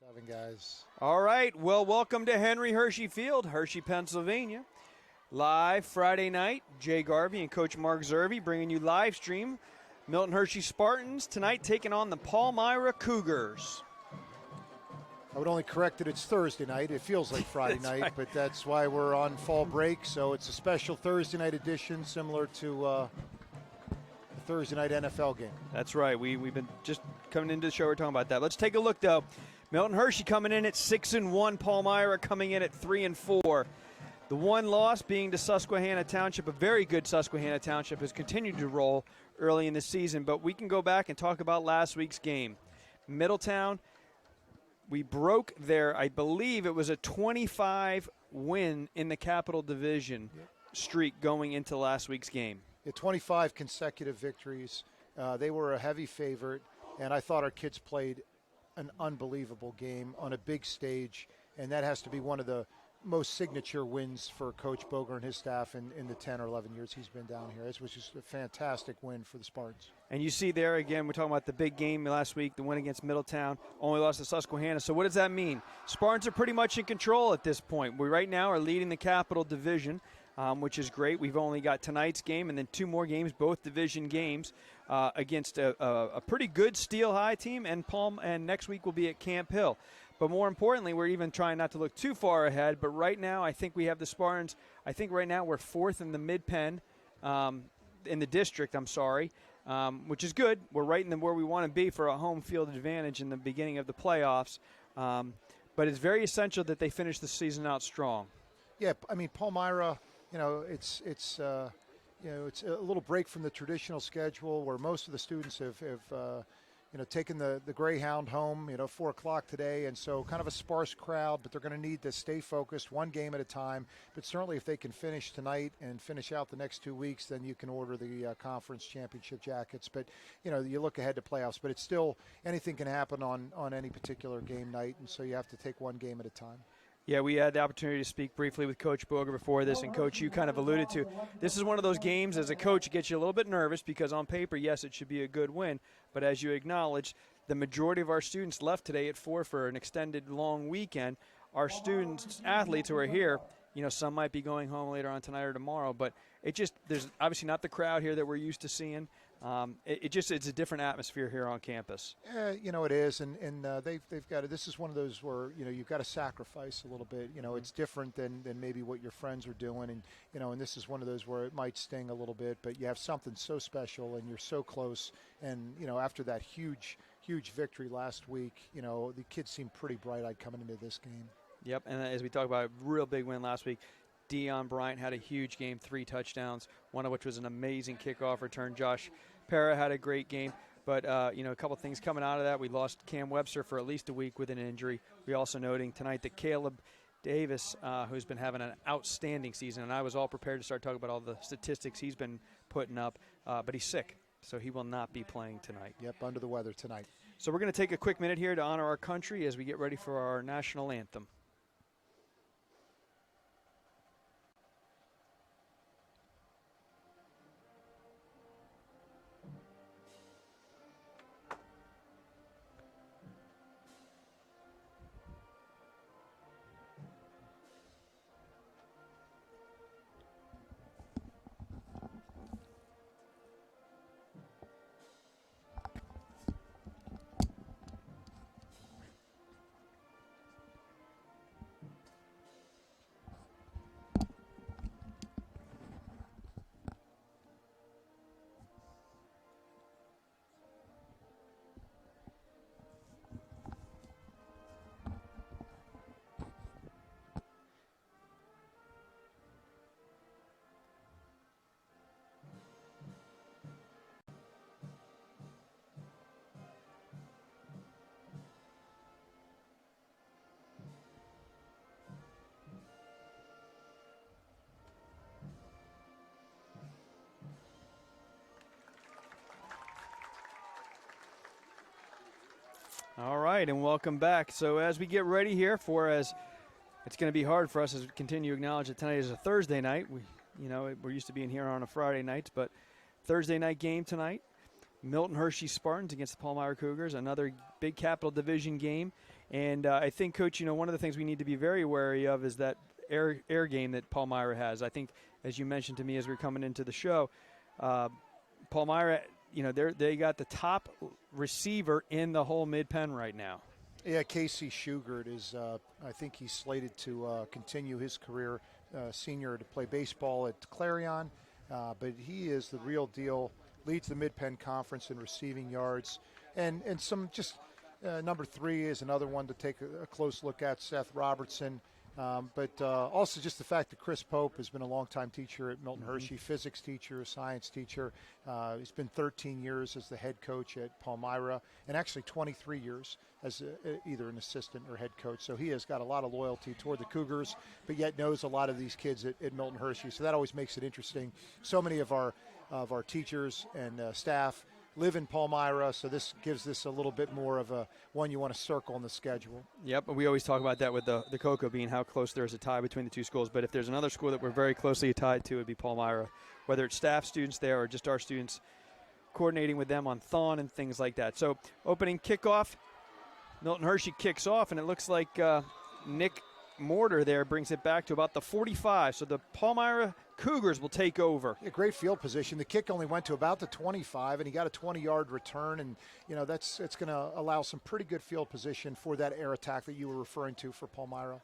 7 guys. All right, well, welcome to Henry Hershey Field, Hershey, Pennsylvania. Live Friday night, Jay Garvey and Coach Mark Zervy bringing you live stream. Milton Hershey Spartans tonight taking on the Palmyra Cougars. I would only correct that it's Thursday night. It feels like Friday night, right. But that's why we're on fall break. So it's a special Thursday night edition similar to the Thursday night NFL game. That's right. We've been just coming into the show. We're talking about that. Let's take a look, though. Milton Hershey coming in at 6-1. Palmyra coming in at 3-4. The one loss being to Susquehanna Township. A very good Susquehanna Township has continued to roll early in the season. But we can go back and talk about last week's game. Middletown, we broke their, I believe it was a 25 win in the Capital Division streak going into last week's game. 25 consecutive victories. They were a heavy favorite, and I thought our kids played an unbelievable game on a big stage, and that has to be one of the most signature wins for Coach Boger and his staff in the 10 or 11 years he's been down here. This was just a fantastic win for the Spartans. And you see there, again, we're talking about the big game last week, the win against Middletown, only lost to Susquehanna. So what does that mean? Spartans are pretty much in control at this point. We right now are leading the Capital Division, which is great. We've only got tonight's game and then 2 more games, both division games, against a pretty good Steel High team, and next week we'll be at Camp Hill. But more importantly, we're even trying not to look too far ahead. But right now, I think we have the Spartans. I think right now we're 4th in the Mid-Penn, in the district, which is good. We're right in where we want to be for a home field advantage in the beginning of the playoffs. But it's very essential that they finish the season out strong. Yeah, I mean, Palmyra, it's a little break from the traditional schedule where most of the students have taken the Greyhound home, 4 o'clock today, and so kind of a sparse crowd, but they're going to need to stay focused one game at a time. But certainly if they can finish tonight and finish out the next 2 weeks, then you can order the conference championship jackets. But, you look ahead to playoffs, but it's still anything can happen on any particular game night, and so you have to take one game at a time. Yeah, we had the opportunity to speak briefly with Coach Boger before this, and Coach, you kind of alluded to, this is one of those games, as a coach, it gets you a little bit nervous because on paper, yes, it should be a good win, but as you acknowledged, the majority of our students left today at 4 for an extended long weekend. Our students, athletes who are here, some might be going home later on tonight or tomorrow, but there's obviously not the crowd here that we're used to seeing. It's a different atmosphere here on campus. It is, and they've got it. This is one of those where you've got to sacrifice a little bit. It's different than maybe what your friends are doing, and this is one of those where it might sting a little bit, but you have something so special, and you're so close. And after that huge victory last week, the kids seem pretty bright-eyed coming into this game. Yep, and as we talked about, a real big win last week. Dion Bryant had a huge game, 3 touchdowns, one of which was an amazing kickoff return. Josh Parra had a great game. But, a couple things coming out of that. We lost Cam Webster for at least a week with an injury. We also noting tonight that Caleb Davis, who's been having an outstanding season, and I was all prepared to start talking about all the statistics he's been putting up, but he's sick, so he will not be playing tonight. Yep, under the weather tonight. So we're going to take a quick minute here to honor our country as we get ready for our national anthem. All right, and welcome back. So as we get ready here it's going to be hard for us as we continue to acknowledge that tonight is a Thursday night. We're used to being here on a Friday night, but Thursday night game tonight. Milton Hershey Spartans against the Palmyra Cougars, another big Capital Division game And I think, Coach, one of the things we need to be very wary of is that air game that Palmyra has. I think, as you mentioned to me as we were coming into the show, Palmyra, they got the top receiver in the whole mid-pen right now. Yeah, Casey Shugart is, I think he's slated to continue his career, senior, to play baseball at Clarion. But he is the real deal, leads the Mid-Penn Conference in receiving yards. And some just number 3 is another one to take a close look at, Seth Robertson. But also just the fact that Chris Pope has been a longtime teacher at Milton Hershey, physics teacher, science teacher. He's been 13 years as the head coach at Palmyra, and actually 23 years as either an assistant or head coach. So he has got a lot of loyalty toward the Cougars, but yet knows a lot of these kids at Milton Hershey. So that always makes it interesting. So many of our teachers and staff live in Palmyra, so this gives this a little bit more of a one you want to circle on the schedule. Yep, we always talk about that with the Cocoa being how close there is a tie between the two schools. But if there's another school that we're very closely tied to, it would be Palmyra, whether it's staff students there or just our students coordinating with them on Thon and things like that. So opening kickoff, Milton Hershey kicks off, and it looks like Nick Mortar there brings it back to about the 45. So the Palmyra Cougars will take over. Yeah, great field position. The kick only went to about the 25, and he got a 20-yard return, and it's going to allow some pretty good field position for that air attack that you were referring to for Palmyra.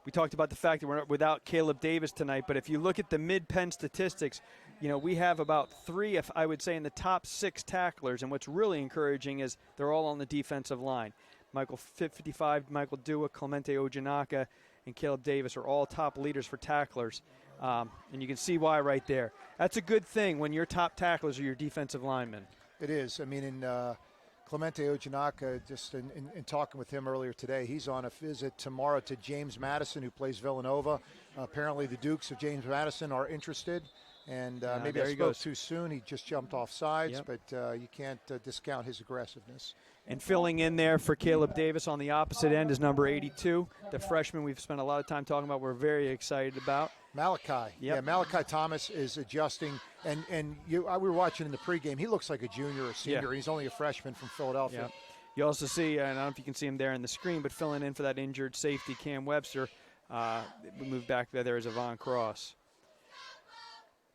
We talked about the fact that we're without Caleb Davis tonight, but if you look at the mid-Penn statistics, we have about 3, if I would say, in the top 6 tacklers, and what's really encouraging is they're all on the defensive line. Michael 55, Michael Dua, Clemente Ojanaka, and Caleb Davis are all top leaders for tacklers. And you can see why right there. That's a good thing when your top tacklers are your defensive linemen. It is. I mean, in Clemente Ojanaka, just in talking with him earlier today, he's on a visit tomorrow to James Madison, who plays Villanova. Apparently the Dukes of James Madison are interested. And maybe I spoke too soon. He just jumped off sides, but you can't discount his aggressiveness. And filling in there for Caleb Davis on the opposite end is number 82, the freshman we've spent a lot of time talking about. We're very excited about. Malachi. Yep. Yeah, Malachi Thomas is adjusting. And we were watching in the pregame. He looks like a junior or senior. And he's only a freshman from Philadelphia. Yep. You also see, and I don't know if you can see him there in the screen, but filling in for that injured safety, Cam Webster. We moved back there as Avon Cross.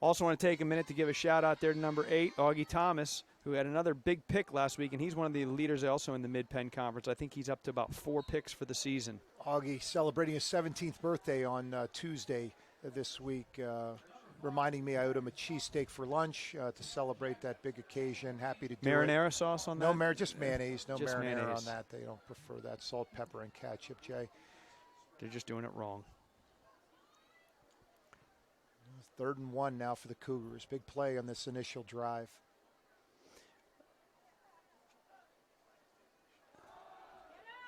Also want to take a minute to give a shout-out there to number 8, Auggie Thomas, who had another big pick last week, and he's one of the leaders also in the Mid-Penn Conference. I think he's up to about 4 picks for the season. Auggie celebrating his 17th birthday on Tuesday this week, reminding me I owed him a cheesesteak for lunch to celebrate that big occasion. Happy to do Marinara sauce on that? No, just mayonnaise. No just marinara mayonnaise. on that. They don't prefer that. Salt, pepper, and ketchup, Jay. They're just doing it wrong. 3rd and 1 now for the Cougars. Big play on this initial drive.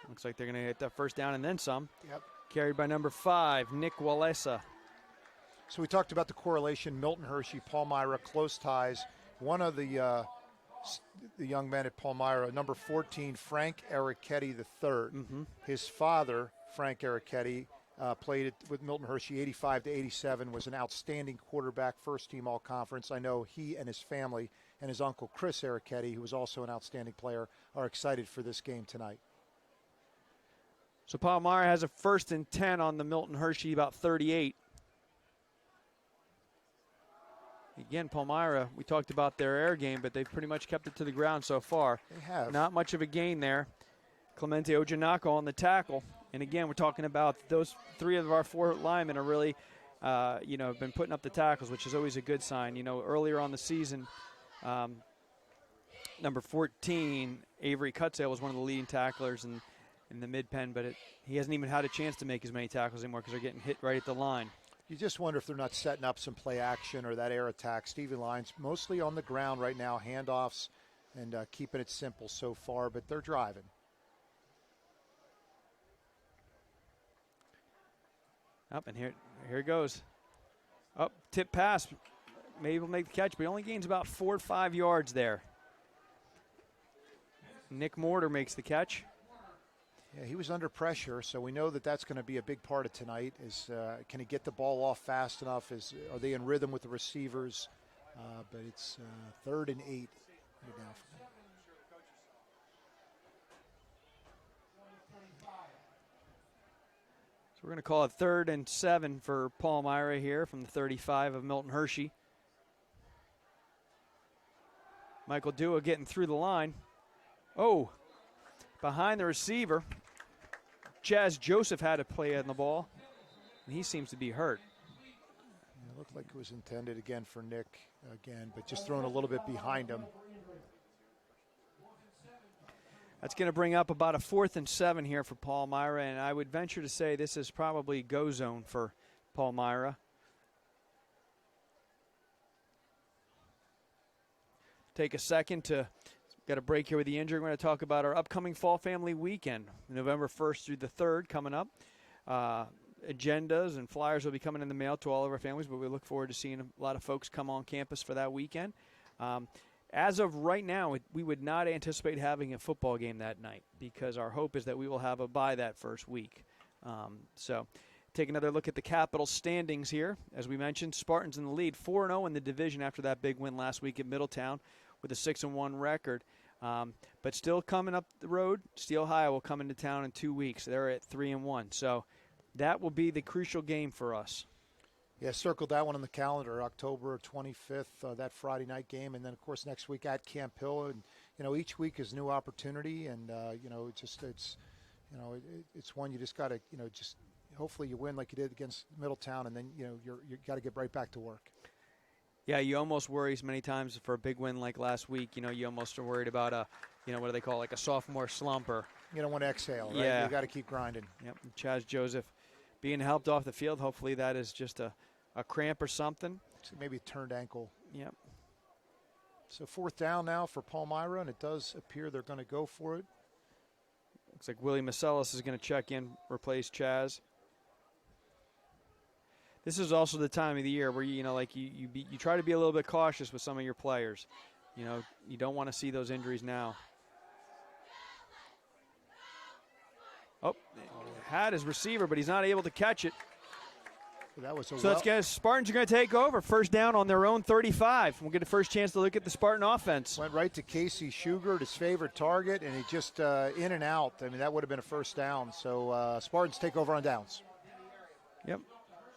Looks like they're going to get that first down and then some. Yep. Carried by number 5, Nick Walesa. So we talked about the correlation, Milton Hershey, Palmyra, close ties. One of the young men at Palmyra, number 14, Frank Ericetti III. His father, Frank Ericetti, played it with Milton Hershey 85 to 87, was an outstanding quarterback, first team all conference. I know he and his family and his uncle Chris Ericetti, who was also an outstanding player, are excited for this game tonight. So Palmyra has a 1st and 10 on the Milton Hershey, about 38. Again, Palmyra, we talked about their air game, but they've pretty much kept it to the ground so far. They have. Not much of a gain there. Clemente Ojanaka on the tackle. And again, we're talking about those 3 of our 4 linemen are really, have been putting up the tackles, which is always a good sign. Earlier on the season, number 14, Avery Cutsale, was one of the leading tacklers in the mid-pen, but he hasn't even had a chance to make as many tackles anymore because they're getting hit right at the line. You just wonder if they're not setting up some play action or that air attack. Stevie Lyons mostly on the ground right now, handoffs, and keeping it simple so far, but they're driving. Up and here it goes. Up, tip pass. Maybe he'll make the catch, but he only gains about 4 to 5 yards there. Nick Mortar makes the catch. Yeah, he was under pressure, so we know that that's going to be a big part of tonight. Can he get the ball off fast enough? Are they in rhythm with the receivers? But it's 3rd and 8 right now. So we're going to call it 3rd and 7 for Palmyra here from the 35 of Milton Hershey. Michael Dua getting through the line. Oh, behind the receiver. Chaz Joseph had to play on the ball, and he seems to be hurt. It looked like it was intended again for Nick again, but just thrown a little bit behind him. That's going to bring up about a 4th and 7 here for Palmyra, and I would venture to say this is probably go zone for Palmyra. Take a second to get a break here with the injury. We're going to talk about our upcoming Fall Family Weekend, November 1st through the 3rd coming up. Agendas and flyers will be coming in the mail to all of our families, but we look forward to seeing a lot of folks come on campus for that weekend. As of right now, we would not anticipate having a football game that night because our hope is that we will have a bye that first week. So take another look at the Capital standings here. As we mentioned, Spartans in the lead, 4-0 in the division after that big win last week at Middletown with a 6-1 record. But still coming up the road, Steel High will come into town in 2 weeks. They're at 3-1. So that will be the crucial game for us. Yeah, circled that one on the calendar, October 25th, that Friday night game. And then, of course, next week at Camp Hill. And, each week is new opportunity. And, it's one you just got to, just hopefully you win like you did against Middletown. And then, you got to get right back to work. Yeah, you almost worry many times for a big win like last week. You almost are worried about what do they call it, like a sophomore slump. Or you don't want to exhale, right? Yeah. You got to keep grinding. Yep, Chaz Joseph being helped off the field. Hopefully that is just a cramp or something. So maybe a turned ankle. Yep. So 4th down now for Palmyra, and it does appear they're going to go for it. Looks like Willie Macelis is going to check in, replace Chaz. This is also the time of the year where you try to be a little bit cautious with some of your players. You don't want to see those injuries now. Oh, had his receiver, but he's not able to catch it. That was Spartans are going to take over. First down on their own 35. We'll get a first chance to look at the Spartan offense. Went right to Casey Shugart, his favorite target, and he just in and out. I mean, that would have been a first down. So Spartans take over on downs. Yep.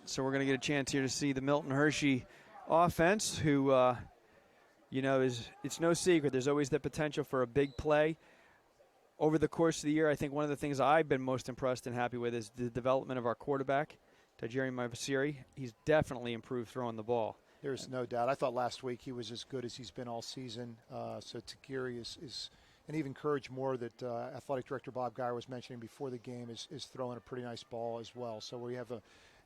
So we're going to get a chance here to see the Milton Hershey offense, who, it's no secret. There's always the potential for a big play. Over the course of the year, I think one of the things I've been most impressed and happy with is the development of our quarterback, Tajiri Mavasiri. He's definitely improved throwing the ball. There's no doubt. I thought last week he was as good as he's been all season. So Tajiri is and even Courage Moore that Athletic Director Bob Geyer was mentioning before the game is throwing a pretty nice ball as well. So we have a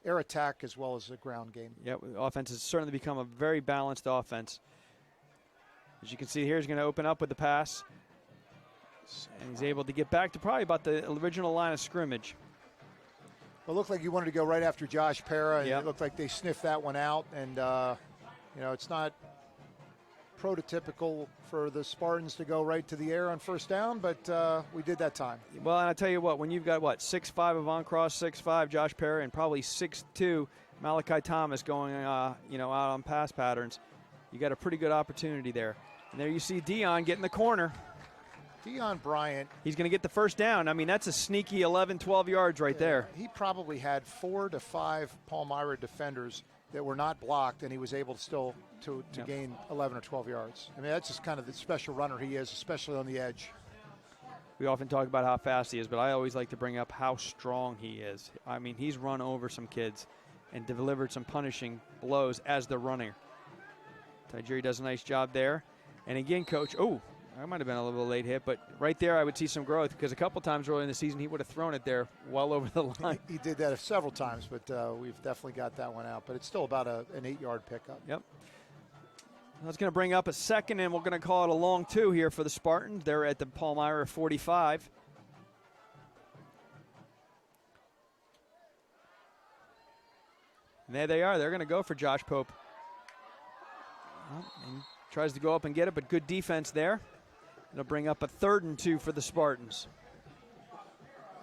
air attack as well as a ground game. Yeah, the offense has certainly become a very balanced offense. As you can see here, he's going to open up with the pass. And he's able to get back to probably about the original line of scrimmage. Well, it looked like he wanted to go right after Josh Para, and Yep. It looked like they sniffed that one out. And, it's not prototypical for the Spartans to go right to the air on first down, but we did that time. Well, and I tell you what, when you've got, 6'5" Avant Cross, 6'5" Josh Perry, and probably 6'2" Malachi Thomas going, out on pass patterns, you got a pretty good opportunity there. And there you see Dion getting the corner. Dion Bryant. He's going to get the first down. I mean, that's a sneaky 11, 12 yards right there. He probably had 4 to 5 Palmyra defenders that were not blocked, and he was able to gain 11 or 12 yards. I mean, that's just kind of the special runner he is, especially on the edge. We often talk about how fast he is, but I always like to bring up how strong he is. I mean, he's run over some kids and delivered some punishing blows as the runner. Tajiri does a nice job there. And again, Coach, that might have been a little late hit, but right there I would see some growth because a couple times early in the season he would have thrown it there well over the line. He did that several times, but we've definitely got that one out. But it's still about an 8-yard pickup. Yep. That's going to bring up a second, and we're going to call it a long 2 here for the Spartans. They're at the Palmyra 45. And there they are. They're going to go for Josh Pope. And tries to go up and get it, but good defense there. It'll bring up a 3rd and 2 for the Spartans.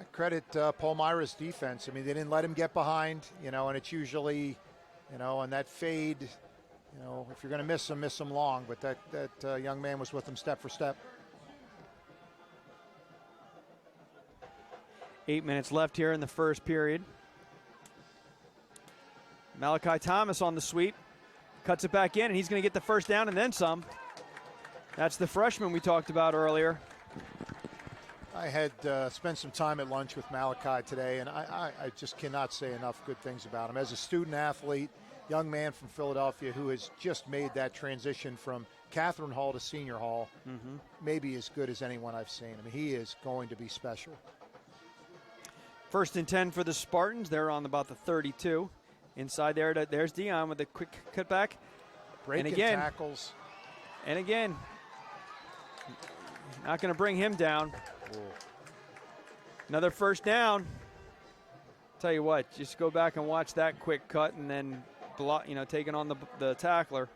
I credit Palmyra's defense. I mean, they didn't let him get behind, and it's usually, on that fade, if you're going to miss him long. But that young man was with him step for step. 8 minutes left here in the first period. Malachi Thomas on the sweep. Cuts it back in, and he's going to get the first down and then some. That's the freshman we talked about earlier. I had spent some time at lunch with Malachi today, and I just cannot say enough good things about him. As a student athlete, young man from Philadelphia who has just made that transition from Catherine Hall to Senior Hall, maybe as good as anyone I've seen. I mean, he is going to be special. 1st and 10 for the Spartans. They're on about the 32. Inside there, there's Dion with a quick cutback. Breaking tackles. And again, not going to bring him down. Ooh. Another first down. Tell you what, just go back and watch that quick cut and then taking on the tackler.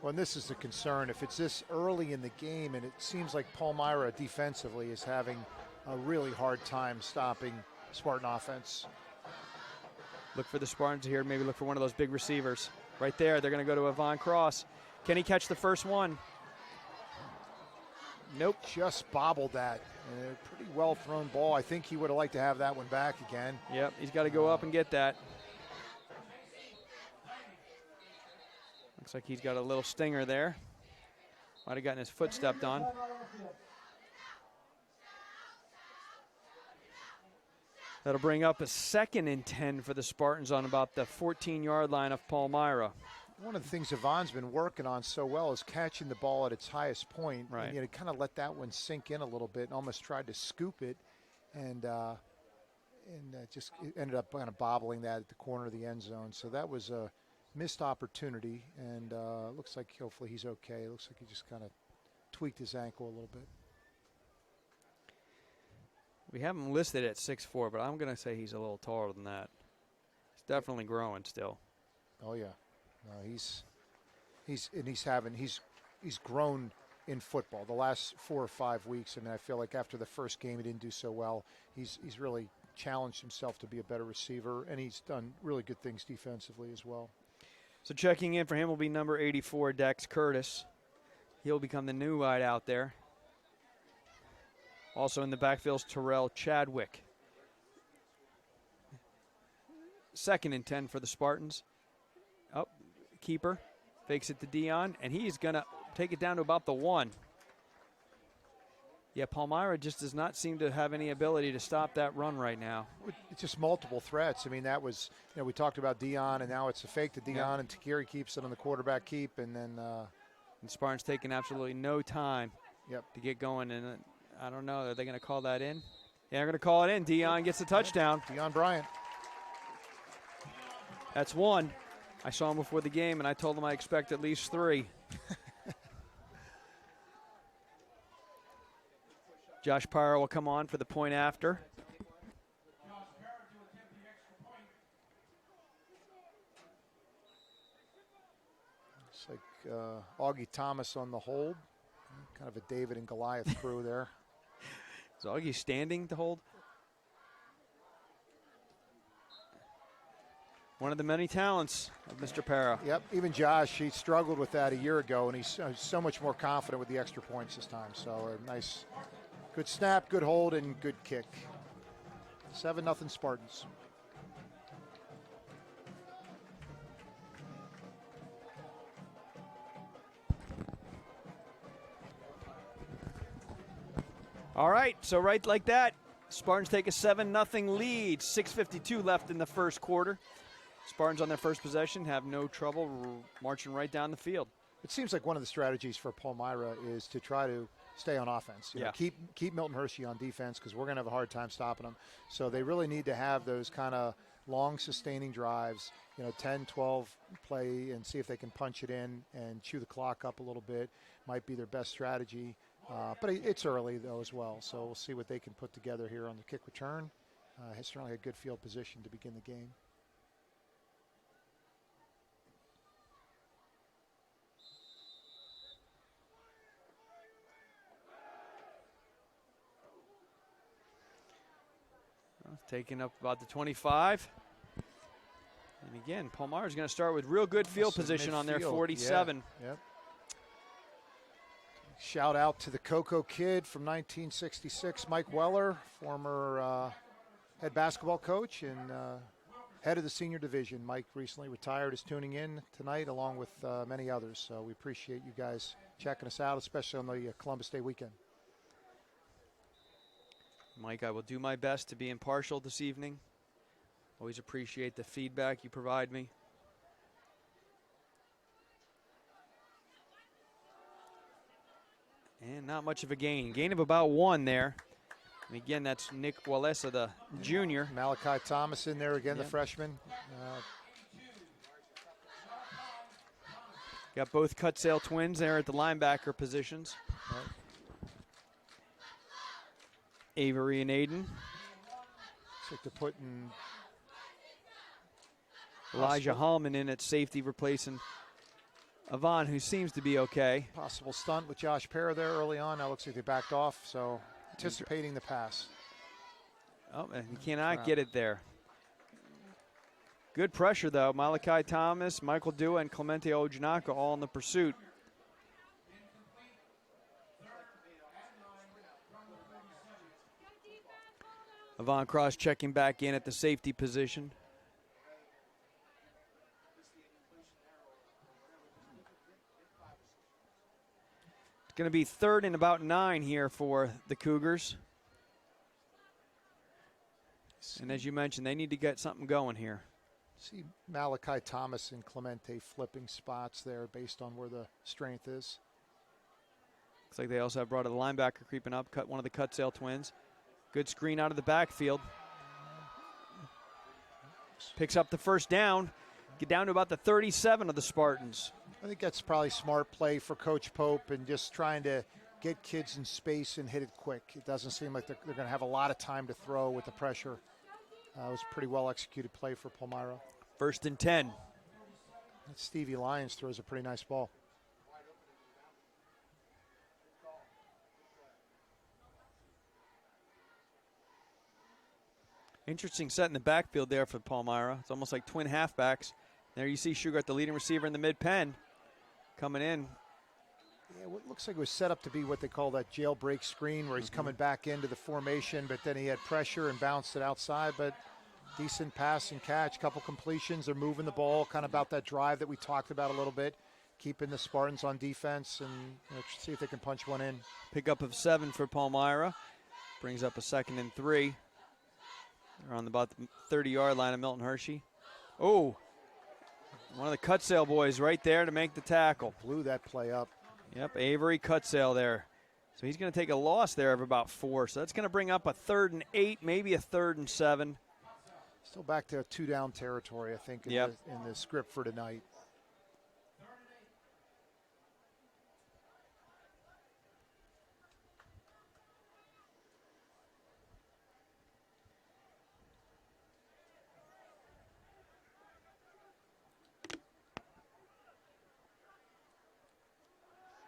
Well, and this is a concern. If it's this early in the game, and it seems like Palmyra defensively is having a really hard time stopping Spartan offense. Look for the Spartans here. Maybe look for one of those big receivers. Right there, they're going to go to Avon Cross. Can he catch the first one? Nope. Just bobbled that. A pretty well thrown ball. I think he would have liked to have that one back again. Yep, he's got to go up and get that. Looks like he's got a little stinger there. Might have gotten his foot stepped on. That'll bring up a 2nd and 10 for the Spartans on about the 14-yard line of Palmyra. One of the things Yvonne's been working on so well is catching the ball at its highest point. Right. And, kind of let that one sink in a little bit and almost tried to scoop it and just ended up kind of bobbling that at the corner of the end zone. So that was a missed opportunity, and looks like hopefully he's okay. Looks like he just kind of tweaked his ankle a little bit. We have him listed at 6'4", but I'm going to say he's a little taller than that. He's definitely growing still. Oh yeah, no, he's grown in football the last 4 or 5 weeks. I mean, I feel like after the first game he didn't do so well. He's really challenged himself to be a better receiver, and he's done really good things defensively as well. So checking in for him will be number 84, Dex Curtis. He'll become the new wide out there. Also in the backfield's Terrell Chadwick. 2nd and 10 for the Spartans. Oh, keeper fakes it to Dion, and he's going to take it down to about the 1. Yeah, Palmyra just does not seem to have any ability to stop that run right now. It's just multiple threats. I mean, that was, we talked about Dion, and now it's a fake to Dion, and Takiri keeps it on the quarterback keep, and then. And Spartans taking absolutely no time to get going, and I don't know, are they going to call that in? Yeah, they're going to call it in. Dion gets the touchdown. Dion Bryant. That's 1. I saw him before the game, and I told him I expect at least 3. Josh Pyro will come on for the point after. Looks like Auggie Thomas on the hold. Kind of a David and Goliath crew there. Is Augie standing to hold? One of the many talents of Mr. Para. Yep, even Josh, he struggled with that a year ago, and he's so much more confident with the extra points this time. So a nice, good snap, good hold, and good kick. 7-0 Spartans. All right, so right like that, Spartans take a 7-0 lead. 6:52 left in the first quarter. Spartans on their first possession have no trouble marching right down the field. It seems like one of the strategies for Palmyra is to try to stay on offense. You know, keep Milton Hershey on defense because we're going to have a hard time stopping them. So they really need to have those kind of long sustaining drives, 10, 12 play, and see if they can punch it in and chew the clock up a little bit. Might be their best strategy. But it's early, though, as well. So we'll see what they can put together here on the kick return. Has certainly a good field position to begin the game. Taking up about the 25. And again, Palmyra's going to start with real good field position on their 47. Yeah. Yep. Shout out to the Coco Kid from 1966, Mike Weller, former head basketball coach, and head of the senior division. Mike recently retired, is tuning in tonight along with many others. So we appreciate you guys checking us out, especially on the Columbus Day weekend. Mike, I will do my best to be impartial this evening. Always appreciate the feedback you provide me. And not much of a gain. Gain of about 1 there. And again, that's Nick Walesa, the junior. Malachi Thomas in there again, Yep. the freshman. Got both Cutsale twins there at the linebacker positions. Right. Avery and Aiden. Looks like they're putting Elijah Hallman in at safety, replacing Avon, who seems to be okay. possible stunt with Josh Parra there early on. Now looks like they backed off, so anticipating the pass. Oh, and he cannot get it there. Good pressure, though. Malachi Thomas, Michael Dua, and Clemente Ojanaka all in the pursuit. Avon Cross checking back in at the safety position. It's going to be 3rd and about 9 here for the Cougars. And as you mentioned, they need to get something going here. See Malachi Thomas and Clemente flipping spots there based on where the strength is. Looks like they also have brought a linebacker creeping up, cut one of the Cutsale twins. Good screen out of the backfield. Picks up the first down. Get down to about the 37 of the Spartans. I think that's probably smart play for Coach Pope and just trying to get kids in space and hit it quick. It doesn't seem like they're going to have a lot of time to throw with the pressure. It was a pretty well executed play for Palmyra. 1st and 10. And Stevie Lyons throws a pretty nice ball. Interesting set in the backfield there for Palmyra. It's almost like twin halfbacks. There you see Sugar, the leading receiver in the mid-pen, coming in. Yeah, what looks like it was set up to be what they call that jailbreak screen where he's coming back into the formation, but then he had pressure and bounced it outside, but decent pass and catch, couple completions. They're moving the ball, kind of about that drive that we talked about a little bit, keeping the Spartans on defense and see if they can punch one in. Pickup of 7 for Palmyra. Brings up a 2nd and 3. They're on about the 30-yard line of Milton Hershey. Oh, one of the Cutsale boys right there to make the tackle. Blew that play up. Yep, Avery Cutsale there. So he's going to take a loss there of about 4. So that's going to bring up a 3rd and 8, maybe a 3rd and 7. Still back to 2-down territory, I think, in the script for tonight.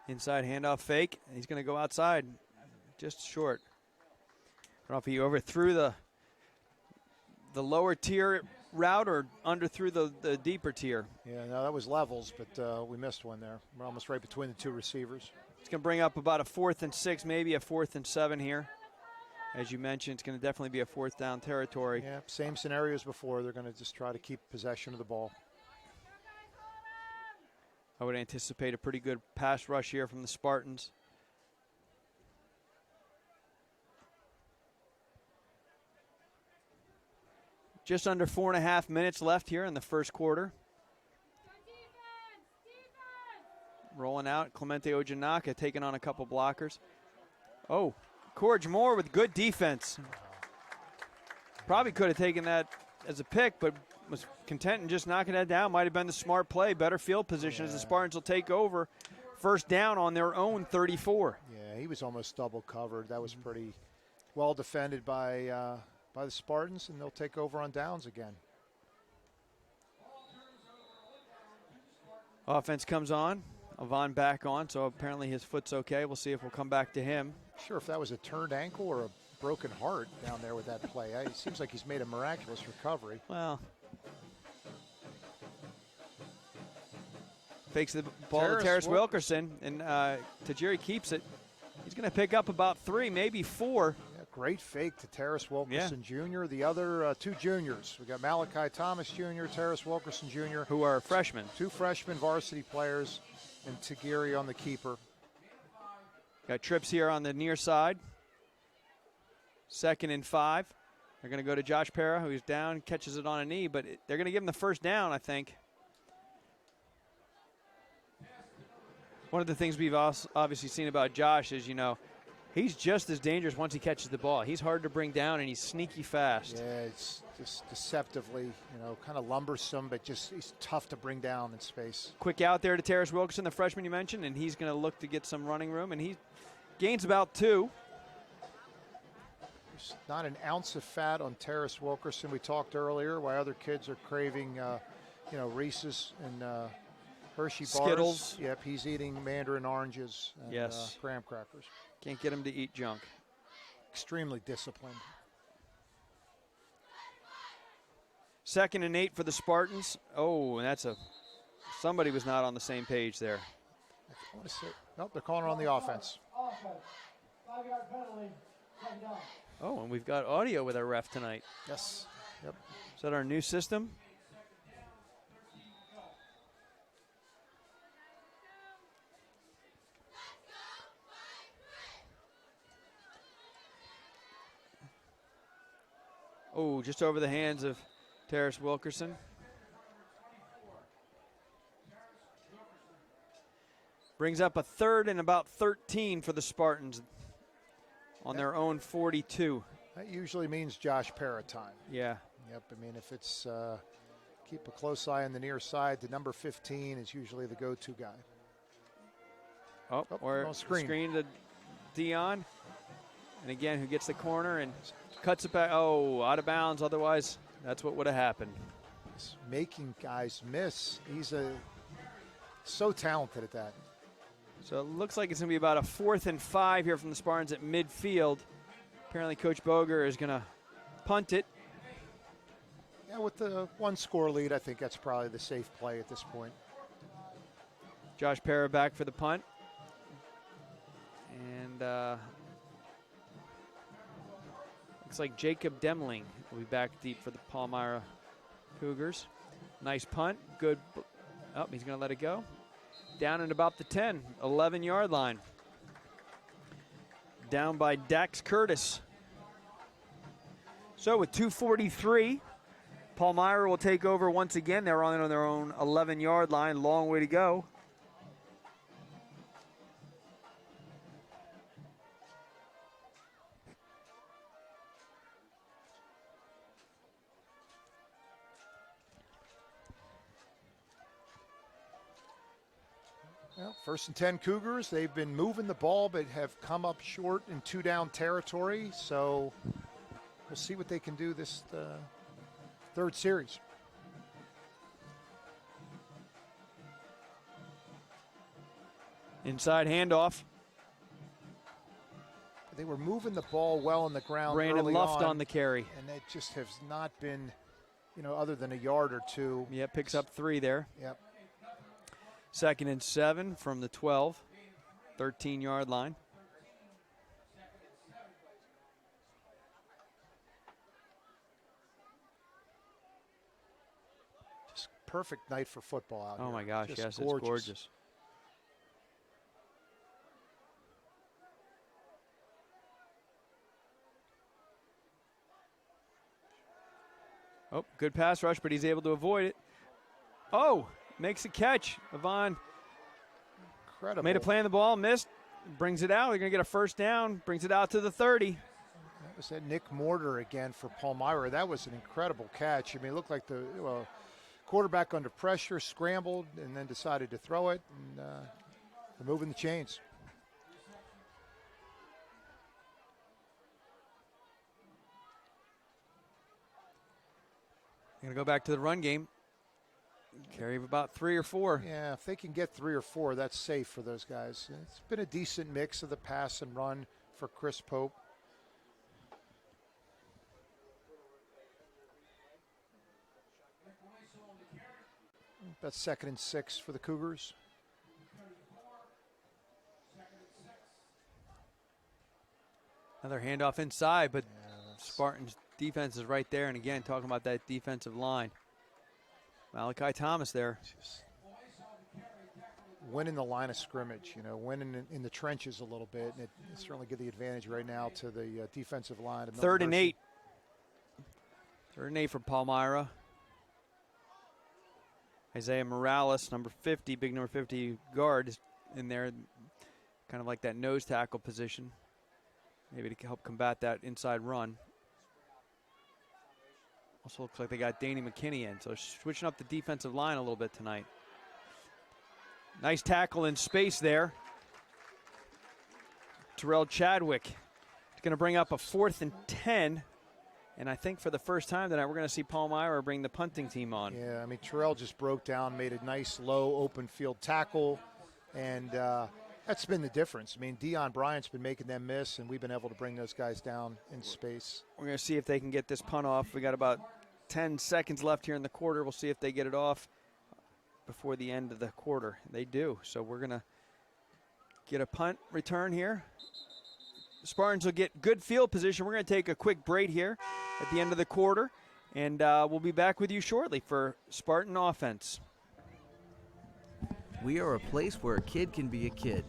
Inside handoff fake. He's going to go outside, just short. I don't know if he overthrew the lower tier route or underthrew the deeper tier. Yeah, no, that was levels, but we missed one there. We're almost right between the two receivers. It's going to bring up about a 4th and 6, maybe a 4th and 7 here. As you mentioned, it's going to definitely be a 4th down territory. Yeah, same scenario as before. They're going to just try to keep possession of the ball. I would anticipate a pretty good pass rush here from the Spartans. Just under 4.5 minutes left here in the first quarter. Rolling out, Clemente Ojanaka taking on a couple blockers. Oh, Corge Moore with good defense. Probably could have taken that as a pick, but was content in just knocking that down. Might have been the smart play. Better field position as the Spartans will take over. First down on their own 34. Yeah, he was almost double covered. That was pretty well defended by the Spartans, and they'll take over on downs again. Offense comes on. Avon back on, so apparently his foot's okay. We'll see if we'll come back to him. Sure if that was a turned ankle or a broken heart down there with that play. It seems like he's made a miraculous recovery. Well, fakes the ball to Terrace Wilkerson, and Tajiri keeps it. He's going to pick up about 3, maybe 4. Yeah, Great fake to Terrace Wilkerson Jr. The other two juniors. We got Malachi Thomas Jr., Terrace Wilkerson Jr. Who are freshmen. 2 freshman varsity players, and Tagiri on the keeper. Got trips here on the near side. 2nd and 5. They're going to go to Josh Para, who's down, catches it on a knee, but they're going to give him the first down, I think. One of the things we've obviously seen about Josh is, he's just as dangerous once he catches the ball. He's hard to bring down, and he's sneaky fast. Yeah, it's just deceptively, kind of lumbersome, but just he's tough to bring down in space. Quick out there to Terrace Wilkerson, the freshman you mentioned, and he's going to look to get some running room, and he gains about 2. There's not an ounce of fat on Terrace Wilkerson. We talked earlier why other kids are craving, Reese's and Hershey bars. Skittles. Yep, he's eating mandarin oranges and graham crackers. Can't get him to eat junk. Extremely disciplined. 2nd and 8 for the Spartans. Oh, and somebody was not on the same page there. I want to say, nope, they're calling it on the offense. 5-yard penalty. Oh, and we've got audio with our ref tonight. Yes. Yep. Is that our new system? Oh, just over the hands of Terrace Wilkerson. Brings up a 3rd and about 13 for the Spartans on their own 42. That usually means Josh Para time. Yeah. Yep. I mean, if it's keep a close eye on the near side, the number 15 is usually the go-to guy. Or screen to Dion. And again, who gets the corner and cuts it back. Oh, out of bounds. Otherwise, that's what would have happened. He's making guys miss. He's so talented at that. So it looks like it's going to be about a 4th and 5 here from the Spartans at midfield. Apparently, Coach Boger is going to punt it. Yeah, with the 1-score lead, I think that's probably the safe play at this point. Josh Para back for the punt. And looks like Jacob Demling will be back deep for the Palmyra Cougars. Nice punt. Good. Oh, he's going to let it go. Down at about the 10, 11-yard line. Down by Dax Curtis. So with 2:43, Palmyra will take over once again. They're on their own 11-yard line. Long way to go. Well, 1st and 10 Cougars. They've been moving the ball but have come up short in 2-down territory. So we'll see what they can do this 3rd series. Inside handoff. They were moving the ball well on the ground. Brandon early Luft on the carry. And it just has not been, other than a yard or 2. Yeah, picks up 3 there. Yep. 2nd and 7 from the 12, 13-yard line. Just perfect night for football out here. Oh my gosh, just yes, gorgeous. it's gorgeous. Oh, good pass rush, but he's able to avoid it. Oh, makes a catch. Yvonne Incredible. made a play on the ball, missed, brings it out. They're going to get a first down, brings it out to the 30. That was that Nick Mortar again for Palmyra. That was an incredible catch. I mean, it looked like the quarterback under pressure, scrambled, and then decided to throw it. And they're moving the chains. Going to go back to the run game. Carry of about 3 or 4. Yeah, if they can get 3 or 4, that's safe for those guys. It's been a decent mix of the pass and run for Chris Pope. That's 2nd and 6 for the Cougars. Another handoff inside, but Spartans defense is right there. And again, talking about that defensive line. Auggie Thomas there. Winning the line of scrimmage, winning in the trenches a little bit, and it certainly give the advantage right now to the defensive line. Of Third and Hershey. 8. 3rd and 8 for Palmyra. Isaiah Morales, number 50, big number 50 guard, is in there, kind of like that nose tackle position, maybe to help combat that inside run. Also looks like they got Danny McKinney in, so switching up the defensive line a little bit tonight. Nice tackle in space there. Terrell Chadwick is going to bring up a 4th and 10. And I think for the first time tonight, we're going to see Palmyra bring the punting team on. Yeah, I mean, Terrell just broke down, made a nice low open field tackle, and that's been the difference. I mean, Dion Bryant's been making them miss, and we've been able to bring those guys down in space. We're going to see if they can get this punt off. We got about 10 seconds left here in the quarter. We'll see if they get it off before the end of the quarter. They do. So we're going to get a punt return here. The Spartans will get good field position. We're going to take a quick break here at the end of the quarter, and we'll be back with you shortly for Spartan offense. We are a place where a kid can be a kid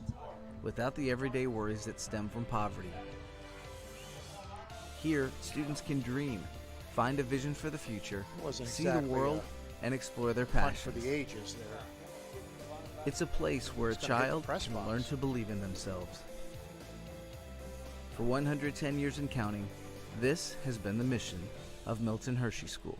without the everyday worries that stem from poverty. Here, students can dream, find a vision for the future, see the world, and explore their Punt for passions. the ages there. It's a place where a It's gonna hit the child press can box. learn to believe in themselves. For 110 years and counting, this has been the mission of Milton Hershey School.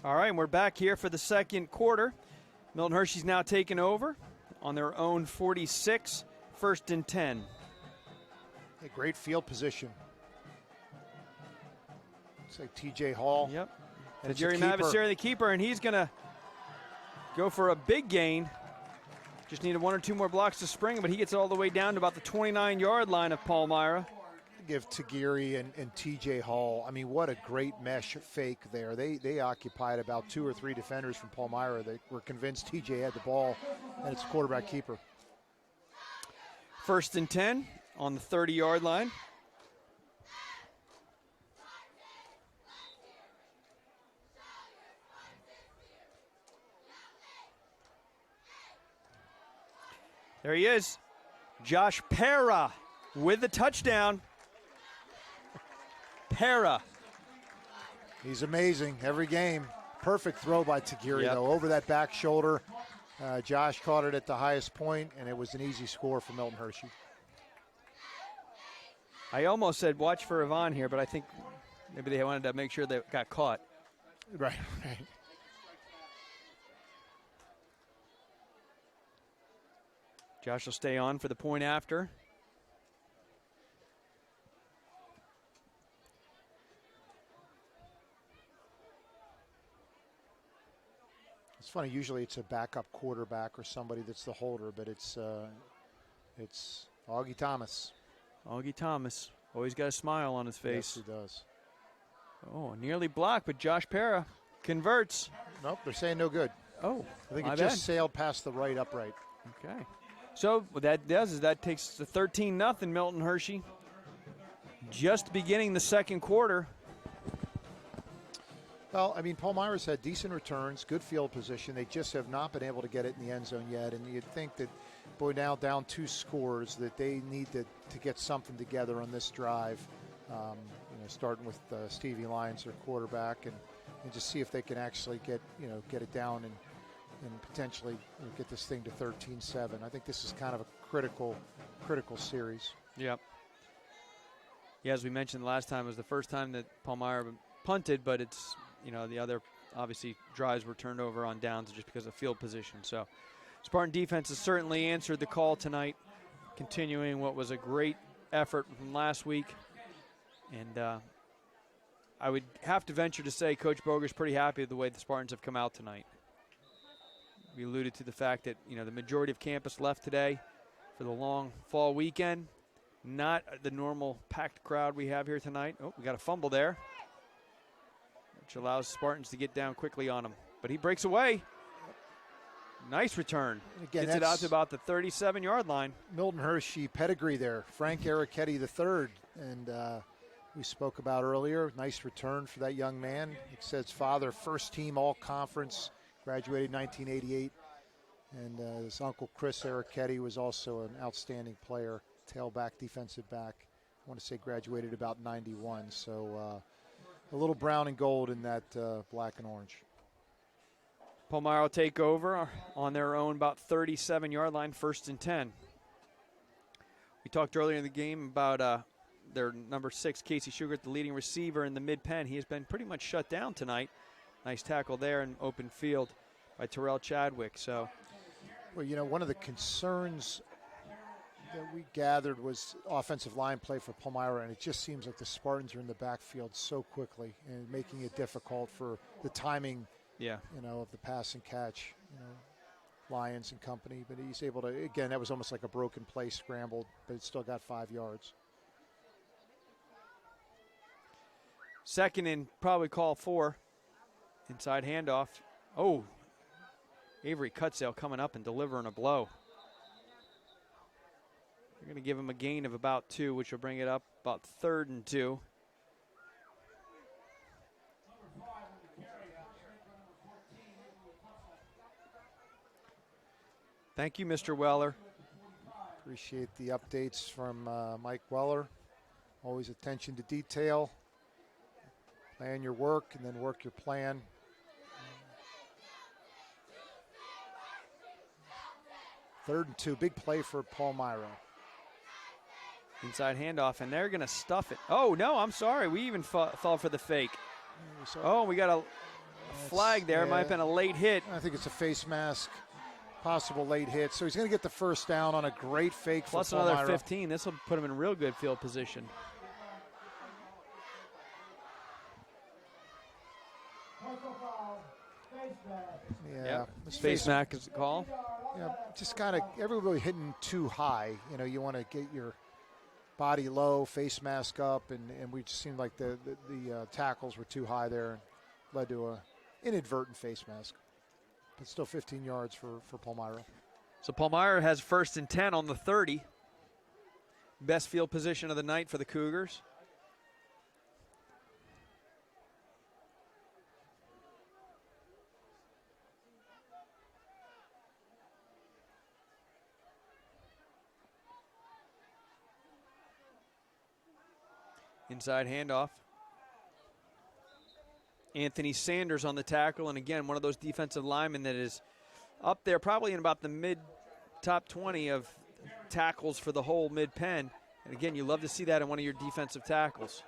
All right, and we're back here for the second quarter. Milton Hershey's now taken over on their own 46, 1st and 10. A great field position. Looks like TJ Hall. Yep. And it's a Jerry keeper. Mavis here, the keeper, and he's going to go for a big gain. Just needed 1 or 2 more blocks to spring, but he gets it all the way down to about the 29-yard line of Palmyra. Give Tagiri and TJ Hall. I mean, what a great mesh fake there. They occupied about 2 or 3 defenders from Palmyra. They were convinced TJ had the ball, and it's a quarterback keeper. 1st and 10 on the 30-yard line. There he is. Josh Pera with the touchdown. Pera. He's amazing every game. Perfect throw by Tagiri, Yep. though, over that back shoulder. Josh caught it at the highest point, and it was an easy score for Milton Hershey. I almost said watch for Yvonne here, but I think maybe they wanted to make sure they got caught. Right, right. Josh will stay on for the point after. It's funny. Usually, it's a backup quarterback or somebody that's the holder, but it's Auggie Thomas. Auggie Thomas, always got a smile on his face. Yes, he does. Oh, nearly blocked, but Josh Pera converts. Nope, they're saying no good. Oh, I think my it bad. just sailed past the right upright. Okay. So what that does is that takes the 13-0 Milton Hershey. Just beginning the second quarter. Well, I mean, Palmyra's had decent returns, good field position. They just have not been able to get it in the end zone yet. And you'd think that, boy, now down 2 scores, that they need to get something together on this drive. Starting with Stevie Lyons, their quarterback, and just see if they can actually get it down and potentially get this thing to 13-7. I think this is kind of a critical series. Yep. Yeah, as we mentioned last time, it was the first time that Palmyra punted, but it's, the other, obviously, drives were turned over on downs just because of field position. So Spartan defense has certainly answered the call tonight, continuing what was a great effort from last week. And I would have to venture to say Coach Boger's pretty happy with the way the Spartans have come out tonight. We alluded to the fact that, the majority of campus left today for the long fall weekend. Not the normal packed crowd we have here tonight. Oh, we got a fumble there, which allows Spartans to get down quickly on him. But he breaks away. Nice return. Again, gets it out to about the 37-yard line. Milton Hershey pedigree there. Frank Ericetti III. And we spoke about earlier. Nice return for that young man. It says father, first team all-conference, graduated 1988. And his uncle Chris Ericetti was also an outstanding player. Tailback, defensive back. I want to say graduated about 91. So a little brown and gold in that black and orange. Palmyra will take over on their own about 37-yard line, 1st and 10. We talked earlier in the game about their number 6, Casey Sugar, the leading receiver in the mid-pen. He has been pretty much shut down tonight. Nice tackle there in open field by Terrell Chadwick. So, well, one of the concerns that we gathered was offensive line play for Palmyra, and it just seems like the Spartans are in the backfield so quickly and making it difficult for the timing, of the pass and catch, Lions and company. But he's able to, again, that was almost like a broken play scrambled, but it still got 5 yards. Second and probably call 4. Inside handoff. Oh, Avery Cutsale coming up and delivering a blow. They're going to give him a gain of about 2, which will bring it up about 3rd and 2. Thank you, Mr. Weller. Appreciate the updates from Mike Weller. Always attention to detail. Plan your work and then work your plan. Third and 2, big play for Palmyra. Inside handoff, and they're going to stuff it. Oh, no, I'm sorry. We even thought for the fake. Oh, we got a flag there. It might have been a late hit. I think it's a face mask, possible late hit. So he's going to get the first down on a great fake plus for Palmyra. Another 15. This will put him in real good field position. Yeah, face mask is the call. Yeah, just kind of everybody hitting too high. You want to get your body low, face mask up, and we just seemed like the tackles were too high there, and led to a inadvertent face mask. But still 15 yards for Palmyra. So Palmyra has 1st and 10 on the 30. Best field position of the night for the Cougars. Inside handoff. Anthony Sanders on the tackle, and again, one of those defensive linemen that is up there probably in about the mid-top 20 of tackles for the whole mid-pen. And again, you love to see that in one of your defensive tackles.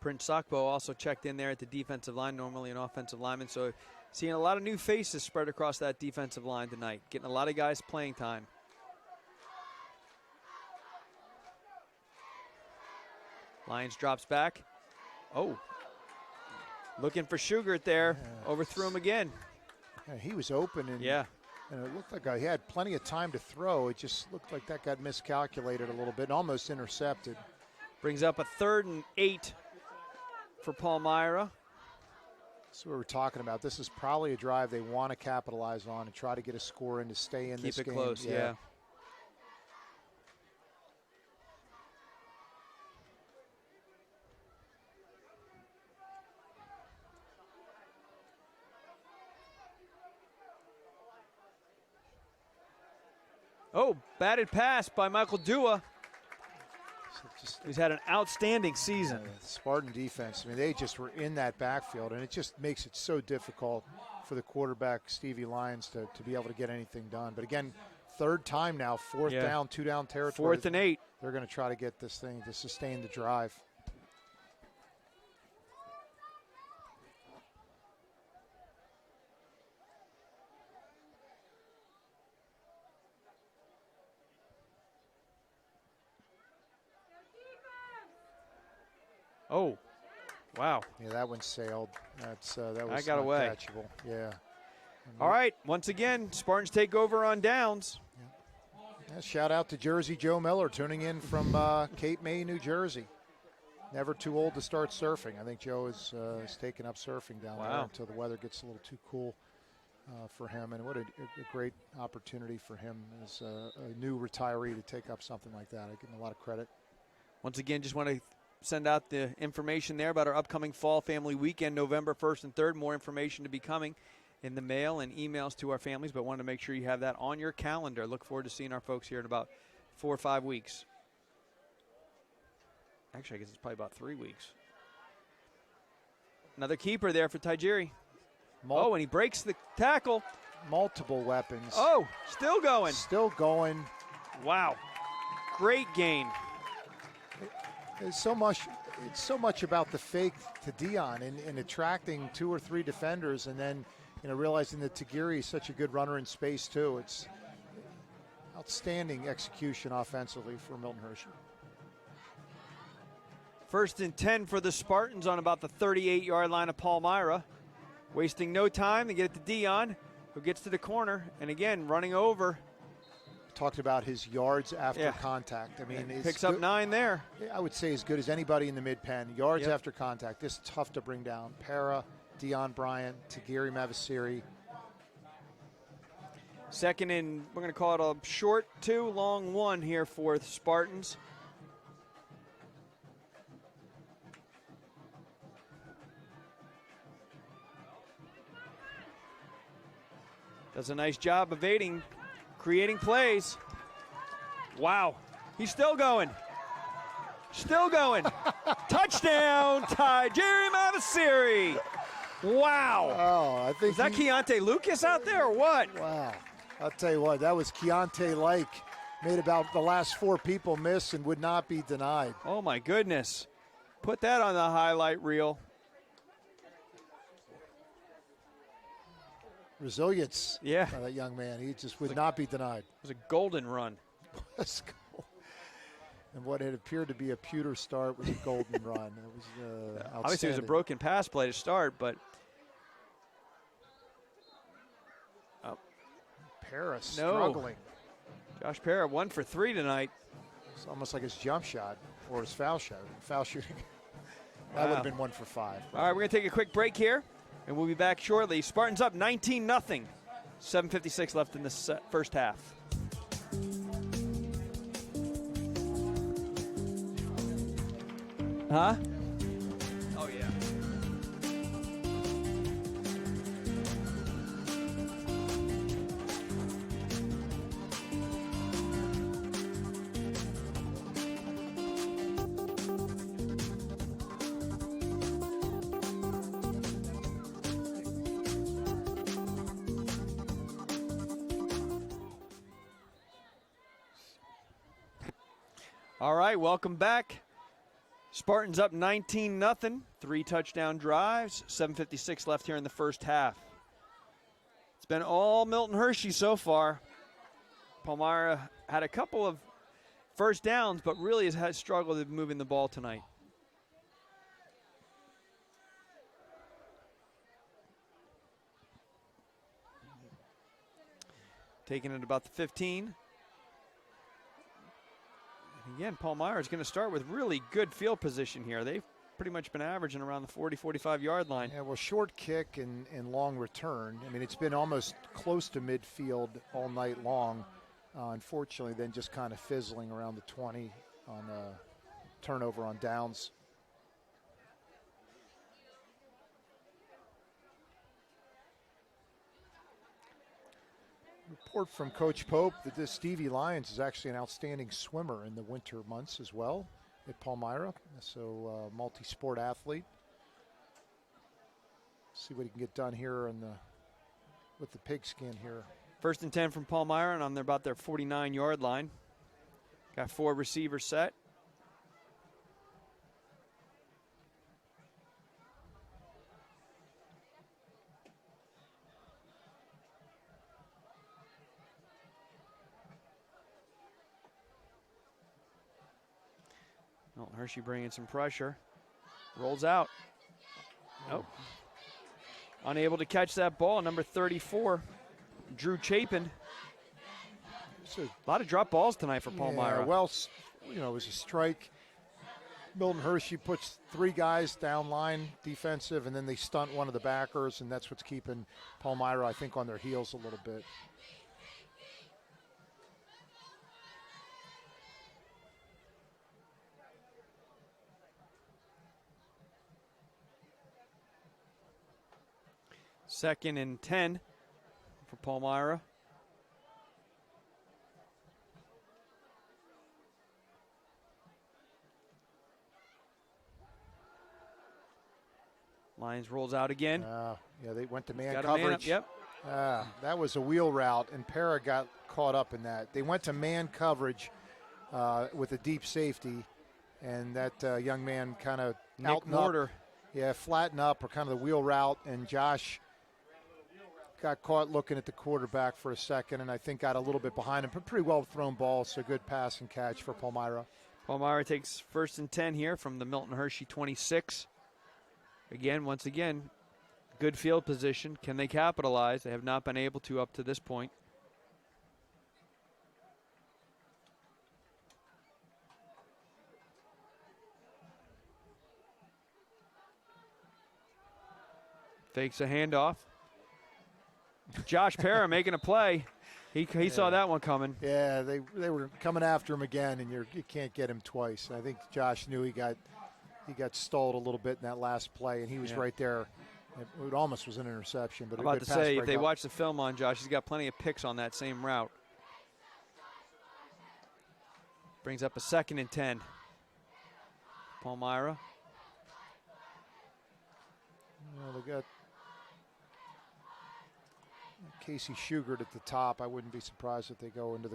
Prince Sakbo also checked in there at the defensive line, normally an offensive lineman. So seeing a lot of new faces spread across that defensive line tonight, getting a lot of guys playing time. Lions drops back. Oh, looking for Shugart there. Yeah. Overthrew him again. Yeah, he was open, and and it looked like he had plenty of time to throw. It just looked like that got miscalculated a little bit and almost intercepted. Brings up a 3rd and 8 for Palmyra. That's what we're talking about. This is probably a drive they want to capitalize on and try to get a score in to stay in this game. Keep it close, yeah. Oh, batted pass by Michael Dua. He's had an outstanding season. Spartan defense, I mean, they just were in that backfield, and it just makes it so difficult for the quarterback, Stevie Lyons, to be able to get anything done. But again, 3rd time now, 4th down, 2-down territory. 4th and 8. They're going to try to get this thing to sustain the drive. Oh, wow. Yeah, that one sailed. That was I got not away. catchable. Yeah. All right, once again, Spartans take over on downs. Yeah, shout out to Jersey Joe Miller tuning in from Cape May, New Jersey. Never too old to start surfing. I think Joe is taking up surfing down there until the weather gets a little too cool for him. And what a great opportunity for him as a new retiree to take up something like that. I give him a lot of credit. Once again, just want to send out the information there about our upcoming Fall Family Weekend, November 1st and 3rd. More information to be coming in the mail and emails to our families, but want to make sure you have that on your calendar. Look forward to seeing our folks here in about 4 or 5 weeks. Actually, I guess it's probably about 3 weeks. Another keeper there for Tajiri. Oh, and he breaks the tackle. Multiple weapons. Oh, still going. Still going. Wow. Great gain. It's so much about the fake to Dion and attracting 2 or 3 defenders, and then realizing that Tajiri is such a good runner in space too. It's outstanding execution offensively for Milton Hershey. 1st and 10 for the Spartans on about the 38-yard line of Palmyra. Wasting no time to get it to Dion, who gets to the corner, and again, running over. Talked about his yards after contact. I mean, it picks up 9 there. I would say as good as anybody in the mid-pen. Yards after contact. This is tough to bring down. Para, Dion Bryant, Tajiri Mavasiri. 2nd and we're going to call it a short 2, long 1 here for the Spartans. Does a nice job evading, creating plays. Wow, he's still going. Still going. Touchdown, Tajiri Mavasiri. Wow. Oh, I think is that Keontae Lucas out there or what? Wow. I'll tell you what, that was Keontae-like. Made about the last 4 people miss and would not be denied. Oh, my goodness. Put that on the highlight reel. Resilience. Yeah. By that young man. He just would not be denied. It was a golden run. Let's go. And what had appeared to be a pewter start was a golden run. It was obviously it was a broken pass play to start, but Para struggling. Josh Para 1 for 3 tonight. It's almost like his jump shot or his foul shot. Foul shooting. That would have been 1 for 5. All right, we're going to take a quick break here, and we'll be back shortly. Spartans up 19-0. 7:56 left in the first half. Huh? Oh, yeah. All right, welcome back. Spartans up 19-0, 3 touchdown drives, 7:56 left here in the first half. It's been all Milton Hershey so far. Palmyra had a couple of first downs, but really has had struggled with moving the ball tonight. Taking it about the 15. Again, Palmyra is going to start with really good field position here. They've pretty much been averaging around the 40, 45-yard line. Yeah, well, short kick and long return. I mean, it's been almost close to midfield all night long. Unfortunately, then just kind of fizzling around the 20 on turnover on downs. Report from Coach Pope that this Stevie Lyons is actually an outstanding swimmer in the winter months as well at Palmyra. So multi-sport athlete. See what he can get done here with the pigskin here. 1st and 10 from Palmyra, and on about their 49-yard line. Got 4 receivers set. Well, Hershey bringing some pressure. Rolls out. Nope. Unable to catch that ball, number 34, Drew Chapin. A lot of drop balls tonight for Palmyra. Yeah, well, you know, it was a strike. Milton Hershey puts 3 guys down line defensive, and then they stunt one of the backers, and that's what's keeping Palmyra, I think, on their heels a little bit. Second and 10 for Palmyra. Lions rolls out again. Yeah, they went to man Got coverage. a man up, yep. That was a wheel route, and Para got caught up in that. They went to man coverage with a deep safety, and that young man kind of out and Mortar. up. Yeah, flatten up or kind of the wheel route, and Josh got caught looking at the quarterback for a second, and I think got a little bit behind him. But pretty well thrown ball, so good pass and catch for Palmyra. Palmyra takes first and 10 here from the Milton Hershey 26. Once again, good field position. Can they capitalize? They have not been able to up to this point. Fakes a handoff. Josh Para making a play. He saw that one coming. Yeah, they were coming after him again, and you can't get him twice. I think Josh knew he got stalled a little bit in that last play, and he was right there. It almost was an interception. But I'm about to say, if they watch the film on Josh, he's got plenty of picks on that same route. Brings up a second and 10. Palmyra. Well, they got Casey Shugart at the top. I wouldn't be surprised if they go into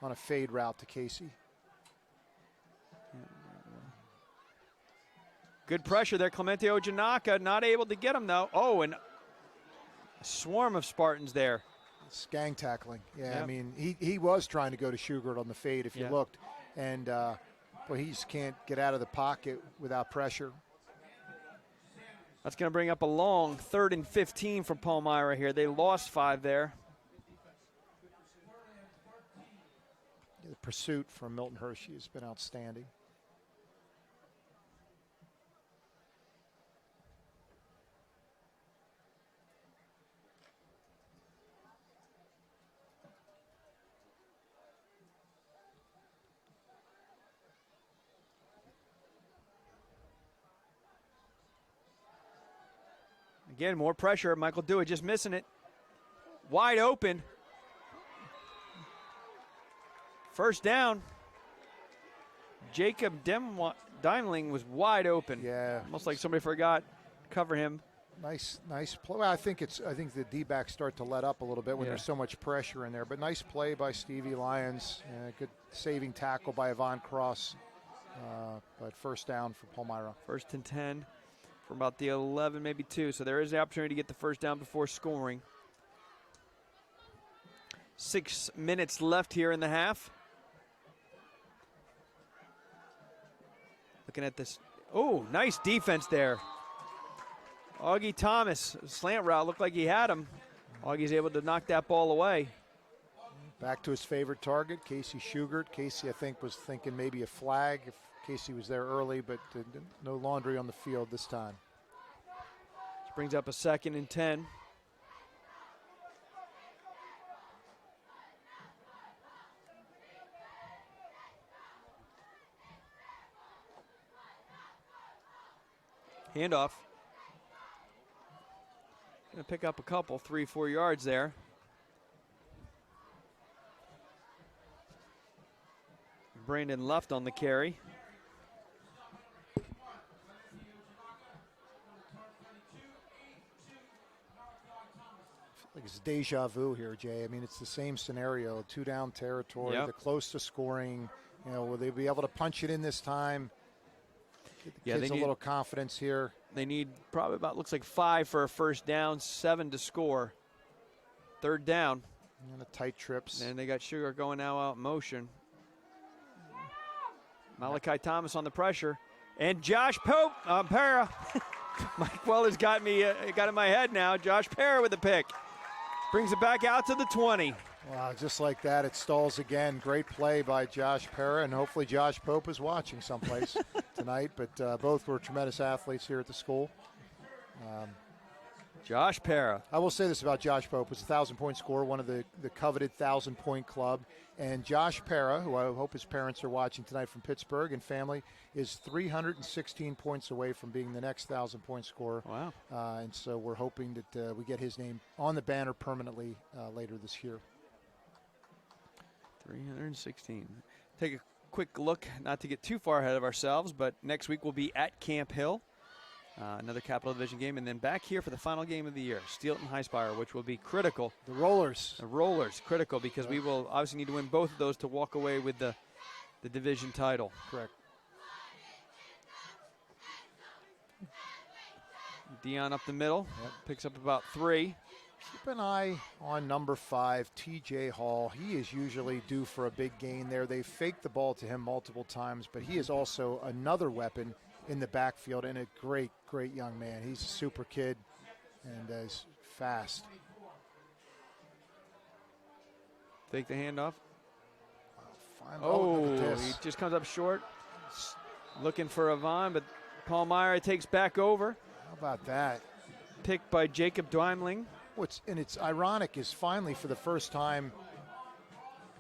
on a fade route to Casey. Good pressure there. Clemente Ojanaka not able to get him, though. Oh, and a swarm of Spartans there. It's gang tackling. Yeah, Yep. I mean, he was trying to go to Shugart on the fade if you looked. And but he just can't get out of the pocket without pressure. That's going to bring up a long 3rd and 15 for Palmyra here. They lost 5 there. The pursuit from Milton Hershey has been outstanding. Again, more pressure. Michael Dewey just missing it. Wide open. First down. Jacob Dimling was wide open. Yeah. Almost like somebody forgot to cover him. Nice play. Well, I think the D-backs start to let up a little bit when there's so much pressure in there. But nice play by Stevie Lyons. Good saving tackle by Yvonne Cross. But first down for Palmyra. 1st and 10 from about the 11, maybe 2. So there is the opportunity to get the first down before scoring. 6 minutes left here in the half. Looking at this. Oh, nice defense there. Auggie Thomas, slant route, looked like he had him. Augie's able to knock that ball away. Back to his favorite target, Casey Shugart. Casey, I think, was thinking maybe a flag if Casey was there early, but no laundry on the field this time. This brings up a 2nd and 10. Handoff. Going to pick up a couple, 3-4 yards there. Brandon Luft on the carry. Like it's deja vu here, Jay. I mean, it's the same scenario, 2-down territory. Yep. They're close to scoring. You know, will they be able to punch it in this time? Get the kids a little confidence here. They need probably about, looks like 5 for a first down, 7 to score. 3rd down. And the tight trips. And they got Sugar going now out in motion. Malachi Thomas on the pressure. And Josh Pope, Para. Mike Weller's got it in my head now. Josh Para with the pick. Brings it back out to the 20. Wow, just like that, it stalls again. Great play by Josh Para, and hopefully Josh Pope is watching someplace tonight. But both were tremendous athletes here at the school. Josh Para. I will say this about Josh Pope. It's a 1,000-point scorer, one of the coveted 1,000-point club. And Josh Para, who I hope his parents are watching tonight from Pittsburgh and family, is 316 points away from being the next 1,000-point scorer. Wow. And so we're hoping that we get his name on the banner permanently later this year. 316. Take a quick look, not to get too far ahead of ourselves, but next week we'll be at Camp Hill. Another Capital Division game, and then back here for the final game of the year, Steelton High Spire, which will be critical. The Rollers, critical, because we will obviously need to win both of those to walk away with the division title. Correct. Dion up the middle, picks up about 3. Keep an eye on number 5, TJ Hall. He is usually due for a big gain there. They faked the ball to him multiple times, but he is also another weapon in the backfield, and a great, great young man. He's a super kid and is fast. Take the handoff. Look at this. He just comes up short. Looking for Avon, but Palmyra takes back over. How about that? Picked by Jacob Dwimling. It's ironic is finally for the first time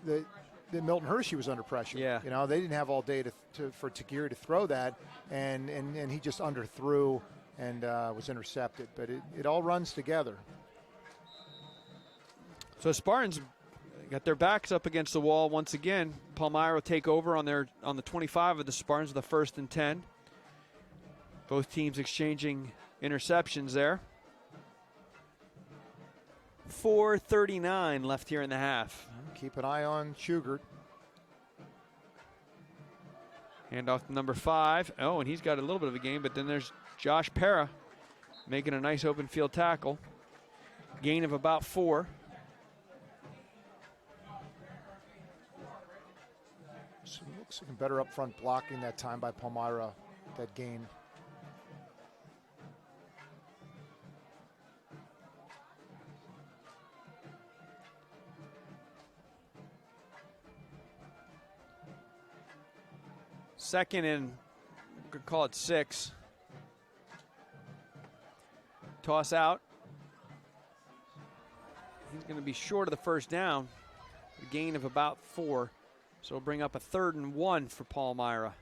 that Milton Hershey was under pressure. Yeah. You know, they didn't have all day for Tagiri to throw that, and he just underthrew and was intercepted. But it all runs together. So Spartans got their backs up against the wall once again. Palmyra will take over on the 25 of the Spartans with the 1st and 10. Both teams exchanging interceptions there. 4:39 left here in the half. Keep an eye on Schugert. Hand off to number 5. Oh, and he's got a little bit of a game, but then there's Josh Para making a nice open field tackle. Gain of about 4. So it looks like better up front blocking that time by Palmyra, that gain. Second and, we could call it 6. Toss out. He's going to be short of the first down. A gain of about 4. So we'll bring up a 3rd and 1 for Palmyra.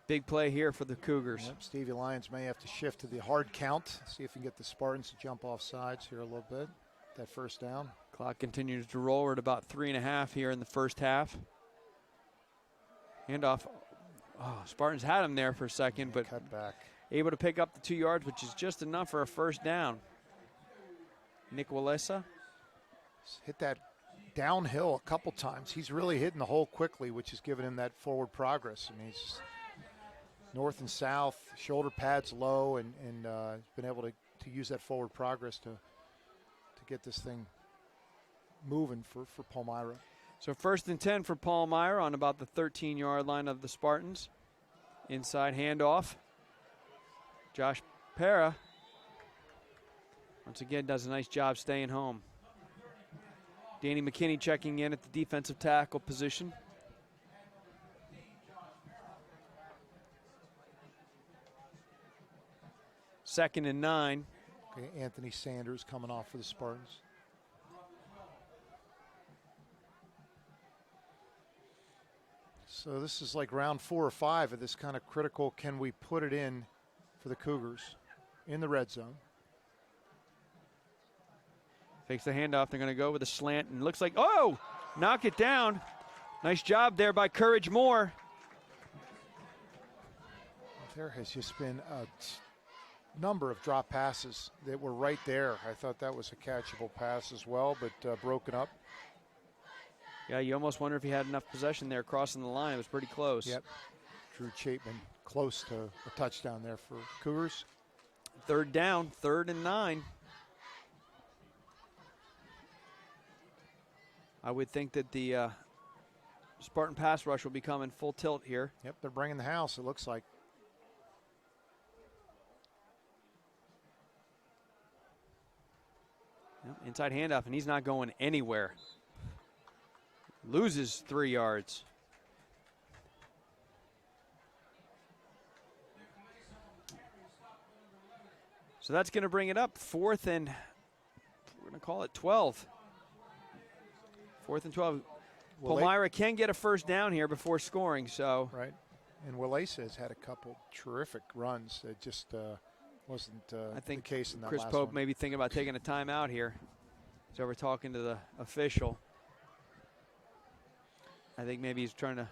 Big play here for the Cougars. Yep, Stevie Lyons may have to shift to the hard count, see if he can get the Spartans to jump off sides here a little bit. That first down. Clock continues to roll. We're at about 3.5 here in the first half. Handoff. Oh, Spartans had him there for a second, but cut back. Able to pick up the 2 yards, which is just enough for a first down. Nick Walesa. Hit that downhill a couple times. He's really hitting the hole quickly, which has given him that forward progress. I mean, he's just north and south, shoulder pads low, and been able to use that forward progress to get this thing moving for Palmyra. So 1st and 10 for Palmyra on about the 13-yard line of the Spartans. Inside handoff. Josh Para, once again, does a nice job staying home. Danny McKinney checking in at the defensive tackle position. Second and 9. Okay, Anthony Sanders coming off for the Spartans. So this is like round 4 or 5 of this kind of critical, can we put it in for the Cougars in the red zone. Takes the handoff. They're going to go with a slant, and looks like, oh, knock it down. Nice job there by Courage Moore. There has just been a number of drop passes that were right there. I thought that was a catchable pass as well, but broken up. Yeah, you almost wonder if he had enough possession there crossing the line. It was pretty close. Yep. Drew Chapman close to a touchdown there for Cougars. Third down, 3rd and 9. I would think that the Spartan pass rush will be coming full tilt here. Yep, they're bringing the house, it looks like. Yep, inside handoff, and he's not going anywhere. Loses 3 yards. So that's going to bring it up 4th and, we're going to call it 12. 4th and 12. Palmyra can get a first down here before scoring, so. Right. And Willesa has had a couple terrific runs. It just wasn't I think the case in that Chris last Pope one. may be thinking about taking a timeout here. So we're talking to the official. I think maybe he's trying to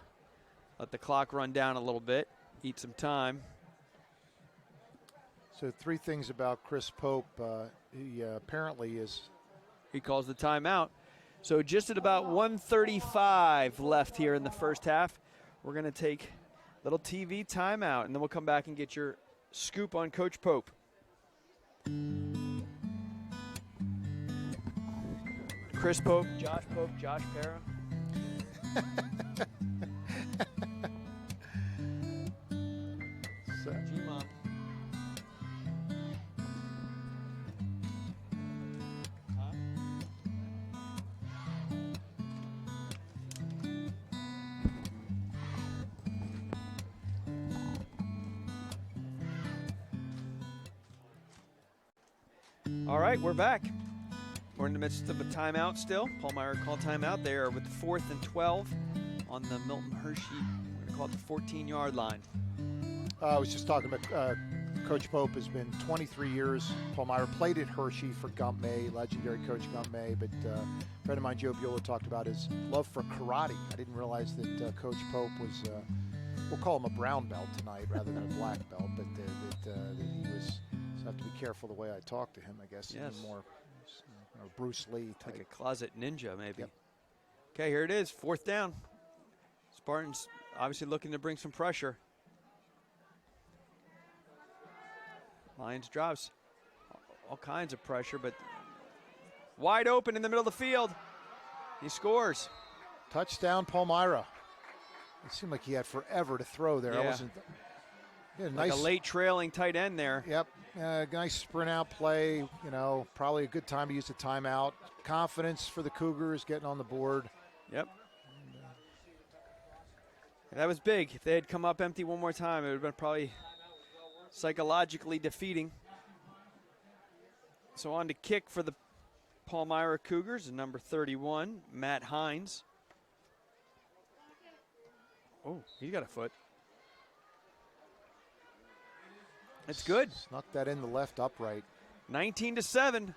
let the clock run down a little bit, eat some time. So 3 things about Chris Pope. He apparently is. He calls the timeout. So just at about 1:35 left here in the first half, we're going to take a little TV timeout, and then we'll come back and get your scoop on Coach Pope. Chris Pope, Josh Para. So, G-Mom. All right, we're back. We're in the midst of a timeout still. Palmyra called timeout. They are with 4th and 12 on the Milton Hershey, we're going to call it the 14-yard line. I was just talking about Coach Pope has been 23 years. Palmyra played at Hershey for Gump May, legendary Coach Gump May. But a friend of mine, Joe Bueller, talked about his love for karate. I didn't realize that Coach Pope was, we'll call him a brown belt tonight rather than a black belt, but that he was, so I have to be careful the way I talk to him, I guess. Yes. More Bruce Lee type. Like a closet ninja, maybe. Yep. Okay, here it is, 4th down. Spartans obviously looking to bring some pressure. Lions drops all kinds of pressure, but wide open in the middle of the field. He scores. Touchdown, Palmyra. It seemed like he had forever to throw there. Yeah. I wasn't. Yeah, Like a late trailing tight end there. Yep. Nice sprint out play. You know, probably a good time to use the timeout. Confidence for the Cougars getting on the board. Yep. That was big. If they had come up empty one more time, it would have been probably psychologically defeating. So on to kick for the Palmyra Cougars, number 31, Matt Hines. Oh, he's got a foot. It's good. Snuck that in the left upright. 19-7.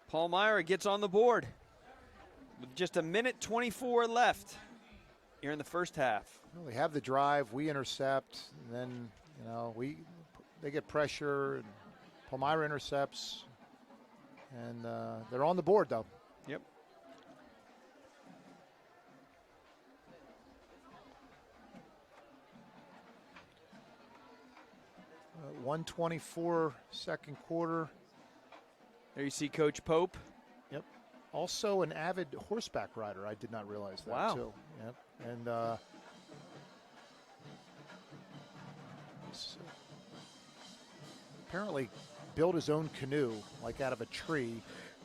Palmyra gets on the board with just 1:24 left here in the first half. Well, they have the drive. We intercept, and then they get pressure. And Palmyra intercepts, and they're on the board though. Yep. Uh, 1:24 second quarter. There you see Coach Pope. Yep. Also an avid horseback rider. I did not realize that Wow. too. Yep. And apparently built his own canoe, like out of a tree,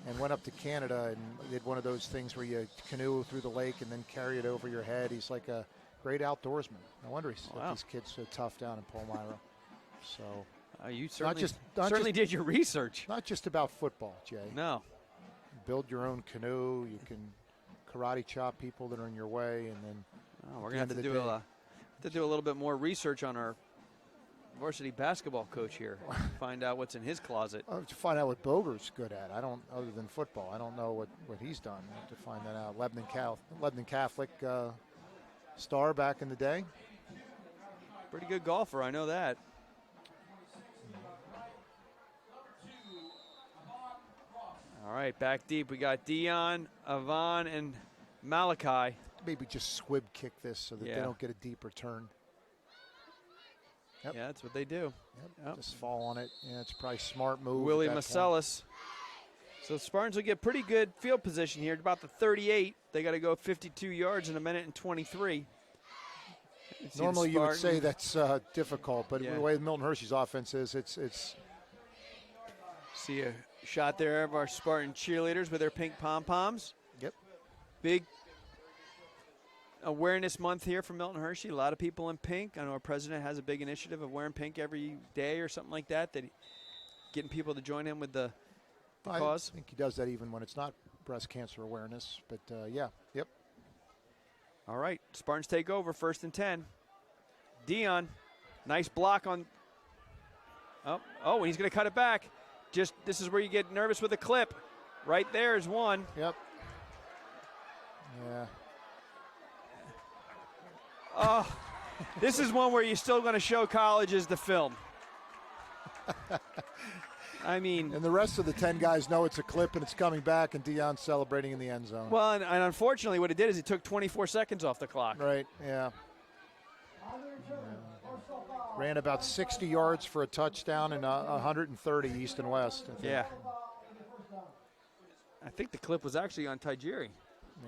and went up to Canada and did one of those things where you canoe through the lake and then carry it over your head. He's like a great outdoorsman. No wonder he's Wow. these kids so tough down in Palmyra. So You certainly, not certainly just- did your research. not just about football, Jay. No. Build your own canoe. You can karate chop people that are in your way, and then Oh, we're the going end to of have the to do a little bit more research on our varsity basketball coach here. Find out what's in his closet. to find out what Boger's good at. I don't, other than football, I don't know what he's done. I have to find that out. Lebanon Catholic star back in the day. Pretty good golfer, I know that. All right, back deep. We got Dion, Avon, and Malachi. Maybe just squib kick this so that Yeah. they don't get a deep return. Yep. Yeah, that's what they do. Yep. Just fall on it. Yeah, it's probably a smart move. Willie at that point. Marcellus. So the Spartans will get pretty good field position here. About the 38. They got to go 52 yards in a minute and 23. Normally you would say that's difficult, but Yeah. the way Milton Hershey's offense is, it's See a shot there of our Spartan cheerleaders with their pink pom-poms. Yep. Big awareness month here for Milton Hershey. A lot of people in pink. I know our president has a big initiative of wearing pink every day or something like that, getting people to join him with the cause. I think he does that even when it's not breast cancer awareness. But, yeah, yep. All right, Spartans take over, 1st and 10. Dion, nice block on. Oh, and he's going to cut it back. This is where you get nervous with a clip. Right there is one. Yep. Yeah. Oh, this is one where you're still going to show colleges the film. I mean. And the rest of the 10 guys know it's a clip and it's coming back, and Dion's celebrating in the end zone. Well, and unfortunately what it did is it took 24 seconds off the clock. Right, yeah. Ran about 60 yards for a touchdown and 130 east and west. I think. Yeah. I think the clip was actually on Tajiri.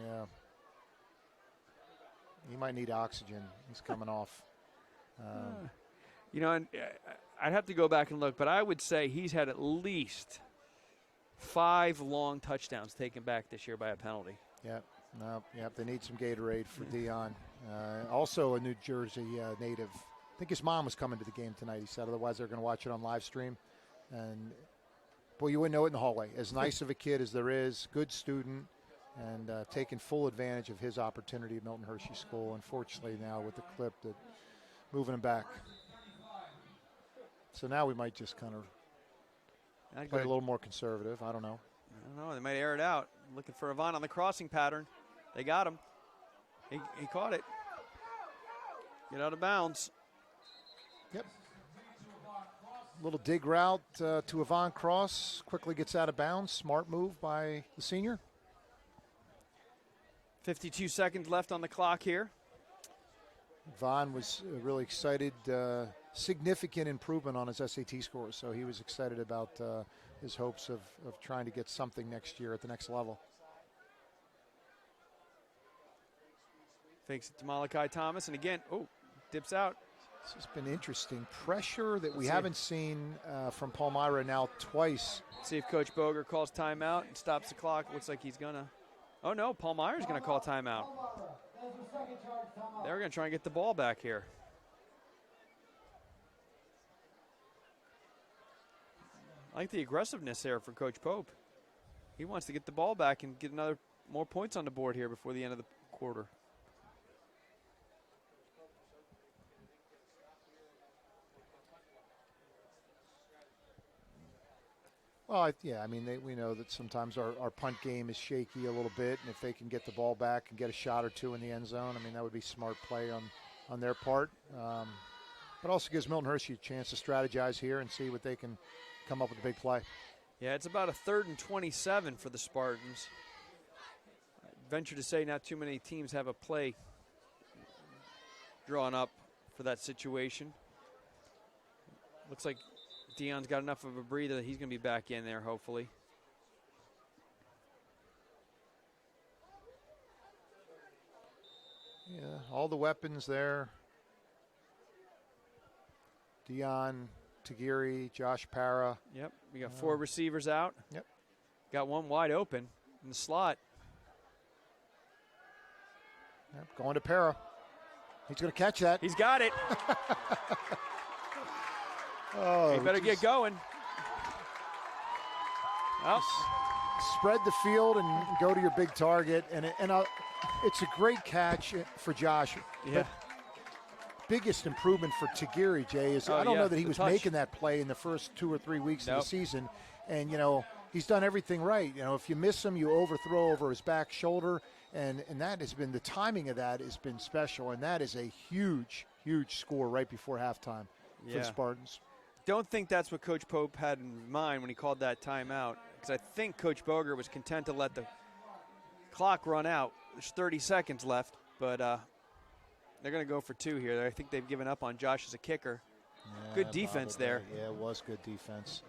Yeah. He might need oxygen. He's coming off. You know, and I'd have to go back and look, but I would say he's had at least 5 long touchdowns taken back this year by a penalty. Yep. No. Yep. They need some Gatorade for Dion. Also a New Jersey native. I think his mom was coming to the game tonight, he said. Otherwise, they're going to watch it on live stream. And, boy, you wouldn't know it in the hallway. As nice of a kid as there is, good student, and taking full advantage of his opportunity at Milton Hershey School. Unfortunately, now with the clip, that moving him back. So now we might just kind of play a little more conservative. I don't know. I don't know. They might air it out. Looking for Avant on the crossing pattern. They got him. He caught it. Get out of bounds. Yep. Little dig route to Avant Cross. Quickly gets out of bounds. Smart move by the senior. 52 seconds left on the clock here. Vaughn was really excited. Significant improvement on his SAT scores, so he was excited about his hopes of trying to get something next year at the next level. Fakes it to Malachi Thomas, and again, dips out. This has been interesting. Pressure that we haven't seen from Palmyra now twice. See if Coach Boger calls timeout and stops the clock. Looks like he's going to. Oh, no, Palmyra's going to call timeout. They're going to try and get the ball back here. I like the aggressiveness there for Coach Pope. He wants to get the ball back and get more points on the board here before the end of the quarter. Well, yeah, I mean, we know that sometimes our punt game is shaky a little bit, and if they can get the ball back and get a shot or two in the end zone, I mean, that would be smart play on their part. But also gives Milton Hershey a chance to strategize here and see what they can come up with a big play. Yeah, it's about a 3rd and 27 for the Spartans. I venture to say not too many teams have a play drawn up for that situation. Looks like Dion's got enough of a breather that he's going to be back in there, hopefully. Yeah, all the weapons there. Dion, Tagiri, Josh Para. Yep, we got 4 receivers out. Yep. Got one wide open in the slot. Yep, going to Para. He's going to catch that. He's got it. Oh, He better get going. Oh. Spread the field and go to your big target. And it's a great catch for Josh. Yeah. But biggest improvement for Tagiri, Jay, is I don't know that he was making that play in the first 2 or 3 weeks of the season. And, he's done everything right. If you miss him, you overthrow over his back shoulder. And that has been, the timing of that has been special. And that is a huge, huge score right before halftime for the Spartans. Don't think that's what Coach Pope had in mind when he called that timeout, because I think Coach Boger was content to let the clock run out. There's 30 seconds left, but they're going to go for 2 here. I think they've given up on Josh as a kicker. Good defense there. Yeah, it was good defense.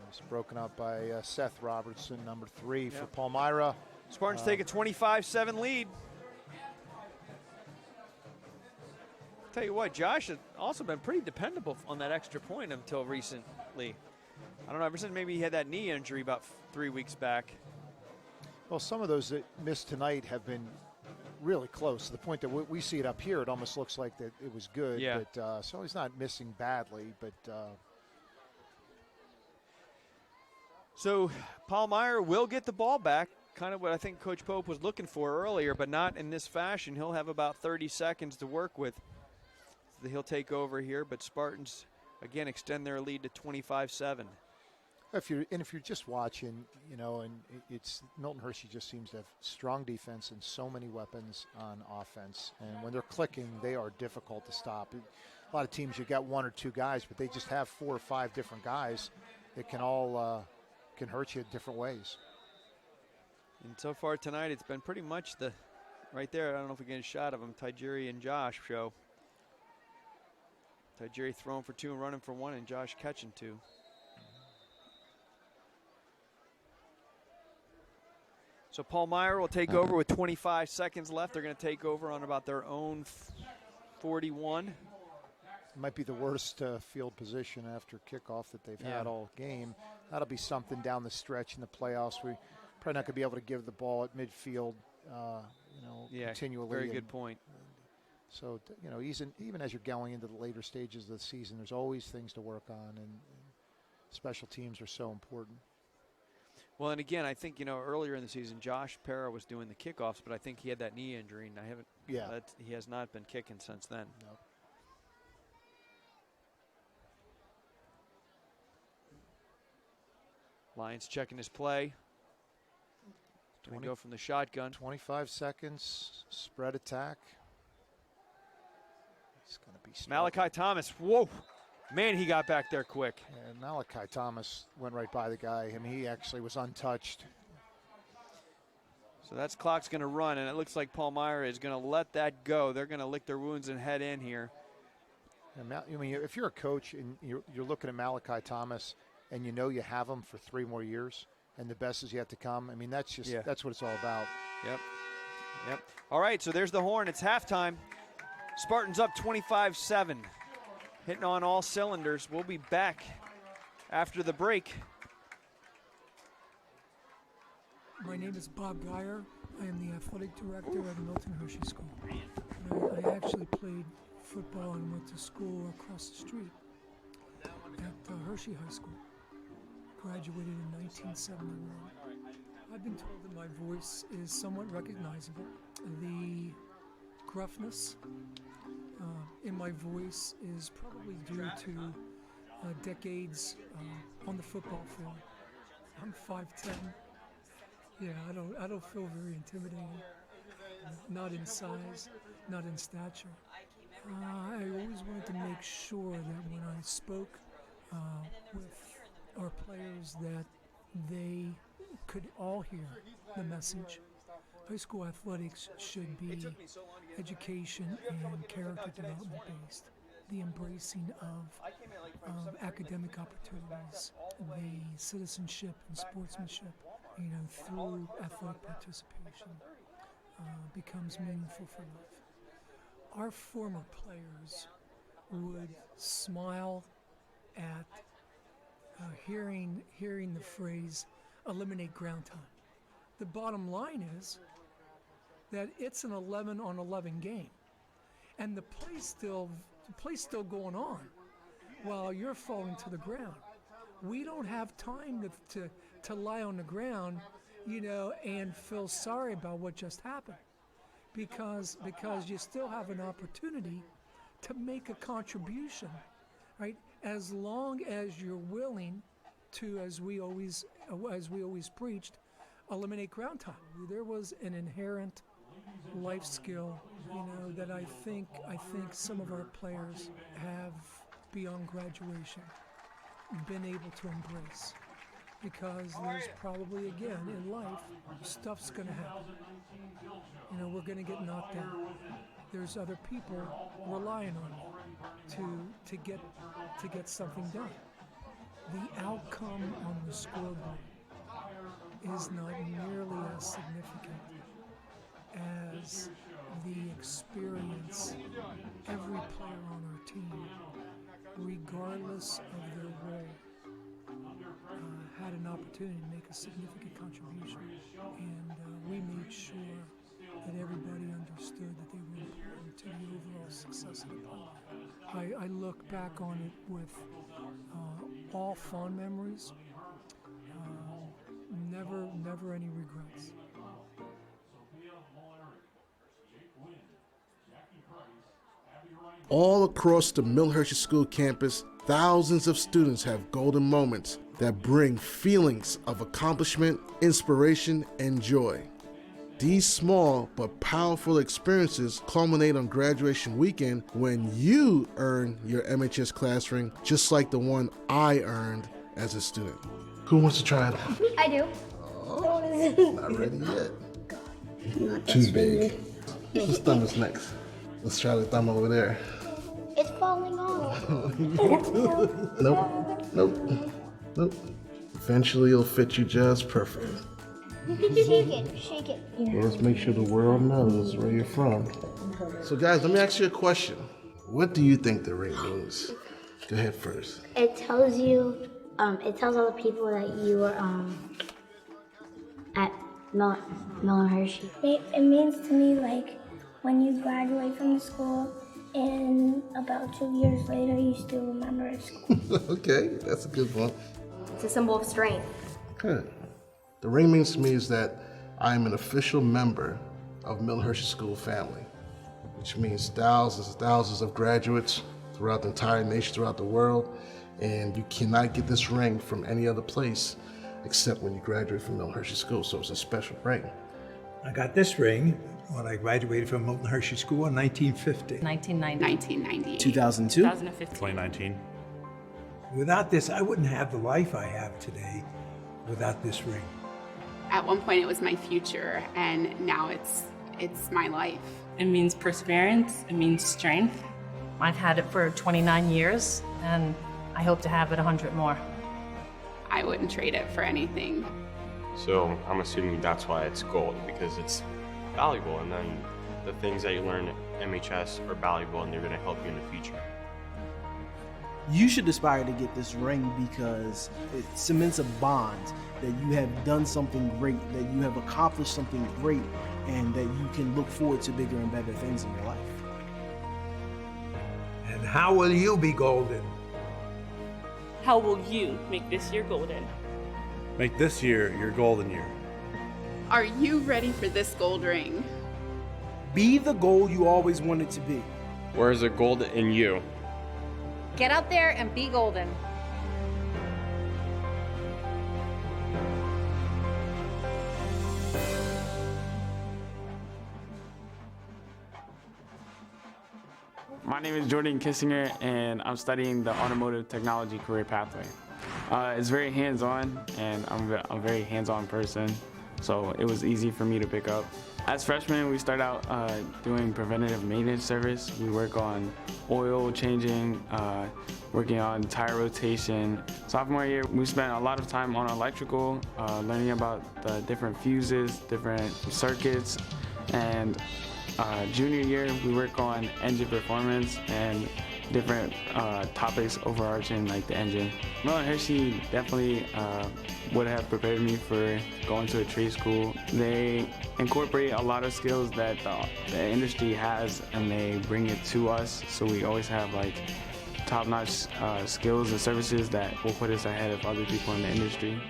It's broken up by Seth Robertson, number 3 for Palmyra. Spartans take a 25-7 lead. Tell you what, Josh has also been pretty dependable on that extra point until recently. I don't know, ever since maybe he had that knee injury about 3 weeks back. Well, some of those that missed tonight have been really close to the point that we see it up here. It almost looks like that it was good. Yeah. But, so he's not missing badly, but So Palmyra will get the ball back, kind of what I think Coach Pope was looking for earlier, but not in this fashion. He'll have about 30 seconds to work with. So he'll take over here, but Spartans, again, extend their lead to 25-7. if you're just watching, you know, and it's Milton Hershey just seems to have strong defense and so many weapons on offense. And when they're clicking, they are difficult to stop. A lot of teams, you got 1 or 2 guys, but they just have 4 or 5 different guys that can all can hurt you in different ways. And so far tonight, it's been pretty much the right there. I don't know if we get a shot of him. Tajiri and Josh show. Tajiri throwing for 2 and running for 1, and Josh catching 2. So Palmyra will take over with 25 seconds left. They're going to take over on about their own 41. It might be the worst field position after kickoff that they've had all game. That'll be something down the stretch in the playoffs. We probably not going to be able to give the ball at midfield, continually. Very good point. So, you know, even as you're going into the later stages of the season, there's always things to work on, and special teams are so important. Well, and again, I think, you know, earlier in the season, Josh Parra was doing the kickoffs, but I think he had that knee injury, and he has not been kicking since then. No. Lions checking his play. Going to go from the shotgun. 25 seconds, spread attack. It's going to be Malachi Thomas. Whoa. Man, he got back there quick. Yeah, Malachi Thomas went right by the guy. I mean, he actually was untouched. So that clock's going to run, and it looks like Palmyra is going to let that go. They're going to lick their wounds and head in here. I mean, if you're a coach and you're looking at Malachi Thomas and you know you have him for 3 more years and the best is yet to come, I mean, that's just that's what it's all about. Yep. All right, so there's the horn. It's halftime. Spartans up 25-7. Hitting on all cylinders. We'll be back after the break. My name is Bob Geyer. I am the athletic director at Milton Hershey School. I actually played football and went to school across the street at Hershey High School. Graduated in 1971. I've been told that my voice is somewhat recognizable. The gruffness in my voice is probably due to decades on the football field. I'm 5'10". Yeah, I don't feel very intimidating. Not in size, not in stature. I always wanted to make sure that when I spoke with our players that they could all hear the message. High school athletics should be education and character development based. The embracing of academic opportunities, the citizenship and sportsmanship, through athletic participation becomes meaningful for life. Our former players would smile at hearing the phrase eliminate ground time. The bottom line is that it's an 11-on-11 game, and the play's still going on while you're falling to the ground. We don't have time to lie on the ground, and feel sorry about what just happened, because you still have an opportunity to make a contribution, right? As long as you're willing to, as we always preached, eliminate ground time. There was an inherent life skill, that I think some of our players have, beyond graduation, been able to embrace. Because there's probably, again, in life, stuff's going to happen. We're going to get knocked down. there's other people relying on me to get something done. The outcome on the scoreboard is not nearly as significant as the experience every player on our team, regardless of their role, had an opportunity to make a significant contribution, and we made sure that everybody understood that they were important to the overall success of the program. I look back on it with all fond memories, never any regrets. All across the Milton Hershey School campus, thousands of students have golden moments that bring feelings of accomplishment, inspiration, and joy. These small but powerful experiences culminate on graduation weekend when you earn your MHS class ring, just like the one I earned as a student. Who wants to try it on? I do. Oh, not ready yet. Too big. Whose thumb is next? Let's try the thumb over there. It's falling off. Nope. Eventually it'll fit you just perfect. Shake it. Well, let's make sure the world knows where you're from. So guys, let me ask you a question. What do you think the ring means? Go ahead first. It tells you, it tells all the people that you were at Milton Hershey. It means to me like when you graduate from the school and about 2 years later you still remember at school. Okay, that's a good one. It's a symbol of strength. Good. The ring means to me is that I am an official member of Milton Hershey School family, which means thousands and thousands of graduates throughout the entire nation, throughout the world, and you cannot get this ring from any other place except when you graduate from Milton Hershey School, so it's a special ring. I got this ring when I graduated from Milton Hershey School in 1950. 1990. 2002. 2015. 2019. Without this, I wouldn't have the life I have today without this ring. At one point it was my future, and now it's my life. It means perseverance, it means strength. I've had it for 29 years, and I hope to have it 100 more. I wouldn't trade it for anything. So I'm assuming that's why it's gold, because it's valuable, and then the things that you learn at MHS are valuable and they're going to help you in the future. You should aspire to get this ring because it cements a bond that you have done something great, that you have accomplished something great, and that you can look forward to bigger and better things in your life. And how will you be golden? How will you make this year golden? Make this year your golden year. Are you ready for this gold ring? Be the goal you always wanted to be. Where is the gold in you? Get out there and be golden. My name is Jordan Kissinger, and I'm studying the automotive technology career pathway. It's very hands-on, and I'm a very hands-on person, so it was easy for me to pick up. As freshmen, we start out doing preventative maintenance service. We work on oil changing, working on tire rotation. Sophomore year, we spent a lot of time on electrical, learning about the different fuses, different circuits, and junior year, we work on engine performance and different topics overarching like the engine. Milton Hershey definitely would have prepared me for going to a trade school. They incorporate a lot of skills that the industry has, and they bring it to us, so we always have like top-notch skills and services that will put us ahead of other people in the industry.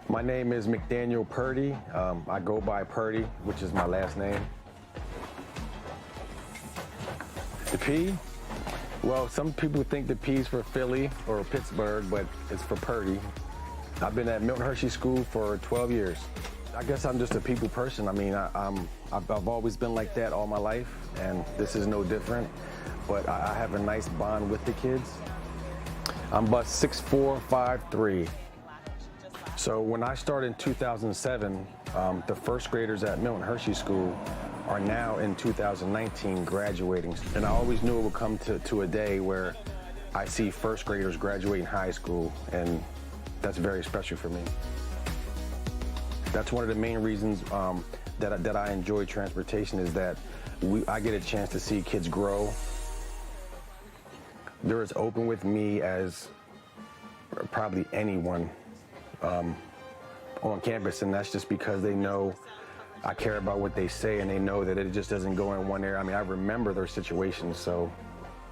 My name is McDaniel Purdy. I go by Purdy, which is my last name. The P? Well, some people think the P is for Philly or Pittsburgh, but it's for Purdy. I've been at Milton Hershey School for 12 years. I guess I'm just a people person. I mean, I've always been like that all my life, and this is no different. But I have a nice bond with the kids. I'm about 6'4", 5'3". So when I started in 2007, the first graders at Milton Hershey School are now in 2019 graduating. And I always knew it would come to a day where I see first graders graduating high school, and that's very special for me. That's one of the main reasons that I enjoy transportation, is that I get a chance to see kids grow. They're as open with me as probably anyone on campus, and that's just because they know I care about what they say, and they know that it just doesn't go in one area. I mean, I remember their situations, so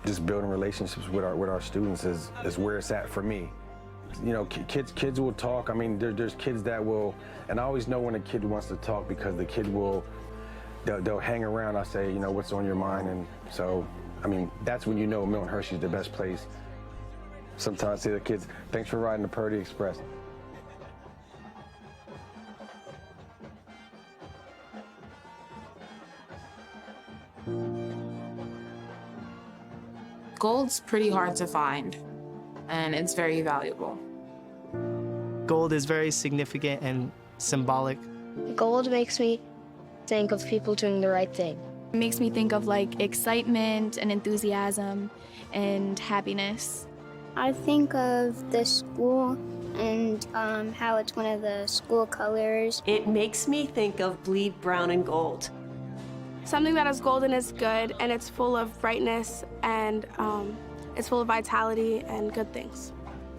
just building relationships with our students is where it's at for me. You know, kids will talk. I mean, there's kids that will, and I always know when a kid wants to talk, because the kid they'll hang around. I say, you know, what's on your mind? And so, I mean, that's when you know Milton Hershey's the best place. Sometimes I say to the kids, thanks for riding the Purdy Express. Gold's pretty hard to find, and it's very valuable. Gold is very significant and symbolic. Gold makes me think of people doing the right thing. It makes me think of like excitement and enthusiasm and happiness. I think of the school and how it's one of the school colors. It makes me think of bleed brown and gold. Something that is golden is good, and it's full of brightness, and it's full of vitality and good things.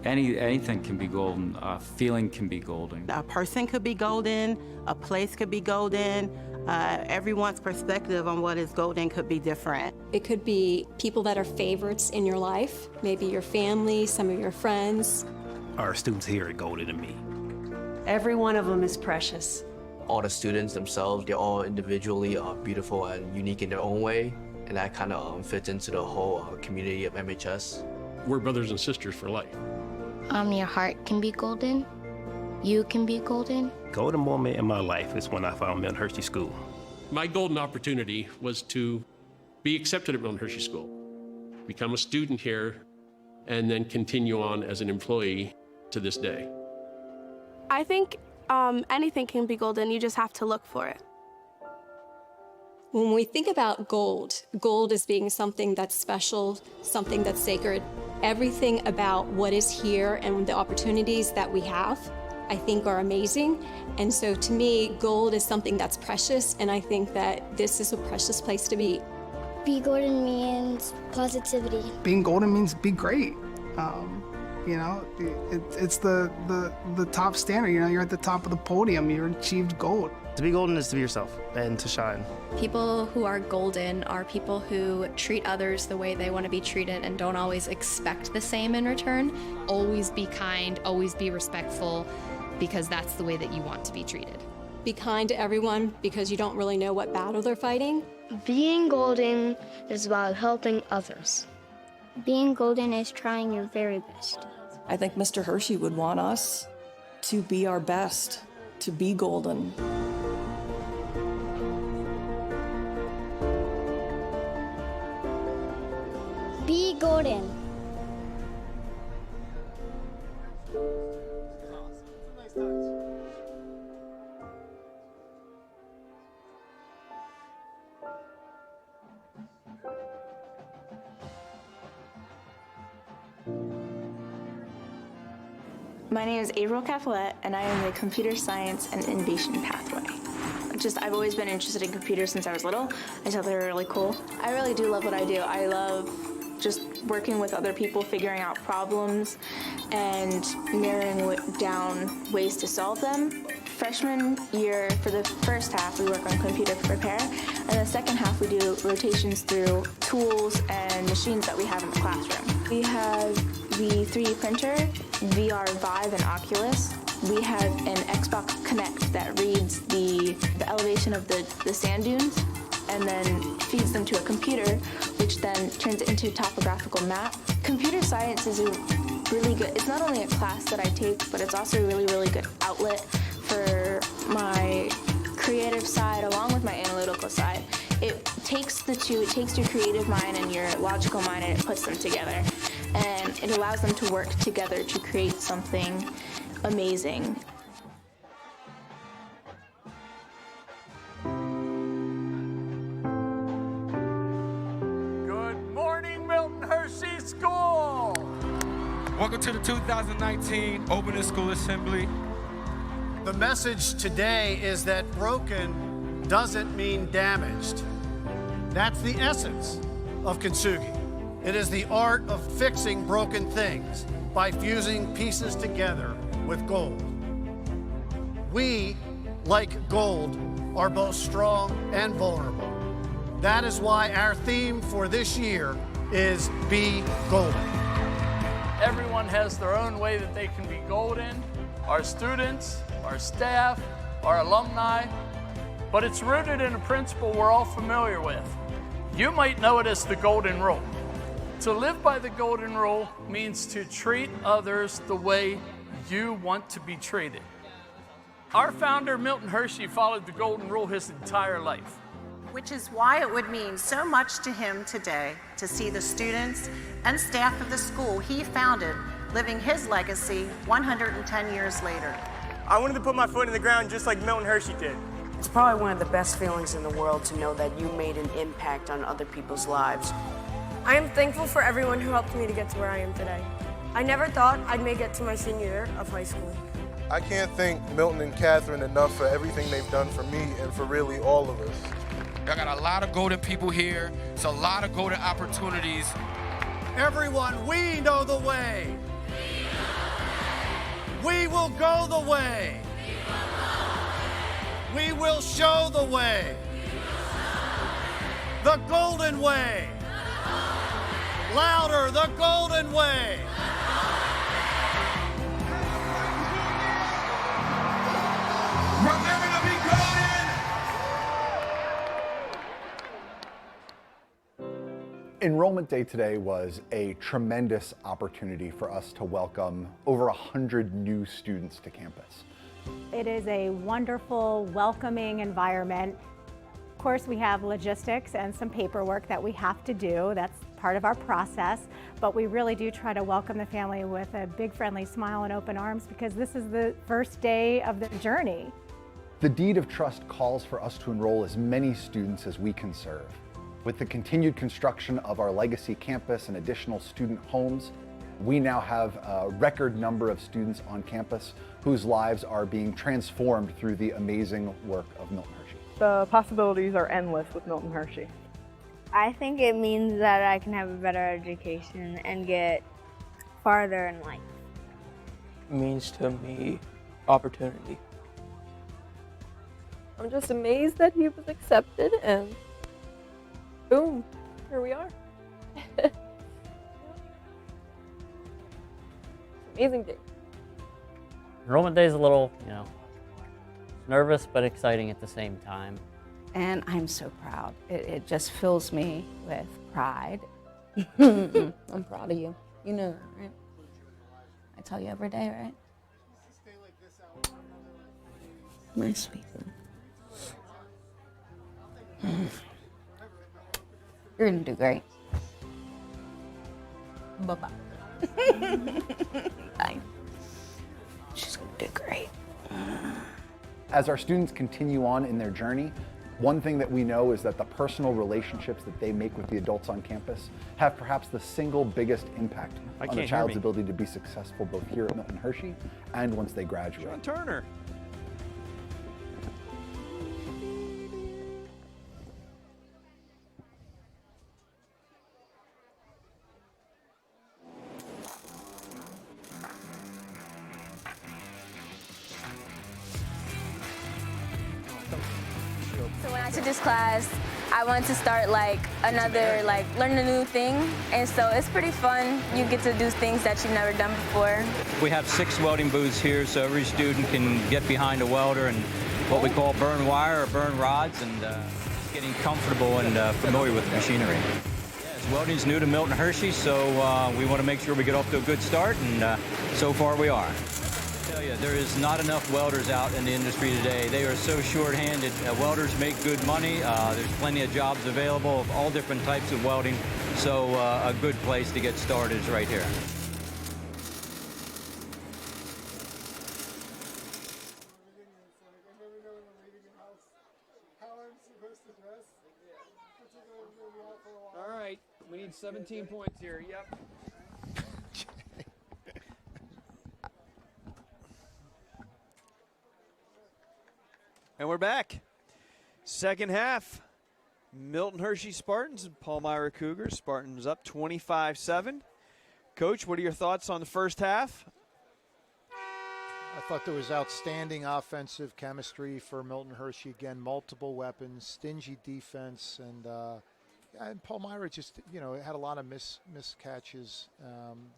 Anything can be golden. A feeling can be golden. A person could be golden. A place could be golden. Everyone's perspective on what is golden could be different. It could be people that are favorites in your life, maybe your family, some of your friends. Our students here are golden to me. Every one of them is precious. All the students themselves, they're all individually beautiful and unique in their own way, and that kind of fits into the whole community of MHS. We're brothers and sisters for life. Your heart can be golden. You can be golden. Golden moment in my life is when I found Milton Hershey School. My golden opportunity was to be accepted at Milton Hershey School, become a student here, and then continue on as an employee to this day. I think anything can be golden, you just have to look for it. When we think about gold, gold as being something that's special, something that's sacred, everything about what is here and the opportunities that we have, I think are amazing. And so to me, gold is something that's precious, and I think that this is a precious place to be. Be golden means positivity. Being golden means be great. You know, it's the top standard. You know, you're at the top of the podium. You achieved gold. To be golden is to be yourself and to shine. People who are golden are people who treat others the way they want to be treated and don't always expect the same in return. Always be kind, always be respectful, because that's the way that you want to be treated. Be kind to everyone because you don't really know what battle they're fighting. Being golden is about helping others. Being golden is trying your very best. I think Mr. Hershey would want us to be our best, to be golden. Be golden. My name is April Capolet, and I am the Computer Science and Innovation Pathway. I've always been interested in computers since I was little. I thought they were really cool. I really do love what I do. I love just working with other people, figuring out problems, and narrowing down ways to solve them. Freshman year, for the first half, we work on computer repair, and the second half we do rotations through tools and machines that we have in the classroom. We have the 3D printer, VR Vive, and Oculus. We have an Xbox Kinect that reads the elevation of the sand dunes and then feeds them to a computer, which then turns it into a topographical map. Computer science is a really good, it's not only a class that I take, but it's also a really, really good outlet for my creative side along with my analytical side. It takes the two, it takes your creative mind and your logical mind and it puts them together. And it allows them to work together to create something amazing. Welcome to the 2019 Opening School Assembly. The message today is that broken doesn't mean damaged. That's the essence of kintsugi. It is the art of fixing broken things by fusing pieces together with gold. We, like gold, are both strong and vulnerable. That is why our theme for this year is Be Golden. Everyone has their own way that they can be golden. Our students, our staff, our alumni, but it's rooted in a principle we're all familiar with. You might know it as the golden rule. To live by the golden rule means to treat others the way you want to be treated. Our founder, Milton Hershey, followed the golden rule his entire life. Which is why it would mean so much to him today to see the students and staff of the school he founded living his legacy 110 years later. I wanted to put my foot in the ground just like Milton Hershey did. It's probably one of the best feelings in the world to know that you made an impact on other people's lives. I am thankful for everyone who helped me to get to where I am today. I never thought I'd make it to my senior year of high school. I can't thank Milton and Catherine enough for everything they've done for me and for really all of us. I got a lot of golden people here. It's a lot of golden opportunities. Everyone, we know the way. We will go the way. We will show the way. The golden way. Louder, the golden way. Remember to be golden. Enrollment Day today was a tremendous opportunity for us to welcome over 100 new students to campus. It is a wonderful, welcoming environment. Of course, we have logistics and some paperwork that we have to do. That's part of our process, but we really do try to welcome the family with a big friendly smile and open arms because this is the first day of the journey. The deed of trust calls for us to enroll as many students as we can serve. With the continued construction of our legacy campus and additional student homes, we now have a record number of students on campus whose lives are being transformed through the amazing work of Milton Hershey. The possibilities are endless with Milton Hershey. I think it means that I can have a better education and get farther in life. It means to me opportunity. I'm just amazed that he was accepted and boom, here we are. Amazing day. Enrollment day is a little, nervous but exciting at the same time. And I'm so proud. It just fills me with pride. I'm proud of you. You know that, right? I tell you every day, right? My sweet one. You're gonna do great. Bye-bye. Bye. She's gonna do great. As our students continue on in their journey, one thing that we know is that the personal relationships that they make with the adults on campus have perhaps the single biggest impact on a child's ability to be successful both here at Milton Hershey and once they graduate. Sean Turner. So when I took this class, I wanted to start learn a new thing. And so it's pretty fun. You get to do things that you've never done before. We have 6 welding booths here, so every student can get behind a welder and what we call burn wire or burn rods and getting comfortable and familiar with the machinery. Yes, welding's new to Milton Hershey, so we want to make sure we get off to a good start, and so far we are. There is not enough welders out in the industry today. They are so short-handed. Welders make good money. There's plenty of jobs available of all different types of welding. So a good place to get started is right here. All right, we need 17 points here. Yep. And we're back. Second half. Milton Hershey Spartans and Palmyra Cougars. Spartans up 25-7. Coach, what are your thoughts on the first half? I thought there was outstanding offensive chemistry for Milton Hershey. Again, multiple weapons, stingy defense, and Palmyra just, had a lot of miscatches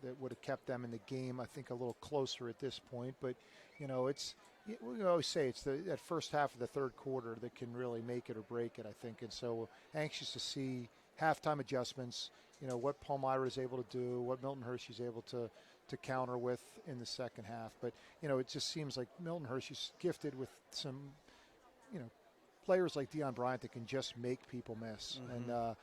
that would have kept them in the game, I think, a little closer at this point. But, we always say it's that first half of the third quarter that can really make it or break it, I think. And so anxious to see halftime adjustments, what Palmyra is able to do, what Milton Hershey is able to counter with in the second half. But, it just seems like Milton Hershey's gifted with some, players like Deion Bryant that can just make people miss. Mm-hmm. And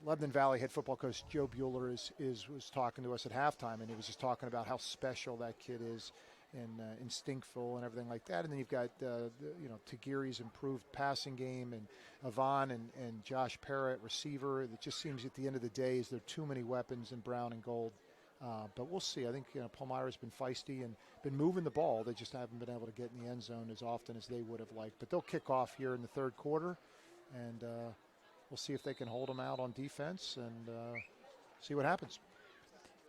Lebanon Valley head football coach Joe Bueller was talking to us at halftime, and he was just talking about how special that kid is and instinctful and everything like that. And then you've got, Tagiri's improved passing game, and Avon and Josh Parrott, receiver. It just seems at the end of the day is there are too many weapons in brown and gold. But we'll see. I think Palmyra's been feisty and been moving the ball. They just haven't been able to get in the end zone as often as they would have liked. But they'll kick off here in the third quarter, and we'll see if they can hold them out on defense and see what happens.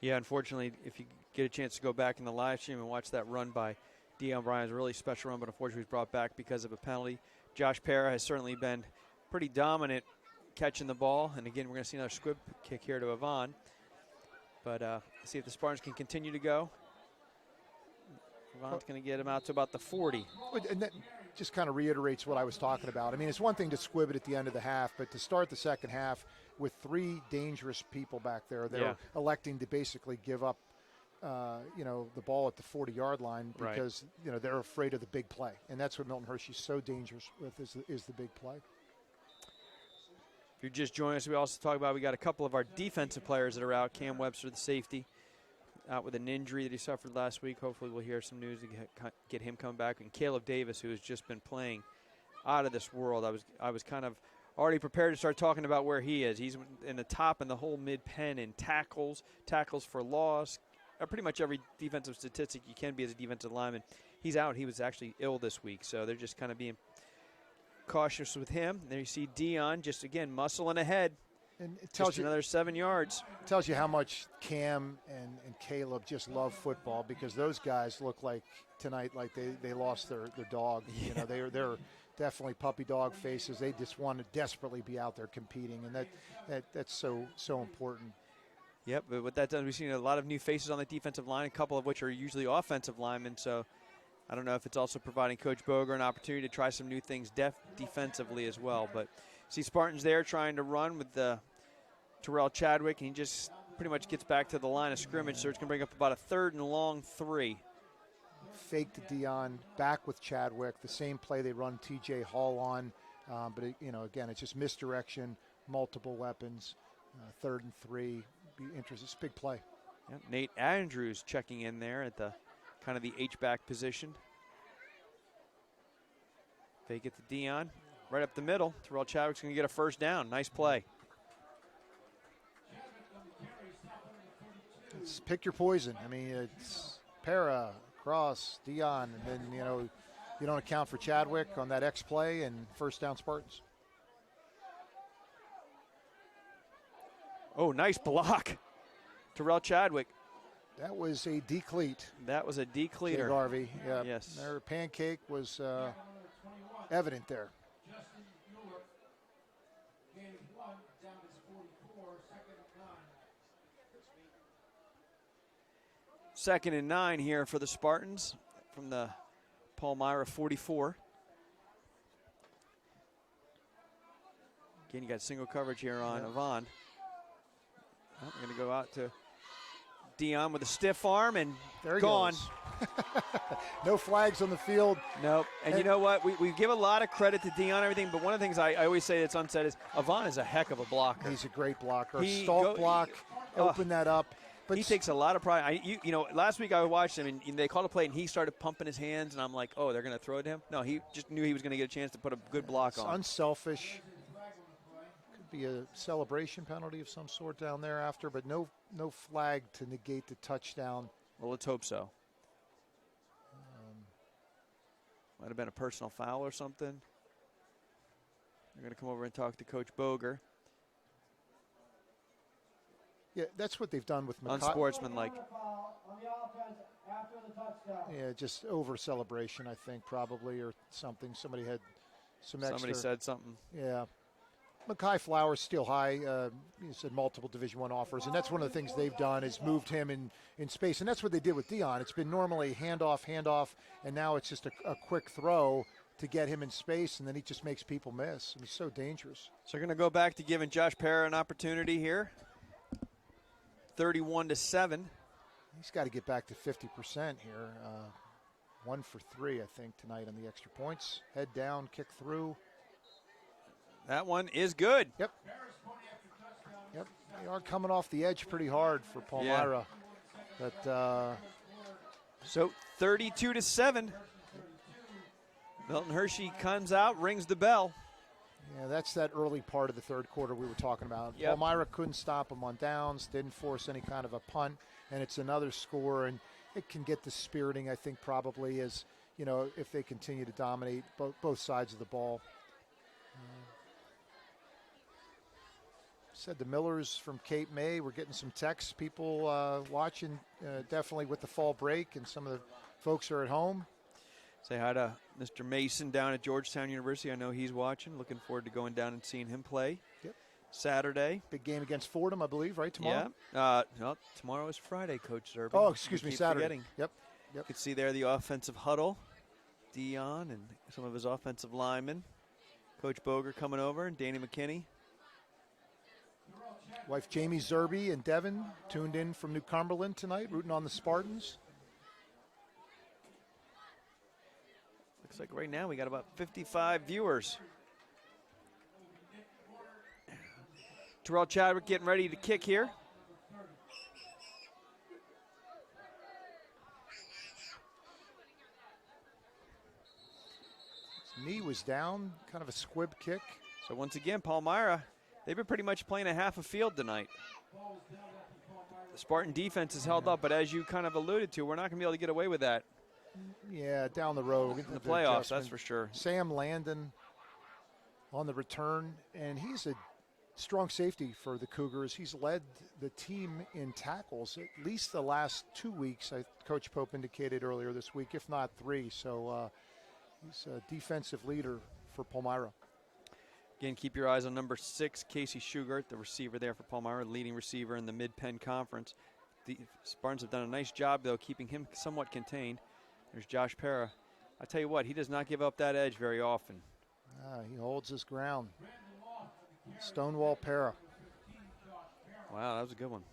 Yeah, unfortunately, if you get a chance to go back in the live stream and watch that run by Deion Bryant, a really special run, but unfortunately was brought back because of a penalty. Josh Parra has certainly been pretty dominant catching the ball. And again, we're going to see another squib kick here to Avon. But see if the Spartans can continue to go. Avon's going to get him out to about the 40. And that just kind of reiterates what I was talking about. I mean, it's one thing to squib it at the end of the half, but to start the second half with three dangerous people back there, they're electing to basically give up, the ball at the 40-yard line because, they're afraid of the big play. And that's what Milton Hershey's so dangerous with is the big play. If you're just joining us, we also talk about we got a couple of our defensive players that are out. Cam Webster, the safety, out with an injury that he suffered last week. Hopefully we'll hear some news to get him coming back. And Caleb Davis, who has just been playing out of this world. I was kind of already prepared to start talking about where he is. He's in the top in the whole mid-pen in tackles for loss, pretty much every defensive statistic you can be as a defensive lineman. He's out. He was actually ill this week, so they're just kind of being cautious with him. There you see Deion just, again, muscling ahead. And it tells you another 7 yards. It tells you how much Cam and Caleb just love football, because those guys look like tonight like they lost their dog. Yeah. They're definitely puppy dog faces. They just want to desperately be out there competing, and that's so important. Yep, but what that does, we've seen a lot of new faces on the defensive line, a couple of which are usually offensive linemen. So I don't know if it's also providing Coach Boger an opportunity to try some new things defensively as well. But see Spartans there trying to run with Terrell Chadwick, and he just pretty much gets back to the line of scrimmage, so it's going to bring up about a 3rd and long 3. Fake to Deion, back with Chadwick, the same play they run TJ Hall on. But, again, it's just misdirection, multiple weapons, 3rd and 3. Be interesting. It's a big play. Yeah, Nate Andrews checking in there at the kind of the H-back position. Fake it to Deion, right up the middle. Terrell Chadwick's going to get a first down. Nice play. It's pick your poison. I mean, it's Para, Cross, Deion, and then, you don't account for Chadwick on that X play, and first down Spartans. Oh, nice block. Terrell Chadwick. That was a decleat. That was a decleater. Jay Garvey, yeah. Yes. Their pancake was evident there. 2nd and 9 here for the Spartans from the Palmyra 44. Again, you got single coverage here on Avon. Well, we're going to go out to Deion with a stiff arm, and there he gone. No flags on the field. Nope. And you know what? We give a lot of credit to Deion and everything, but one of the things I always say that's unsaid is Avon is a heck of a blocker. He's a great blocker. Stalk block, open that up. But he takes a lot of pride. Last week I watched him, and they called a play, and he started pumping his hands, and I'm like, oh, they're going to throw it to him? No, he just knew he was going to get a chance to put a good block on. Unselfish. Could be a celebration penalty of some sort down there after, but no flag to negate the touchdown. Well, let's hope so. Might have been a personal foul or something. They're going to come over and talk to Coach Boger. Yeah, that's what they've done with Unsportsmanlike. Yeah, just over celebration, I think, probably, or something. Somebody had some extra. Somebody said something. Yeah. Mekhi Flowers still high. You said multiple Division I offers, and that's one of the things they've done is moved him in space, and that's what they did with Dion. It's been normally handoff, and now it's just a quick throw to get him in space, and then he just makes people miss. It's so dangerous. So they're going to go back to giving Josh Parra an opportunity here. 31-7. He's got to get back to 50% here. 1 for 3, I think, tonight on the extra points. Head down, kick through. That one is good. Yep. They are coming off the edge pretty hard for Palmyra. Yeah. But so 32-7. Milton Hershey comes out, rings the bell. Yeah, that's that early part of the third quarter we were talking about. Yep. Palmyra couldn't stop them on downs, didn't force any kind of a punt, and it's another score, and it can get dispiriting, I think, probably, as, you know, if they continue to dominate both sides of the ball. Said the Millers from Cape May. We're getting some texts, people watching, definitely with the fall break, and some of the folks are at home. Say hi to Mr. Mason down at Georgetown University. I know he's watching. Looking forward to going down and seeing him play. Yep. Saturday. Big game against Fordham, I believe, right, tomorrow? Yeah. No, tomorrow is Friday, Coach Zerby. Oh, excuse me, Saturday. Forgetting. Yep. You could see there the offensive huddle. Dion and some of his offensive linemen. Coach Boger coming over, and Danny McKinney. Wife Jamie Zerby and Devin tuned in from New Cumberland tonight, rooting on the Spartans. Looks like right now we got about 55 viewers. Terrell Chadwick getting ready to kick here. His knee was down, kind of a squib kick. So once again, Palmyra, they've been pretty much playing a half a field tonight. The Spartan defense is held up, but as you kind of alluded to, we're not going to be able to get away with that. Yeah, down the road. In the playoffs, that's for sure. Sam Landon on the return, and he's a strong safety for the Cougars. He's led the team in tackles at least the last 2 weeks, Coach Pope indicated earlier this week, if not 3. So he's a defensive leader for Palmyra. Again, keep your eyes on number 6, Casey Shugart, the receiver there for Palmyra, leading receiver in the Mid-Penn Conference. The Spartans have done a nice job, though, keeping him somewhat contained. There's Josh Parra. I tell you what, he does not give up that edge very often. He holds his ground. Stonewall Parra. Wow, that was a good one.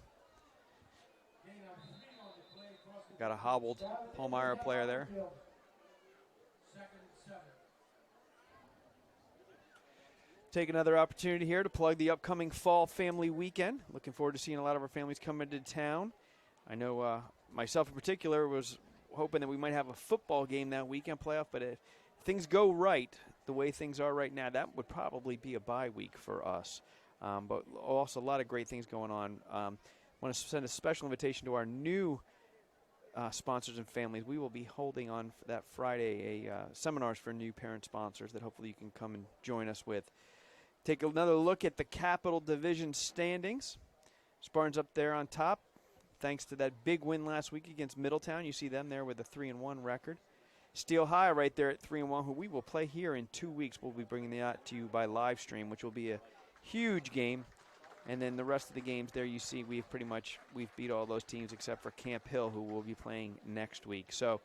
Got a hobbled Palmyra player there. Take another opportunity here to plug the upcoming Fall Family Weekend. Looking forward to seeing a lot of our families come into town. I know myself in particular was hoping that we might have a football game that weekend playoff, but if things go right, the way things are right now, that would probably be a bye week for us. But also a lot of great things going on. I want to send a special invitation to our new sponsors and families. We will be holding on for that Friday seminars for new parent sponsors that hopefully you can come and join us with. Take another look at the Capital Division standings. Spartans up there on top, thanks to that big win last week against Middletown. You see them there with a 3-1 record. Steel High right there at 3-1, who we will play here in 2 weeks. We'll be bringing that to you by live stream, which will be a huge game. And then the rest of the games there you see we've beat all those teams except for Camp Hill, who will be playing next week. So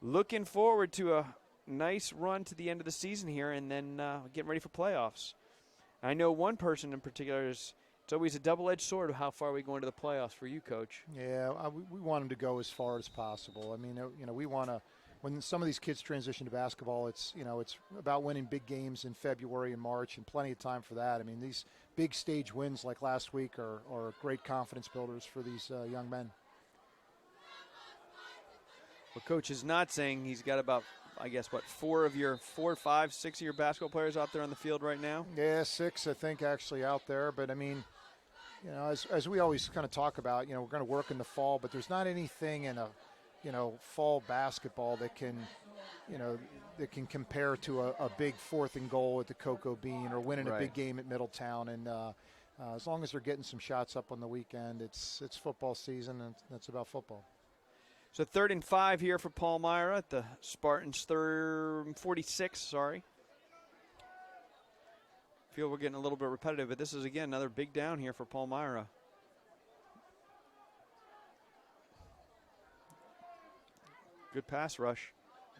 looking forward to a nice run to the end of the season here and then getting ready for playoffs. I know one person in particular it's always a double-edged sword of how far we go into the playoffs for you, Coach. Yeah, we want them to go as far as possible. I mean, we want to. When some of these kids transition to basketball, it's about winning big games in February and March, and plenty of time for that. I mean, these big stage wins like last week are great confidence builders for these young men. Well, Coach is not saying he's got about, I guess, 4, 5, 6 of your basketball players out there on the field right now? Yeah, 6, I think, actually out there. But, I mean, as we always kind of talk about, we're going to work in the fall, but there's not anything in fall basketball that can, that can compare to a big 4th and goal at the Cocoa Bean or winning a big game at Middletown. And as long as they're getting some shots up on the weekend, it's football season, and that's about football. So 3rd and 5 here for Palmyra at the Spartans 46, sorry. Feel we're getting a little bit repetitive, but this is, again, another big down here for Palmyra. Good pass rush.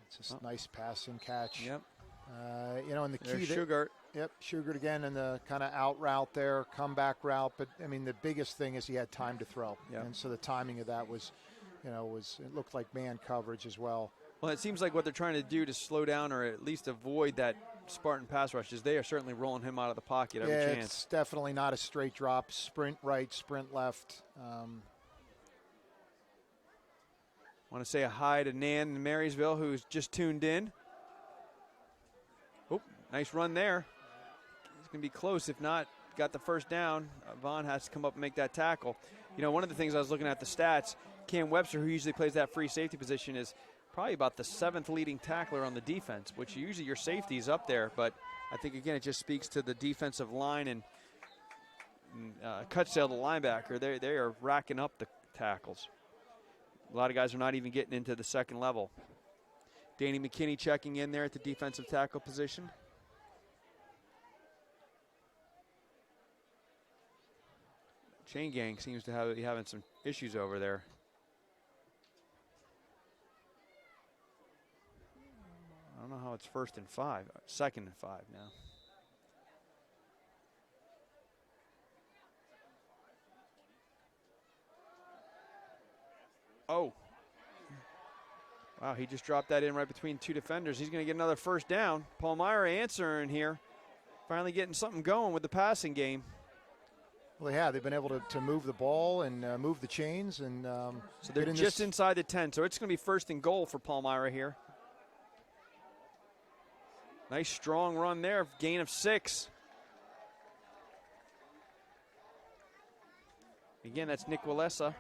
It's just nice passing catch. Yep. And the key. Shugart. Yep, Shugart again in the kind of out route there, comeback route. But, I mean, the biggest thing is he had time to throw. Yep. And so the timing of that was, it looked like man coverage as well. Well, it seems like what they're trying to do to slow down or at least avoid that Spartan pass rush is they are certainly rolling him out of the pocket every chance. It's definitely not a straight drop. Sprint right, sprint left. Want to say a hi to Nan in Marysville, who's just tuned in. Oh, nice run there. It's going to be close. If not, got the first down. Vaughn has to come up and make that tackle. One of the things I was looking at the stats, Cam Webster, who usually plays that free safety position, is probably about the 7th leading tackler on the defense, which usually your safety is up there. But I think, again, it just speaks to the defensive line and Cutsail, the linebacker. They are racking up the tackles. A lot of guys are not even getting into the second level. Danny McKinney checking in there at the defensive tackle position. Chain gang seems to be having some issues over there. I don't know how it's 1st and 5, 2nd and 5 now. Oh. Wow, he just dropped that in right between 2 defenders. He's going to get another first down. Palmyra answering here. Finally getting something going with the passing game. Well, they've been able to move the ball and move the chains. And so they're just inside the 10. So it's going to be 1st and goal for Palmyra here. Nice strong run there, gain of 6. Again, that's Nick Walesa.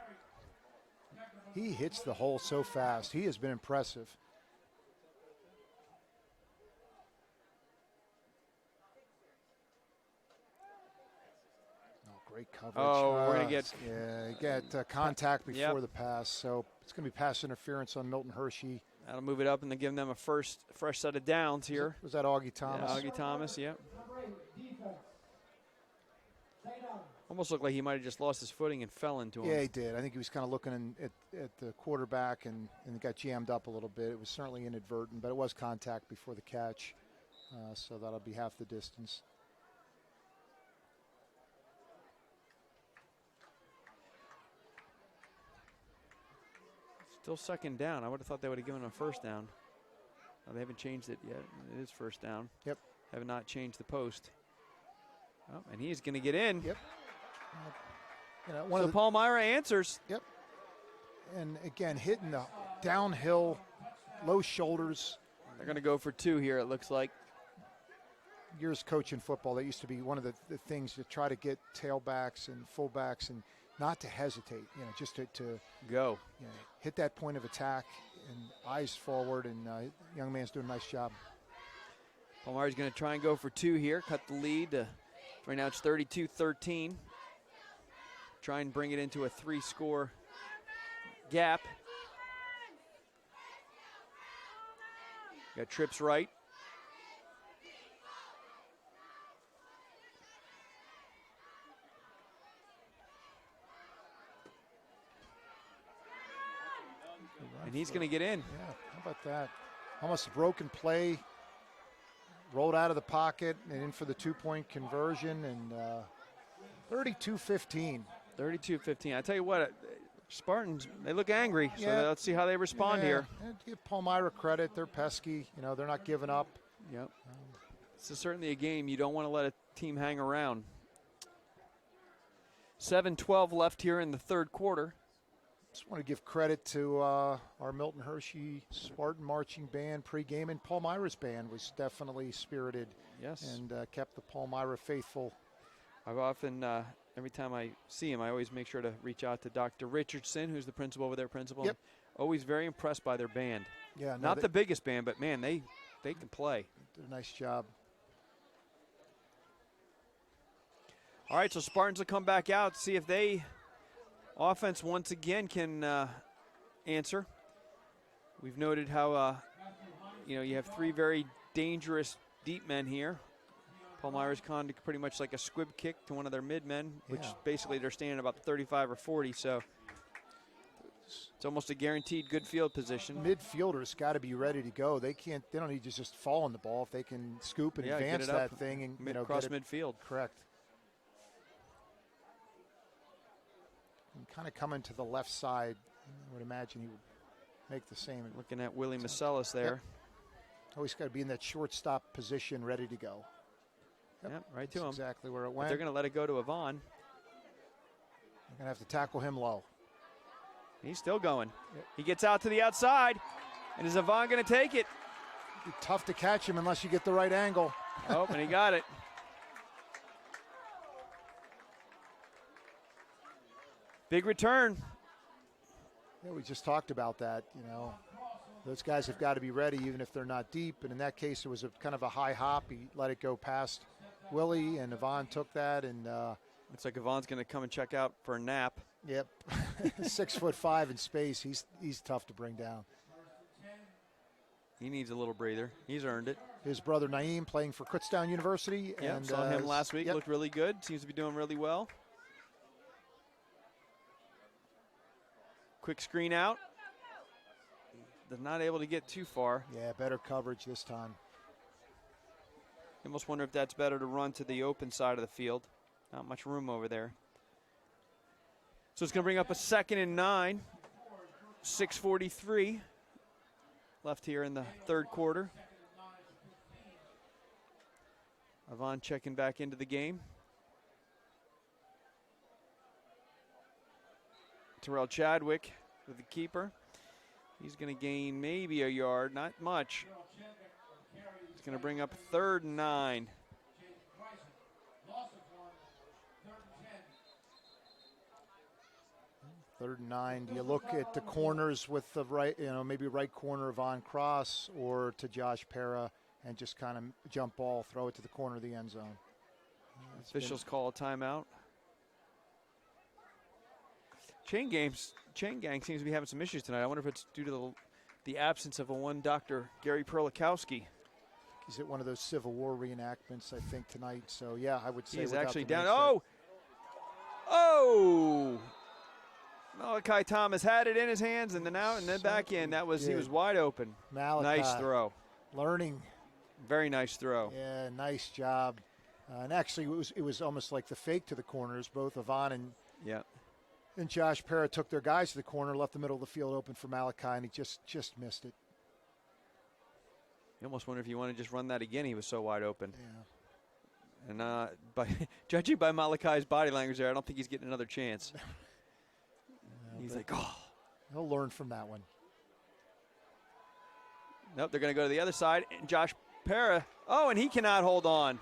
He hits the hole so fast. He has been impressive. Great coverage. Oh, we're going to get contact before the pass. So it's going to be pass interference on Milton Hershey. That'll move it up, and then give them a fresh set of downs here. Was that Auggie Thomas? Yeah, Auggie Thomas, yep. Almost looked like he might have just lost his footing and fell into him. Yeah, he did. I think he was kind of looking at the quarterback and got jammed up a little bit. It was certainly inadvertent, but it was contact before the catch. So that'll be half the distance. Still 2nd down. I would have thought they would have given him a 1st down. They haven't changed it yet. It is 1st down. Yep. Have not changed the post. Oh, and he's going to get in. Yep. So Palmyra answers. Yep. And again, hitting the downhill, low shoulders. They're going to go for 2 here, it looks like. Years coaching football, that used to be one of the things to try to get tailbacks and fullbacks and not to hesitate, just to go. Hit that point of attack and eyes forward, and young man's doing a nice job. Palmyra's going to try and go for 2 here, cut the lead. Right now it's 32-13. Try and bring it into a 3-score gap. Got trips right. And he's going to get in. Yeah, how about that? Almost a broken play. Rolled out of the pocket and in for the 2-point conversion, and 32-15. 32-15. I tell you what, Spartans, they look angry, so let's see how they respond here. Give Palmyra credit. They're pesky. They're not giving up. Yep. This is certainly a game you don't want to let a team hang around. 7:12 left here in the 3rd quarter. Just want to give credit to our Milton Hershey Spartan marching band pregame, and Palmyra's band was definitely spirited. Yes. And kept the Palmyra faithful. I've often, every time I see him, I always make sure to reach out to Dr. Richardson, who's the principal over there, always very impressed by their band. Yeah, not the biggest band, but man, they can play. Did a nice job. All right, so Spartans will come back out, see if they offense once again can answer. We've noted how you have three very dangerous deep men here. Palmyra's gone to pretty much like a squib kick to one of their mid men, which basically they're standing about 35 or 40. So it's almost a guaranteed good field position. Midfielders got to be ready to go. They don't need to just fall on the ball. If they can scoop and advance that thing and across midfield. Correct. And kind of coming to the left side, I would imagine he would make the same. Looking at Willie Masellis there. Yep. Always got to be in that shortstop position, ready to go. Yep, right to him. Exactly where it But went. they're going to let it go to Yvonne. They're going to have to tackle him low. He's still going. Yep. He gets out to the outside. And is Yvonne going to take it? It'd be tough to catch him unless you get the right angle. Oh, and he got it. Big return. Yeah, we just talked about that, Those guys have got to be ready even if they're not deep. And in that case, it was a kind of a high hop. He let it go past Willie, and Yvonne took that. And looks like Yvonne's going to come and check out for a nap. Yep. 6'5" in space. He's tough to bring down. He needs a little breather. He's earned it. His brother Naeem playing for Kutztown University. Yeah, and saw him last week. Yep. Looked really good. Seems to be doing really well. Quick screen out. They're not able to get too far. Yeah, better coverage this time. You almost wonder if that's better to run to the open side of the field. Not much room over there. So it's going to bring up a 2nd and 9. 6:43 left here in the third quarter. Yvonne checking back into the game. Terrell Chadwick with the keeper. He's going to gain maybe a yard, not much. It's going to bring up 3rd and 9. Third and 9. Do you look at the corners with the right, maybe right corner Von Cross or to Josh Para and just kind of jump ball, throw it to the corner of the end zone? Officials call a timeout. Chain gang seems to be having some issues tonight. I wonder if it's due to the absence of one Dr. Gary Perlikowski. He's at one of those Civil War reenactments, I think, tonight. So, yeah, I would say he's actually down. Oh! Malachi Thomas had it in his hands and then out and then back in. He was wide open. Malachi, nice throw. Learning. Very nice throw. Yeah, nice job. And actually, it was almost like the fake to the corners. Both Yvonne and Josh Para took their guys to the corner, left the middle of the field open for Malachi, and he just missed it. You almost wonder if you want to just run that again. He was so wide open. Yeah. And judging by Malachi's body language there, I don't think he's getting another chance. He's like, oh. He'll learn from that one. Nope, they're going to go to the other side. And Josh Para, and he cannot hold on.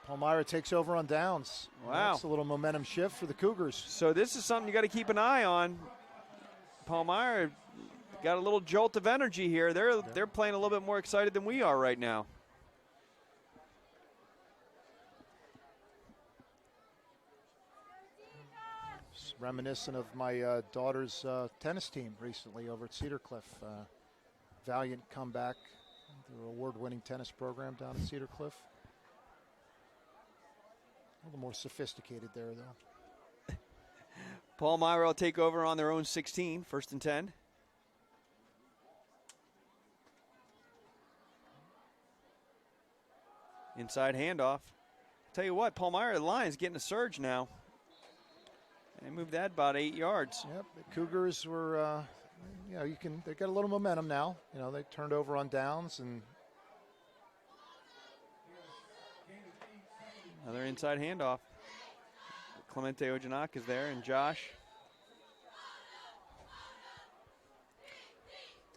Palmyra takes over on downs. Wow. That's a little momentum shift for the Cougars. So this is something you got to keep an eye on. Palmyra got a little jolt of energy here. They're playing a little bit more excited than we are right now. It's reminiscent of my daughter's tennis team recently over at Cedar Cliff. Valiant comeback. Their award-winning tennis program down at Cedar Cliff. A little more sophisticated there, though. Palmyra will take over on their own 16, 1st and 10. Inside handoff. Tell you what, Palmyra Lions getting a surge now. They moved that about 8 yards. Yep, the Cougars were, they got a little momentum now. They turned over on downs and. Another inside handoff. Clemente Ojanak is there, and Josh.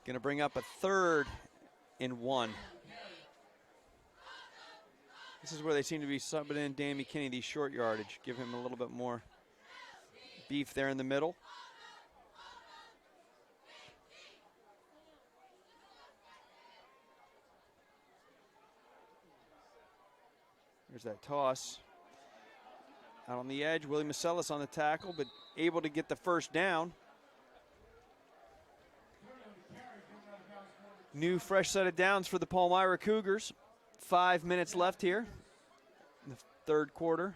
Going to bring up a 3rd and 1. This is where they seem to be subbing in Dan McKinney, these short yardage. Give him a little bit more beef there in the middle. There's that toss. Out on the edge, Willie Macelis on the tackle, but able to get the first down. New fresh set of downs for the Palmyra Cougars. 5 minutes left here in the third quarter.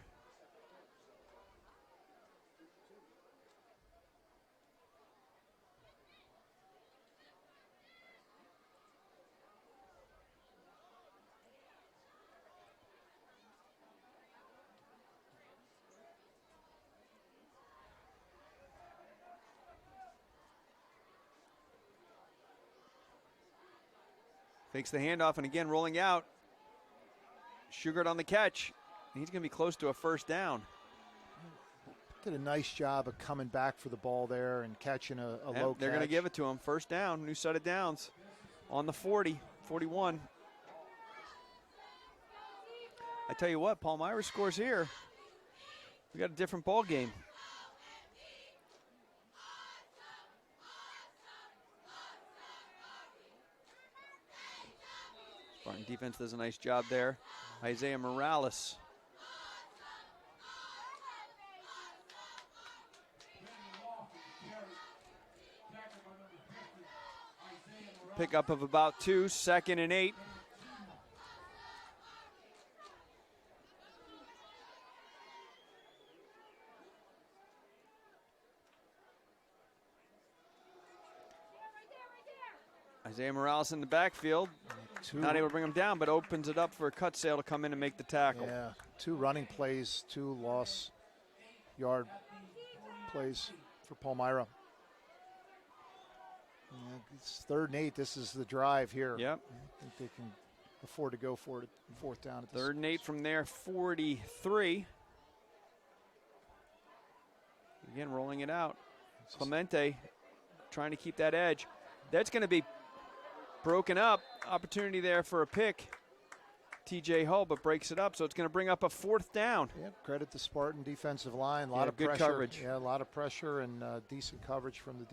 Fakes the handoff, and again rolling out. Sugart on the catch. He's going to be close to a first down. Did a nice job of coming back for the ball there and catching a low catch. They're going to give it to him. First down, new set of downs on the 40, 41. I tell you what, Palmyra scores here. We got a different ball game. Spartan defense does a nice job there. Isaiah Morales. Pickup of about 2, 2nd and 8. Isaiah Morales in the backfield. Not able to bring him down, but opens it up for a cut sale to come in and make the tackle. Yeah, 2 running plays, 2 loss yard plays for Palmyra. Yeah, it's 3rd and 8. This is the drive here. Yep. I think they can afford to go for it. 4th down. At this 3rd and 8 from there, 43. Again, rolling it out. Clemente trying to keep that edge. That's going to be broken up. Opportunity there for a pick. TJ Hull, but breaks it up, so it's going to bring up a 4th down. Yep, credit the Spartan defensive line. A lot of good pressure. coverage. Yeah, a lot of pressure and decent coverage from the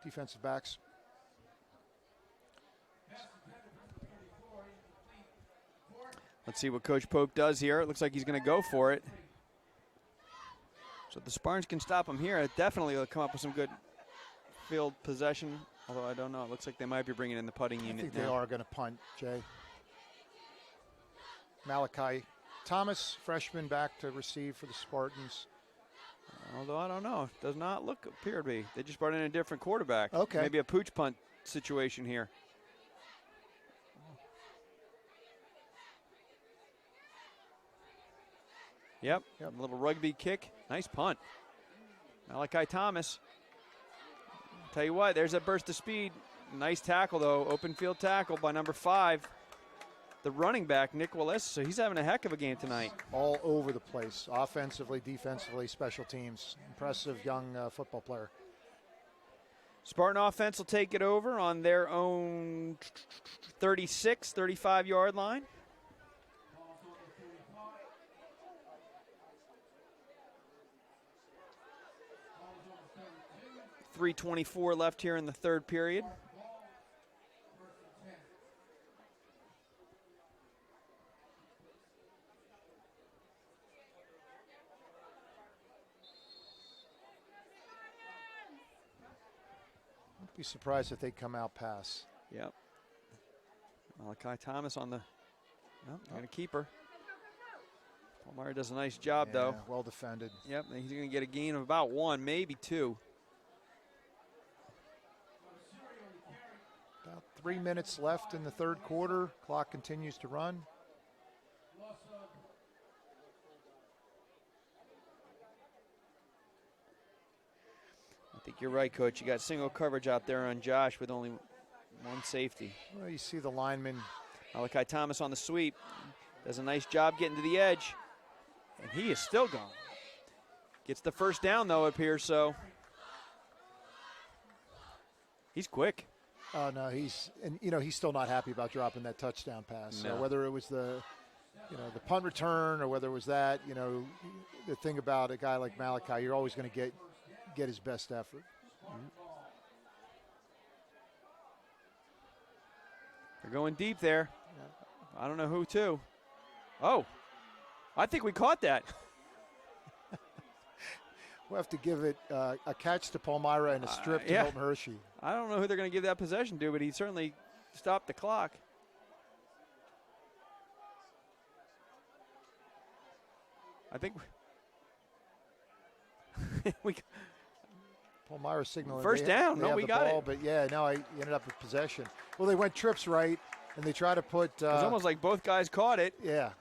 defensive backs. Let's see what Coach Pope does here. It looks like he's going to go for it. So if the Spartans can stop him here, it definitely will come up with some good field possession. Although I don't know. It looks like they might be bringing in the putting unit. I think now. they are going to punt, Jay. Malachi Thomas, freshman, back to receive for the Spartans. Although I don't know. Does not appear to be. They just brought in a different quarterback. Okay. Maybe a pooch punt situation here. Yep. A little rugby kick. Nice punt. Malachi Thomas. Tell you what, there's a burst of speed. Nice tackle, though. Open field tackle by number 5. The running back, Nick Wallace. So he's having a heck of a game tonight. All over the place. Offensively, defensively, special teams. Impressive young football player. Spartan offense will take it over on their own 36, 35-yard line. .324 left here in the third period. I'd be surprised if they come out pass. Yep. Malachi Thomas on the, no, going to keep her. Palmyra does a nice job, though. Well defended. Yep, and he's going to get a gain of about 1, maybe 2. About 3 minutes left in the third quarter. Clock continues to run. I think you're right, Coach. You got single coverage out there on Josh with only 1 safety. Well, you see the lineman. Malachi Thomas on the sweep. Does a nice job getting to the edge. And he is still gone. Gets the first down, though, up here, so. He's quick. Oh, no, he's still not happy about dropping that touchdown pass. No. So whether it was the punt return or whether it was that, the thing about a guy like Malachi, you're always going to get his best effort. They're going deep there. I don't know who to. Oh, I think we caught that. We'll have to give it a catch to Palmyra and a strip to Milton Hershey. I don't know who they're going to give that possession to, but he certainly stopped the clock. I think we Palmyra signaling. First down. They No, have we the got ball, it. But yeah, no, he ended up with possession. Well, they went trips right, and they try to put. It's almost like both guys caught it. Yeah.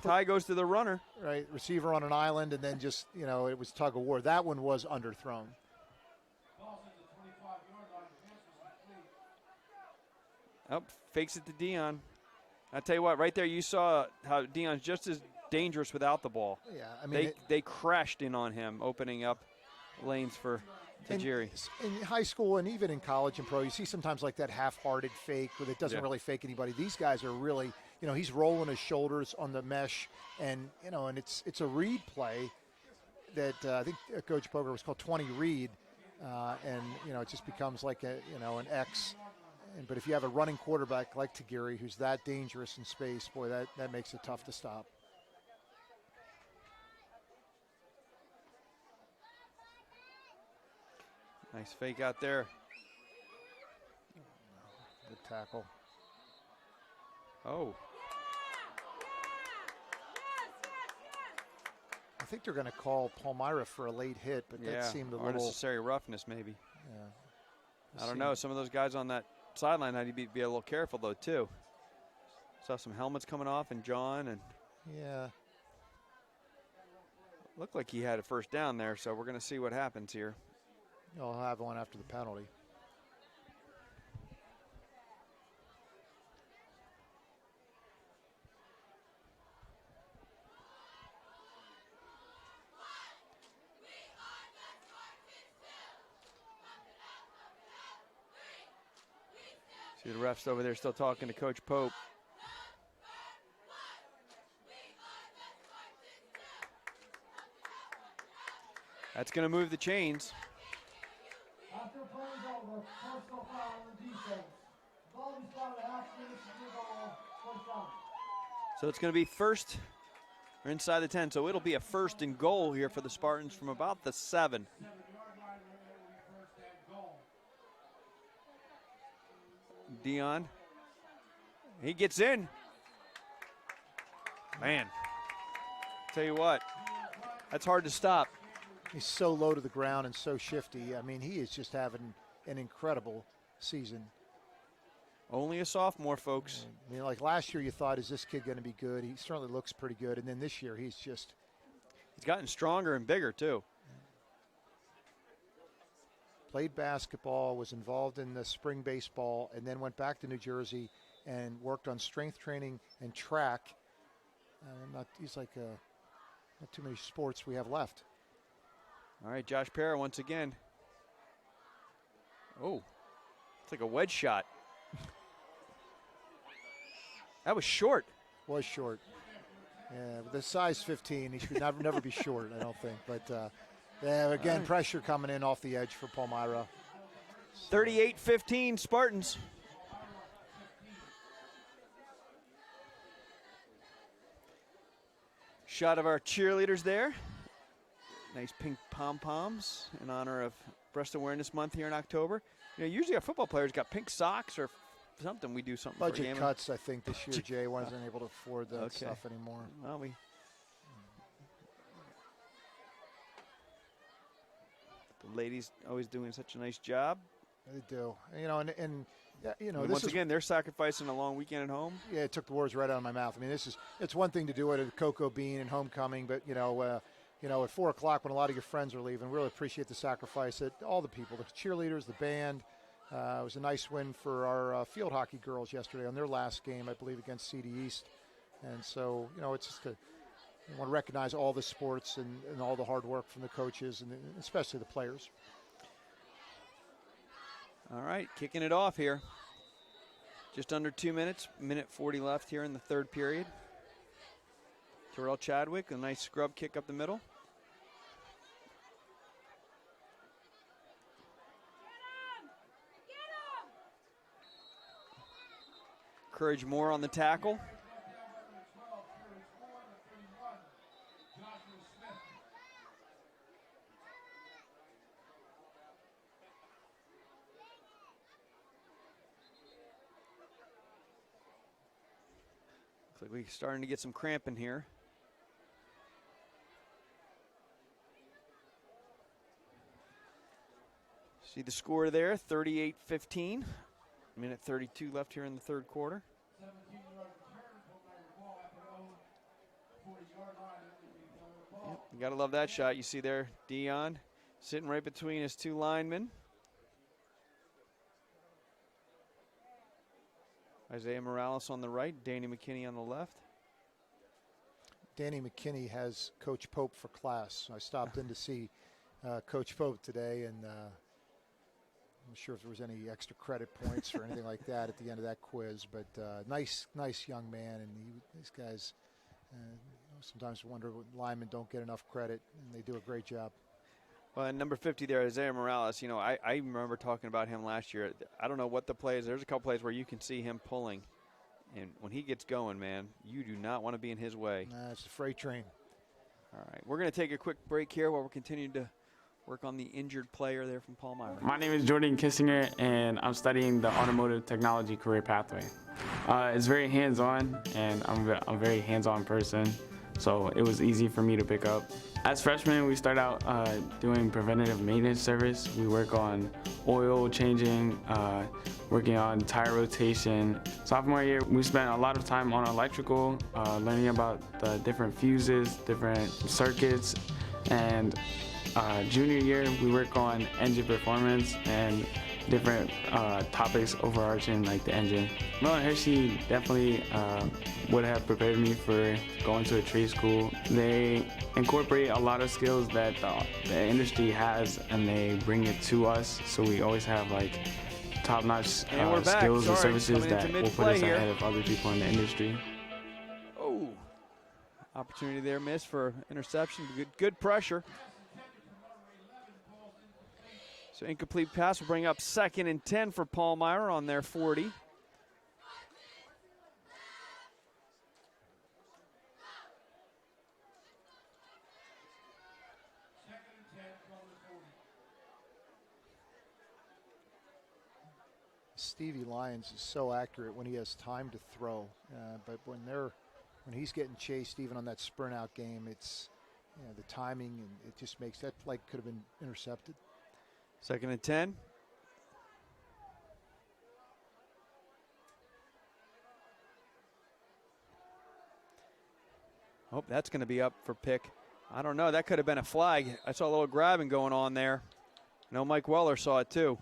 Ty goes to the runner. Right, receiver on an island, and then just, it was tug of war. That one was underthrown. Oh, fakes it to Dion. I tell you what, right there you saw how Dion's just as dangerous without the ball. Yeah, I mean they crashed in on him, opening up lanes for Tajiri. In high school and even in college and pro, you see sometimes like that half-hearted fake where it doesn't really fake anybody. These guys are really, he's rolling his shoulders on the mesh, and and it's a read play that I think Coach Boger was called 20 read, and it just becomes like an X. But if you have a running quarterback like Tajiri who's that dangerous in space, boy, that makes it tough to stop. Nice fake out there. Good tackle. Oh. I think they're going to call Palmyra for a late hit, but that seemed a little unnecessary roughness maybe. Yeah. I don't know. Some of those guys on that sideline had to be a little careful though too. Saw some helmets coming off and John and looked like he had a first down there, so we're going to see what happens here. He'll have one after the penalty. See the refs over there still talking to Coach Pope. That's going to move the chains. After playing over, personal foul on the defense. Ball be spotted half minutes to the ball, first down. So it's going to be first or inside the 10. So it'll be a first and goal here for the Spartans from about the 7. Dion. He gets in. Man. Tell you what, that's hard to stop. He's so low to the ground and so shifty. I mean, he is just having an incredible season. Only a sophomore, folks. I mean, like last year you thought, is this kid going to be good? He certainly looks pretty good. And then this year he's gotten stronger and bigger, too. Played basketball, was involved in the spring baseball, and then went back to New Jersey and worked on strength training and track. He's like not too many sports we have left. All right, Josh Parra once again. Oh, it's like a wedge shot. That was short. Was short. Yeah, with the size 15, he should never be short, I don't think. But, again, pressure coming in off the edge for Palmyra. 38-15 Spartans. Shot of our cheerleaders there. Nice pink pom-poms in honor of Breast Awareness Month here in October. Usually our football players got pink socks or something. We do something for a game. Budget cuts, I think, this year. Jay wasn't able to afford that stuff anymore. Well, the ladies always doing such a nice job. They do. And once again, they're sacrificing a long weekend at home. Yeah, it took the words right out of my mouth. I mean, it's one thing to do it at a Cocoa Bean and homecoming, but, at 4 o'clock when a lot of your friends are leaving, really appreciate the sacrifice that all the people, the cheerleaders, the band. It was a nice win for our field hockey girls yesterday on their last game, I believe, against CD East. And so, it's just I want to recognize all the sports and all the hard work from the coaches and especially the players. All right, kicking it off here. Just under 2 minutes, minute 40 left here in the third period. Terrell Chadwick, a nice scrub kick up the middle. Courage Moore on the tackle. Looks like we're starting to get some cramping here. See the score there, 38-15. Minute 32 left here in the third quarter. Yep, you got to love that shot. You see there, Dion sitting right between his two linemen. Isaiah Morales on the right, Danny McKinney on the left. Danny McKinney has Coach Pope for class. I stopped in to see Coach Pope today, and I'm not sure if there was any extra credit points or anything like that at the end of that quiz, but nice young man, and these guys sometimes wonder what linemen don't get enough credit, and they do a great job. Well, and number 50 there, Isaiah Morales, I remember talking about him last year. I don't know what the plays, there's a couple plays where you can see him pulling, and when he gets going, man, you do not want to be in his way. It's the freight train. All right, we're going to take a quick break here while we're continuing to work on the injured player there from Palmyra. My name is Jordan Kissinger, and I'm studying the automotive technology career pathway. It's very hands-on, and I'm a very hands-on person, so it was easy for me to pick up. As freshmen, we start out doing preventative maintenance service. We work on oil changing, working on tire rotation. Sophomore year, we spent a lot of time on electrical, learning about the different fuses, different circuits, and junior year, we work on engine performance and different topics overarching like the engine. Milton Hershey definitely would have prepared me for going to a trade school. They incorporate a lot of skills that the industry has, and they bring it to us, so we always have like top-notch skills and services that will put us ahead of other people in the industry. Oh, opportunity there missed for interception. Good pressure. So incomplete pass will bring up 2nd and 10 for Palmyra on their 40. Stevie Lyons is so accurate when he has time to throw, but when he's getting chased, even on that sprint out game, it's the timing, and it just makes that like could have been intercepted. 2nd and 10. Oh, that's going to be up for pick. I don't know. That could have been a flag. I saw a little grabbing going on there. I know Mike Weller saw it too.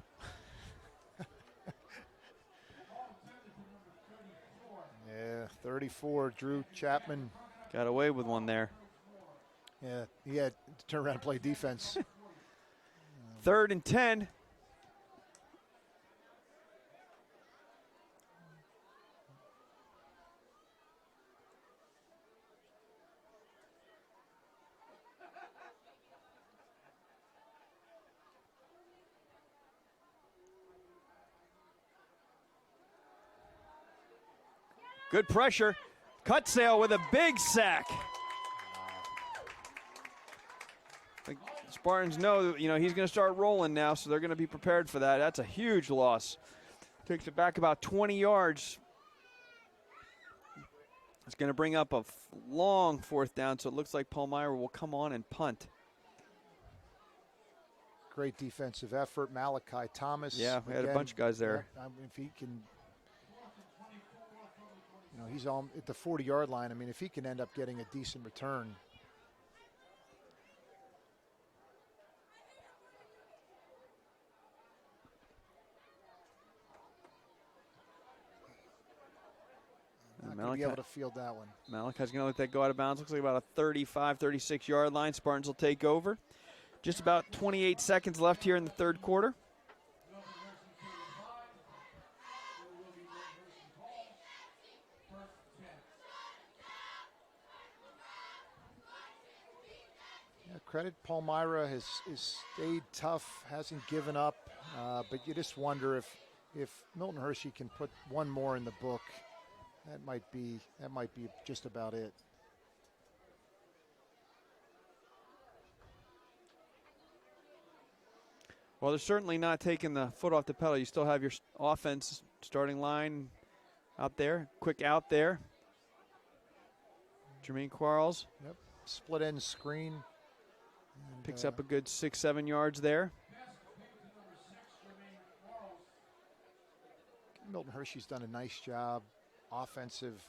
Yeah, 34, Drew Chapman. Got away with one there. Yeah, he had to turn around and play defense. 3rd and 10. Good pressure. Cutsail with a big sack. The Spartans know, he's going to start rolling now, so they're going to be prepared for that. That's a huge loss. Takes it back about 20 yards. It's going to bring up a long 4th down, so it looks like Palmyra will come on and punt. Great defensive effort. Malachi Thomas. Yeah, we had a bunch of guys there. Yeah, if he can, he's on at the 40-yard line. I mean, if he can end up getting a decent return. Not going to be able to field that one. Malachi's going to let that go out of bounds. Looks like about a 35, 36-yard line. Spartans will take over. Just about 28 seconds left here in the third quarter. Yeah, credit Palmyra has stayed tough, hasn't given up, but you just wonder if Milton Hershey can put one more in the book. That might be just about it. Well, they're certainly not taking the foot off the pedal. You still have your offense starting line out there, quick out there. Jermaine Quarles. Yep. Split end screen. And, picks up a good 6-7 yards there. Milton Hershey's done a nice job. Offensive,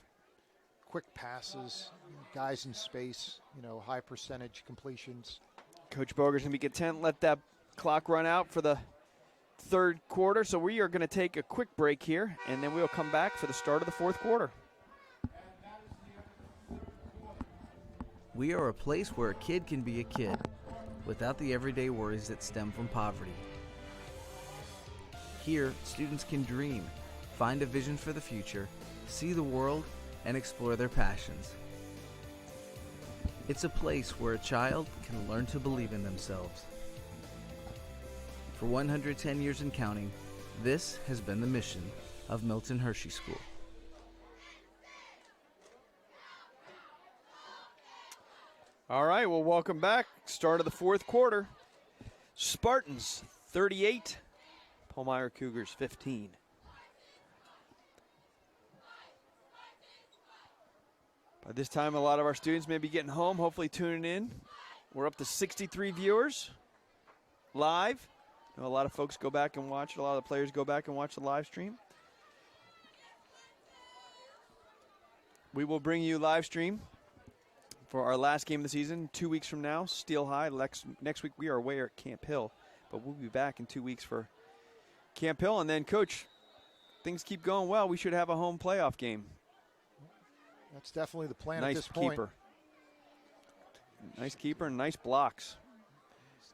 quick passes, guys in space, high percentage completions. Coach Boger's going to be content. Let that clock run out for the third quarter. So we are going to take a quick break here, and then we'll come back for the start of the fourth quarter. We are a place where a kid can be a kid without the everyday worries that stem from poverty. Here, students can dream, find a vision for the future, see the world, and explore their passions. It's a place where a child can learn to believe in themselves. For 110 years and counting, this has been the mission of Milton Hershey School. All right, well, welcome back. Start of the fourth quarter. Spartans 38, Palmyra Cougars 15. By this time, a lot of our students may be getting home, hopefully tuning in. We're up to 63 viewers live. I know a lot of folks go back and watch it. A lot of the players go back and watch the live stream. We will bring you live stream for our last game of the season 2 weeks from now, Steel High. Next week we are away at Camp Hill, but we'll be back in 2 weeks for Camp Hill. And then, Coach, things keep going well. We should have a home playoff game. That's definitely the plan nice at this point. Keeper. Nice keeper and nice blocks.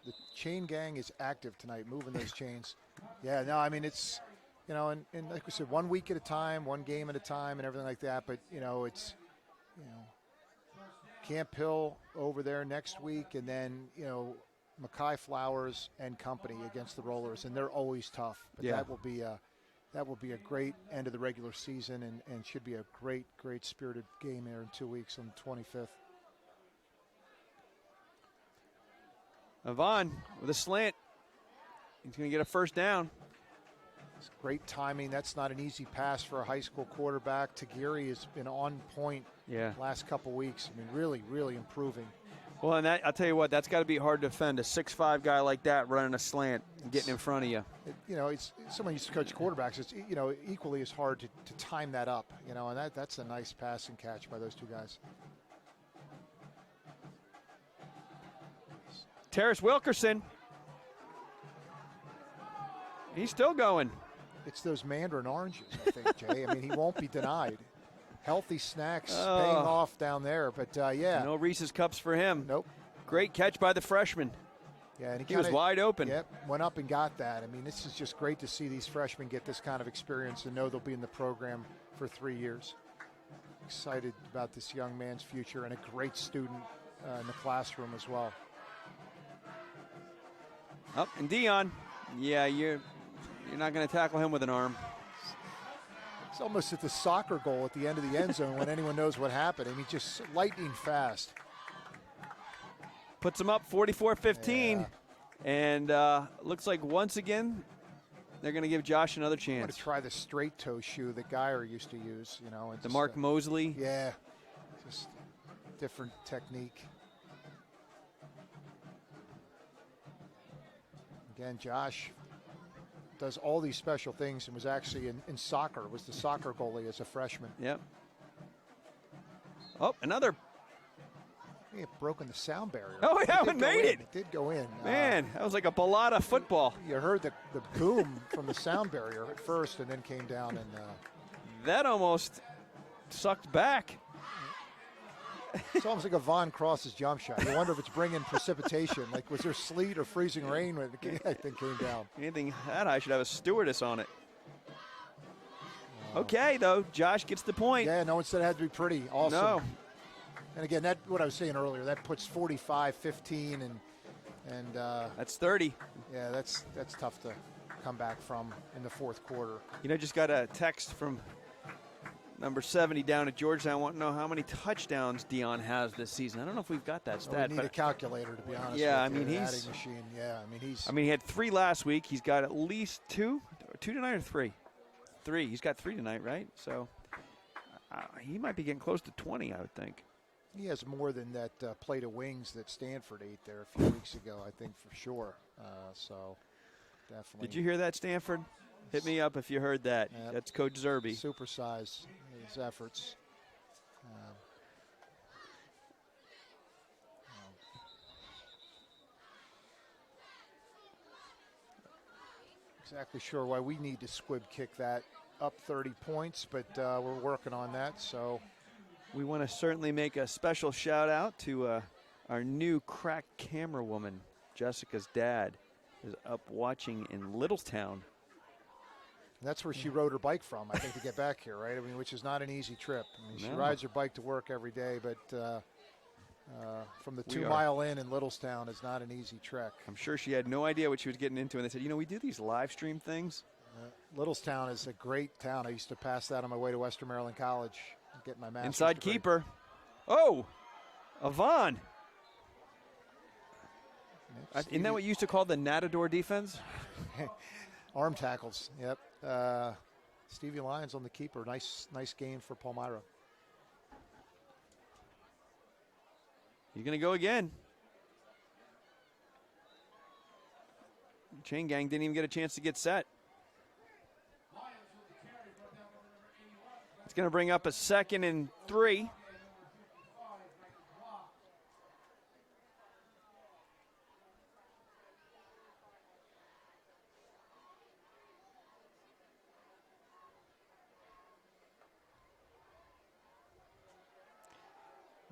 The chain gang is active tonight, moving those chains. Yeah, no, I mean, it's, and like we said, 1 week at a time, one game at a time and everything like that. But, it's, Camp Hill over there next week, and then, Mackay Flowers and company against the Rollers, and they're always tough. But yeah. That will be a great end of the regular season and should be a great, great spirited game there in 2 weeks on the 25th. Avon with a slant. He's going to get a first down. It's great timing. That's not an easy pass for a high school quarterback. Tagiri has been on point last couple weeks. I mean, really, really improving. Well, and I'll tell you what, that's got to be hard to defend. A 6'5" guy like that running a slant and getting in front of you. It's someone used to coach quarterbacks. It's, equally as hard to time that up, and that's a nice pass and catch by those two guys. Terrace Wilkerson. He's still going. It's those mandarin oranges, I think, Jay. I mean, he won't be denied. Healthy snacks paying off down there, but yeah. No Reese's Cups for him. Nope. Great catch by the freshman. Yeah, and he was wide open. Yep, went up and got that. I mean, this is just great to see these freshmen get this kind of experience and know they'll be in the program for 3 years. Excited about this young man's future and a great student in the classroom as well. Up and Dion. Yeah, you're not going to tackle him with an arm. It's almost at the soccer goal at the end of the end zone when anyone knows what happened. I mean, just lightning fast. Puts him up 44-15. Yeah. And looks like once again they're going to give Josh another chance. I'm going to try the straight toe shoe that Geyer used to use. The Mark Mosley. Yeah, just different technique. Again, Josh does all these special things and was actually in soccer, was the soccer goalie as a freshman. Yep. Oh, another. He had broken the sound barrier. Oh, we haven't made it. It did go in. Man, that was like a Ballada football. You heard the boom from the sound barrier at first and then came down. And that almost sucked back. It's almost like a Von Cross's jump shot. You wonder if it's bringing precipitation. Like, was there sleet or freezing rain when that thing came down? Anything that high should have a stewardess on it. Okay, though, Josh gets the point. Yeah, no one said it had to be pretty. Awesome. No. And again, that what I was saying earlier, that puts 45-15 and that's 30. Yeah, that's tough to come back from in the fourth quarter. Just got a text from number 70 down at Georgetown. I want to know how many touchdowns Dion has this season. I don't know if we've got that stat. We need a calculator, to be honest. Yeah, with I mean, he's adding machine. Yeah, I mean, he had 3 last week. He's got at least 2 tonight or 3. 3. He's got 3 tonight, right? So he might be getting close to 20, I would think. He has more than that plate of wings that Stanford ate there a few weeks ago, I think, for sure. So definitely. Did you hear that, Stanford? Hit me up if you heard that. Yep. That's Coach Zerbe. Supersize his efforts. Exactly sure why we need to squib kick that up 30 points, but we're working on that. So we want to certainly make a special shout out to our new crack camera woman. Jessica's dad is up watching in Littlestown. And that's where she rode her bike from, I think, to get back here, right? I mean, which is not an easy trip. I mean, she rides her bike to work every day, but from the 2 Mile Inn in Littlestown is not an easy trek. I'm sure she had no idea what she was getting into, and they said, you know, we do these live stream things. Littlestown is a great town. I used to pass that on my way to Western Maryland College, get my master's Inside degree. keeper. Oh, Avon. Isn't that what you used to call the Natador defense? Arm tackles, yep. Stevie Lyons on the keeper. Nice gain for Palmyra. You're going to go again. Chain gang didn't even get a chance to get set. It's going to bring up a 2nd and 3.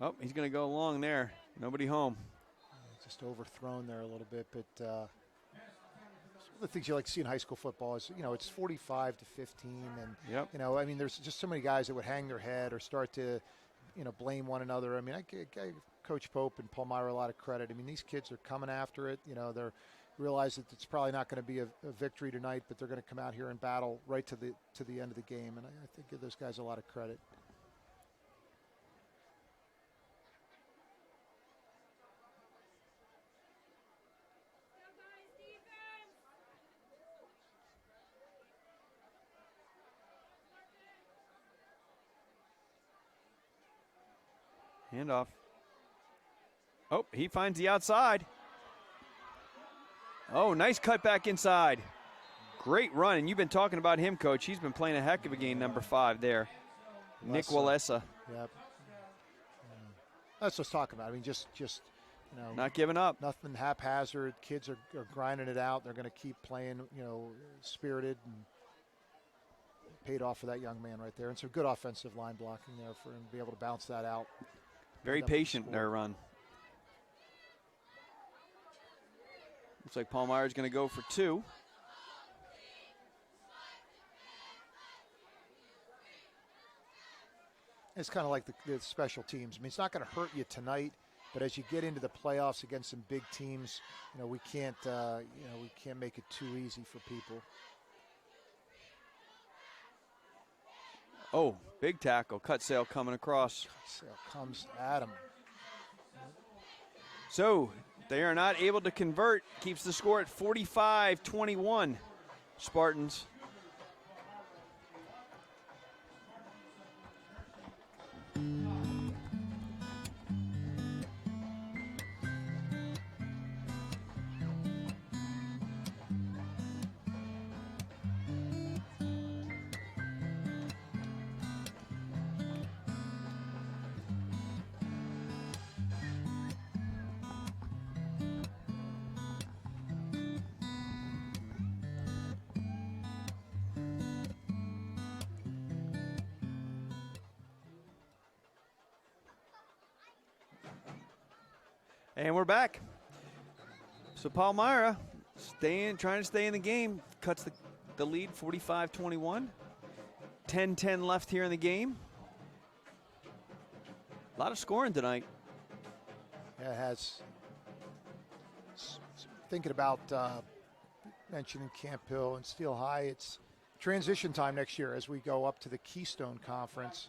Oh, he's going to go long there. Nobody home. Just overthrown there a little bit, but some of the things you like to see in high school football is, you know, it's 45 to 15, and you know, I mean, there's just so many guys that would hang their head or start to, you know, blame one another. I mean, I give Coach Pope and Palmyra a lot of credit. I mean, these kids are coming after it. You know, they're realize that it's probably not going to be a victory tonight, but they're going to come out here and battle right to the end of the game, and I think give those guys a lot of credit. Handoff. Oh, he finds the outside. Oh, nice cut back inside. Great run, and you've been talking about him, Coach. He's been playing a heck of a game, number 5 there. Nick Walesa. Yep. That's what I was talking about. I mean, just you know, not giving up. Nothing haphazard. Kids are grinding it out. They're going to keep playing, you know, spirited, and paid off for that young man right there. And some good offensive line blocking there for him to be able to bounce that out. Very patient in their run. Looks like Palmyra's going to go for 2. It's kind of like the special teams. I mean, it's not going to hurt you tonight, but as you get into the playoffs against some big teams, you know, we can't make it too easy for people. Oh, big tackle. Cut sail coming across. Cut sail comes at him. So they are not able to convert. Keeps the score at 45-21. Spartans. And we're back. So Palmyra trying to stay in the game, cuts the lead 45-21. 10-10 left here in the game. A lot of scoring tonight. Yeah, it has. Thinking about mentioning Camp Hill and Steel High, it's transition time next year as we go up to the Keystone Conference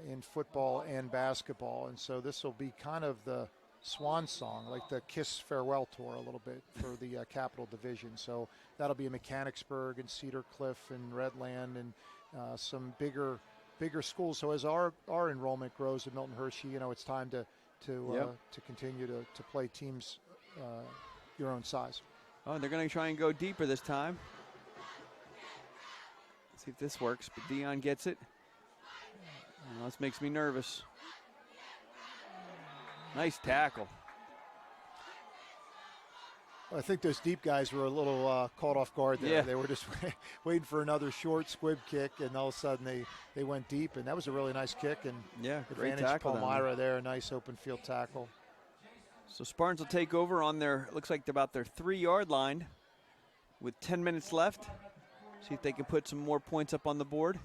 in football and basketball. And so this will be kind of the swan song, like the Kiss farewell tour a little bit for the Capital Division. So that'll be in Mechanicsburg and Cedar Cliff and Redland and some bigger bigger schools. So as our enrollment grows at Milton Hershey, it's time to continue to play teams your own size. Oh, they're going to try and go deeper this time. Let's see if this works, but Dion gets it. Oh, this makes me nervous. Nice tackle. I think those deep guys were a little caught off guard there. Yeah. They were just waiting for another short squib kick, and all of a sudden they went deep, and that was a really nice kick. And great advantage tackle. Palmyra there, a nice open field tackle. So Spartans will take over on their, looks like about their 3-yard line with 10 minutes left. See if they can put some more points up on the board.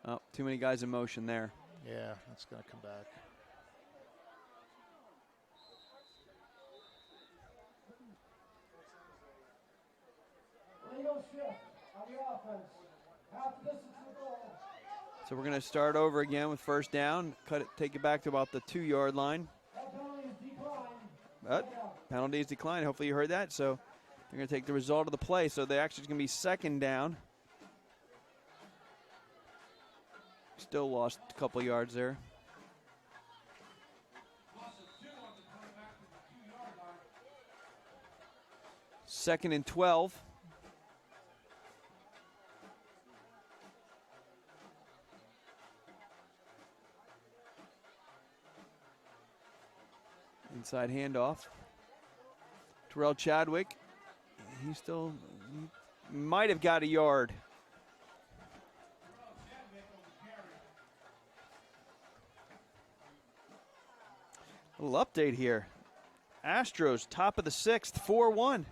Oh, too many guys in motion there. Yeah, that's going to come back. Legal shift on the offense. Half the distance to the goal. So we're going to start over again with first down. Cut it, take it back to about the 2-yard line. That penalty is declined. But penalties decline. Hopefully you heard that. So they're going to take the result of the play. So they actually going to be second down. Still lost a couple yards there. Second and 12. Inside handoff. Terrell Chadwick. He might have got a yard. A little update here. Astros top of the 6th, 4-1.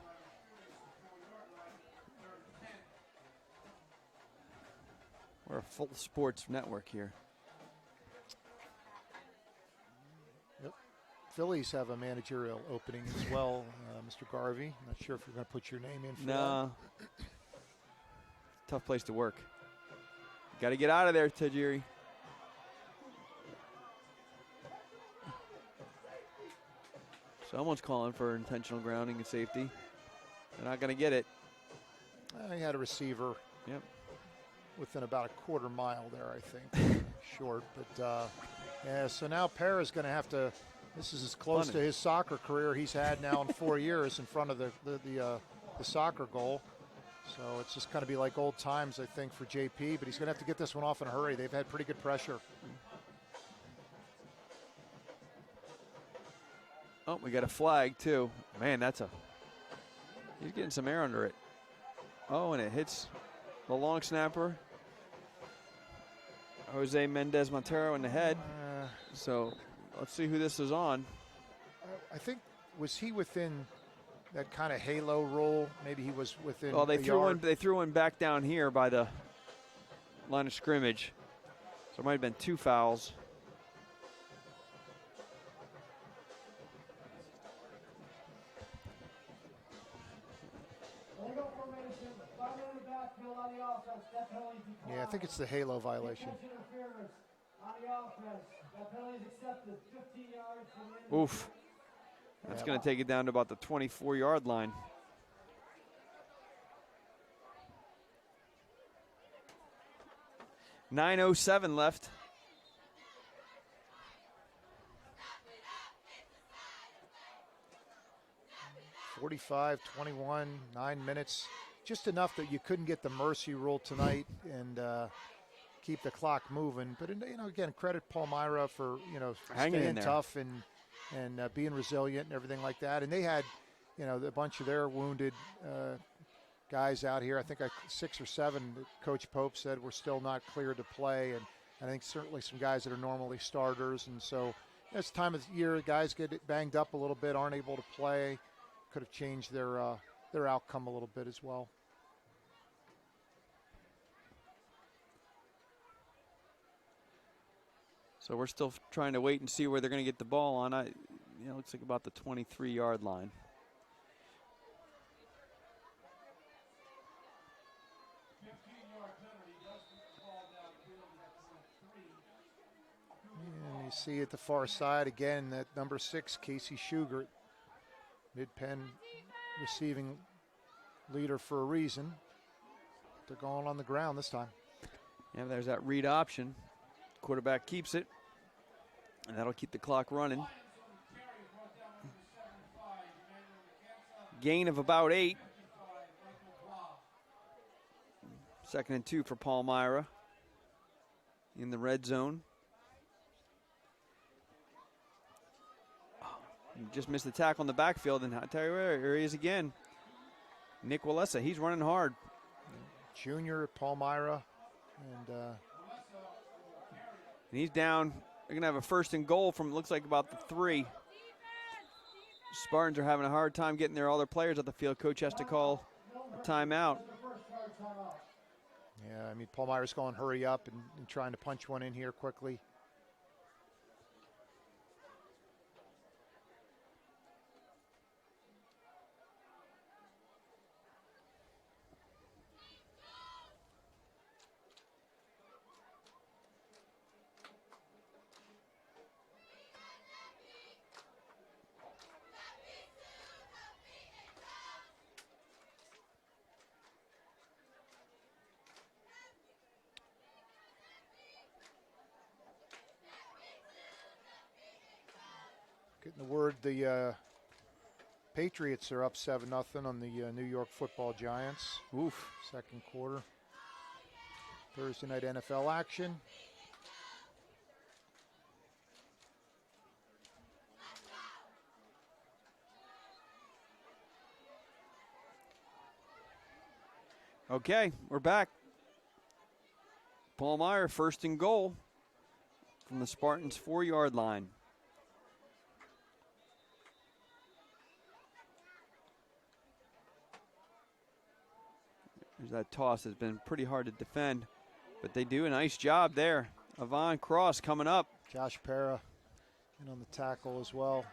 We're a full sports network here. Yep. Phillies have a managerial opening as well, Mr. Garvey. Not sure if you're going to put your name in for No. Tough place to work. Got to get out of there, Tajiri. Someone's calling for intentional grounding and safety. They're not going to get it. He had a receiver. Yep. Within about a quarter mile there, I think. Short. But, yeah, so now Parra's going to have to, this is as close to his soccer career he's had now in 4 years in front of the soccer goal. So it's just going to be like old times, I think, for JP. But he's going to have to get this one off in a hurry. They've had pretty good pressure. Oh, we got a flag, too. Man, he's getting some air under it. Oh, and it hits the long snapper, Jose Mendez Montero, in the head. So let's see who this is on. I think, was he within that kind of halo role? Maybe he was within they threw one back down here by the line of scrimmage. So it might have been 2 fouls. Yeah, I think it's the halo violation. Oof. That's going to take it down to about the 24-yard line. .907 left. .45-21, 9 minutes. Just enough that you couldn't get the mercy rule tonight and keep the clock moving. But, again, credit Palmyra for, staying tough and being resilient and everything like that. And they had, a bunch of their wounded guys out here. I think 6 or 7, Coach Pope said, were still not cleared to play. And I think certainly some guys that are normally starters. And so it's time of year, guys get banged up a little bit, aren't able to play. Could have changed their outcome a little bit as well. So we're still trying to wait and see where they're going to get the ball on. Looks like about the 23-yard line. And you see at the far side again that number 6, Casey Schugert, mid-pen receiving leader for a reason. They're going on the ground this time. Yeah, there's that read option. Quarterback keeps it, and that'll keep the clock running. Gain of about 8. 2nd and 2 for Palmyra in the red zone. Just missed the tackle in the backfield, and I tell you where, here he is again. Nick Walesa, he's running hard. Junior at Palmyra, and he's down. They're going to have a 1st and goal from, looks like, about the 3. Spartans are having a hard time getting all their players at the field. Coach has to call a timeout. Yeah, I mean, Palmyra's going hurry up and trying to punch one in here quickly. Getting the word the Patriots are up 7-0 on the New York Football Giants. Oof. 2nd quarter. Thursday night NFL action. Okay, we're back. Palmyra 1st and goal from the Spartans' 4-yard line. There's that toss that's been pretty hard to defend, but they do a nice job there. Avon Cross coming up. Josh Para in on the tackle as well.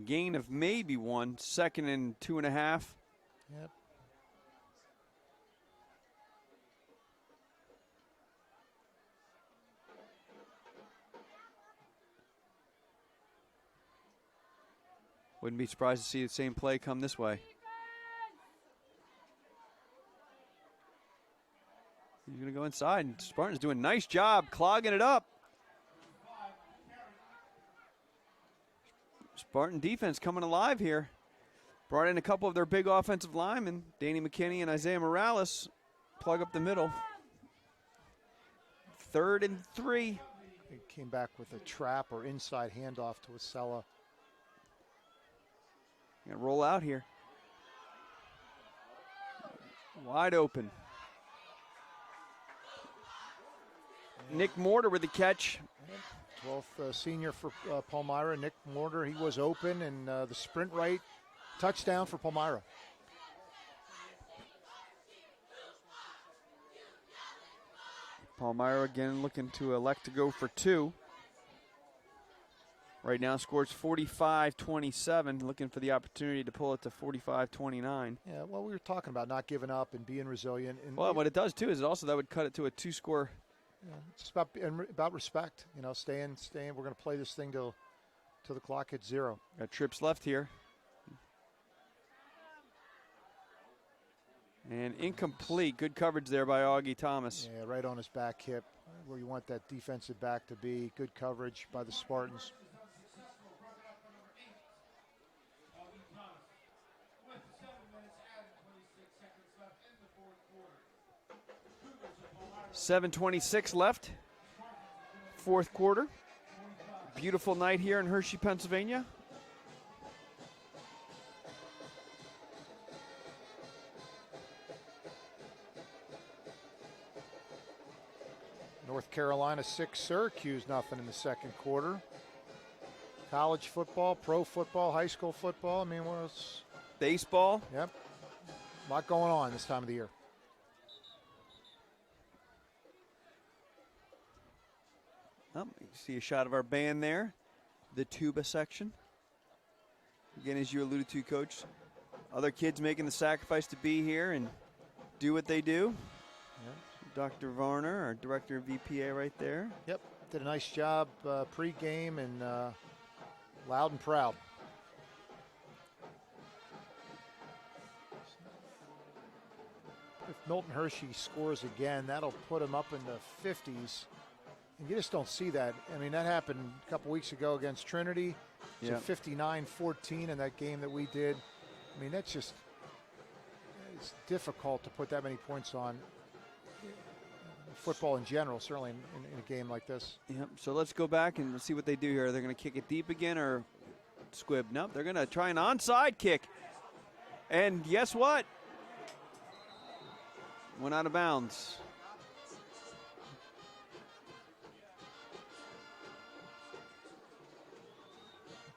Gain of maybe 1, 2nd and 2.5. Yep. Wouldn't be surprised to see the same play come this way. He's going to go inside, and Spartans doing a nice job clogging it up. Spartan defense coming alive here. Brought in a couple of their big offensive linemen, Danny McKinney and Isaiah Morales, plug up the middle. 3rd and 3. They came back with a trap or inside handoff to Acela. Gonna roll out here. Wide open. Nick Mortar with the catch. 12th senior for Palmyra, Nick Mortar. He was open, and the sprint right touchdown for Palmyra. Palmyra again looking to elect to go for 2. Right now scores 45-27, looking for the opportunity to pull it to 45-29. Yeah, well, we were talking about not giving up and being resilient. And well, what it does, too, is it also that would cut it to a 2-score. Yeah, it's about respect, you know, staying. We're going to play this thing till the clock hits 0. Got trips left here. And incomplete. Good coverage there by Auggie Thomas. Yeah, right on his back hip, where you want that defensive back to be. Good coverage by the Spartans. .7:26 left, 4th quarter. Beautiful night here in Hershey, Pennsylvania. North Carolina 6, Syracuse nothing in the 2nd quarter. College football, pro football, high school football. I mean, what's baseball? Yep, a lot going on this time of the year. Oh, you see a shot of our band there, the tuba section. Again, as you alluded to, Coach, other kids making the sacrifice to be here, and do what they do. Dr. Varner, our director of VPA right there. Yep, did a nice job pre-game and loud and proud. If Milton Hershey scores again, that'll put him up in the 50s. And you just don't see that. I mean, that happened a couple weeks ago against Trinity. It's a 59-14 in that game that we did. I mean, that's just, it's difficult to put that many points on football in general, certainly in a game like this. Yep. So let's go back and see what they do here. They're going to kick it deep again or squib? Nope. They're going to try an onside kick. And guess what? Went out of bounds.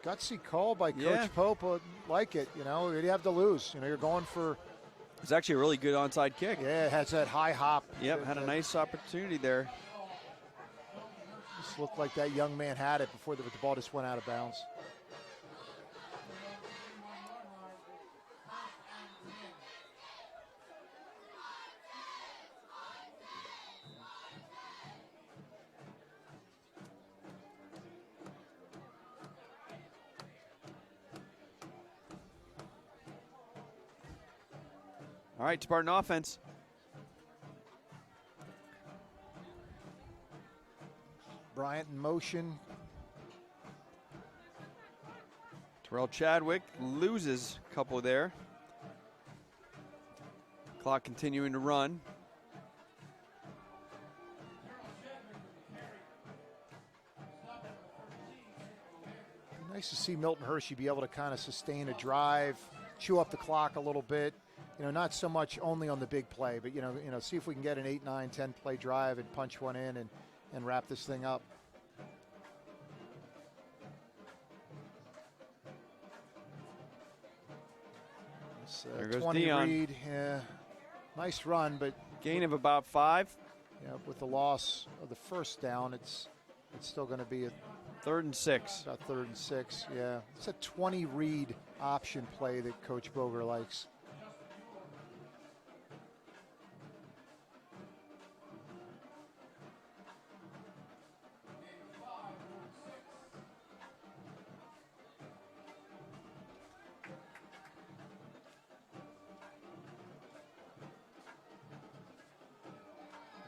Gutsy call by Coach Pope. Like it, you know, you have to lose. You know, you're going for. It's actually a really good onside kick. Yeah, it has that high hop. Yep, had a nice opportunity there. Just looked like that young man had it before the ball just went out of bounds. All right, Spartan offense. Bryant in motion. Terrell Chadwick loses a couple there. Clock continuing to run. Nice to see Milton Hershey be able to kind of sustain a drive, chew up the clock a little bit. You know, not so much only on the big play, but, you know, see if we can get an 8, 9, 10 play drive and punch one in and wrap this thing up. It's, there goes 20 Dion. Reed, yeah, nice run, but gain of about 5. Yeah, with the loss of the first down, it's still going to be a 3rd and 6. About 3rd and 6, yeah. It's a 20 Reed option play that Coach Boger likes.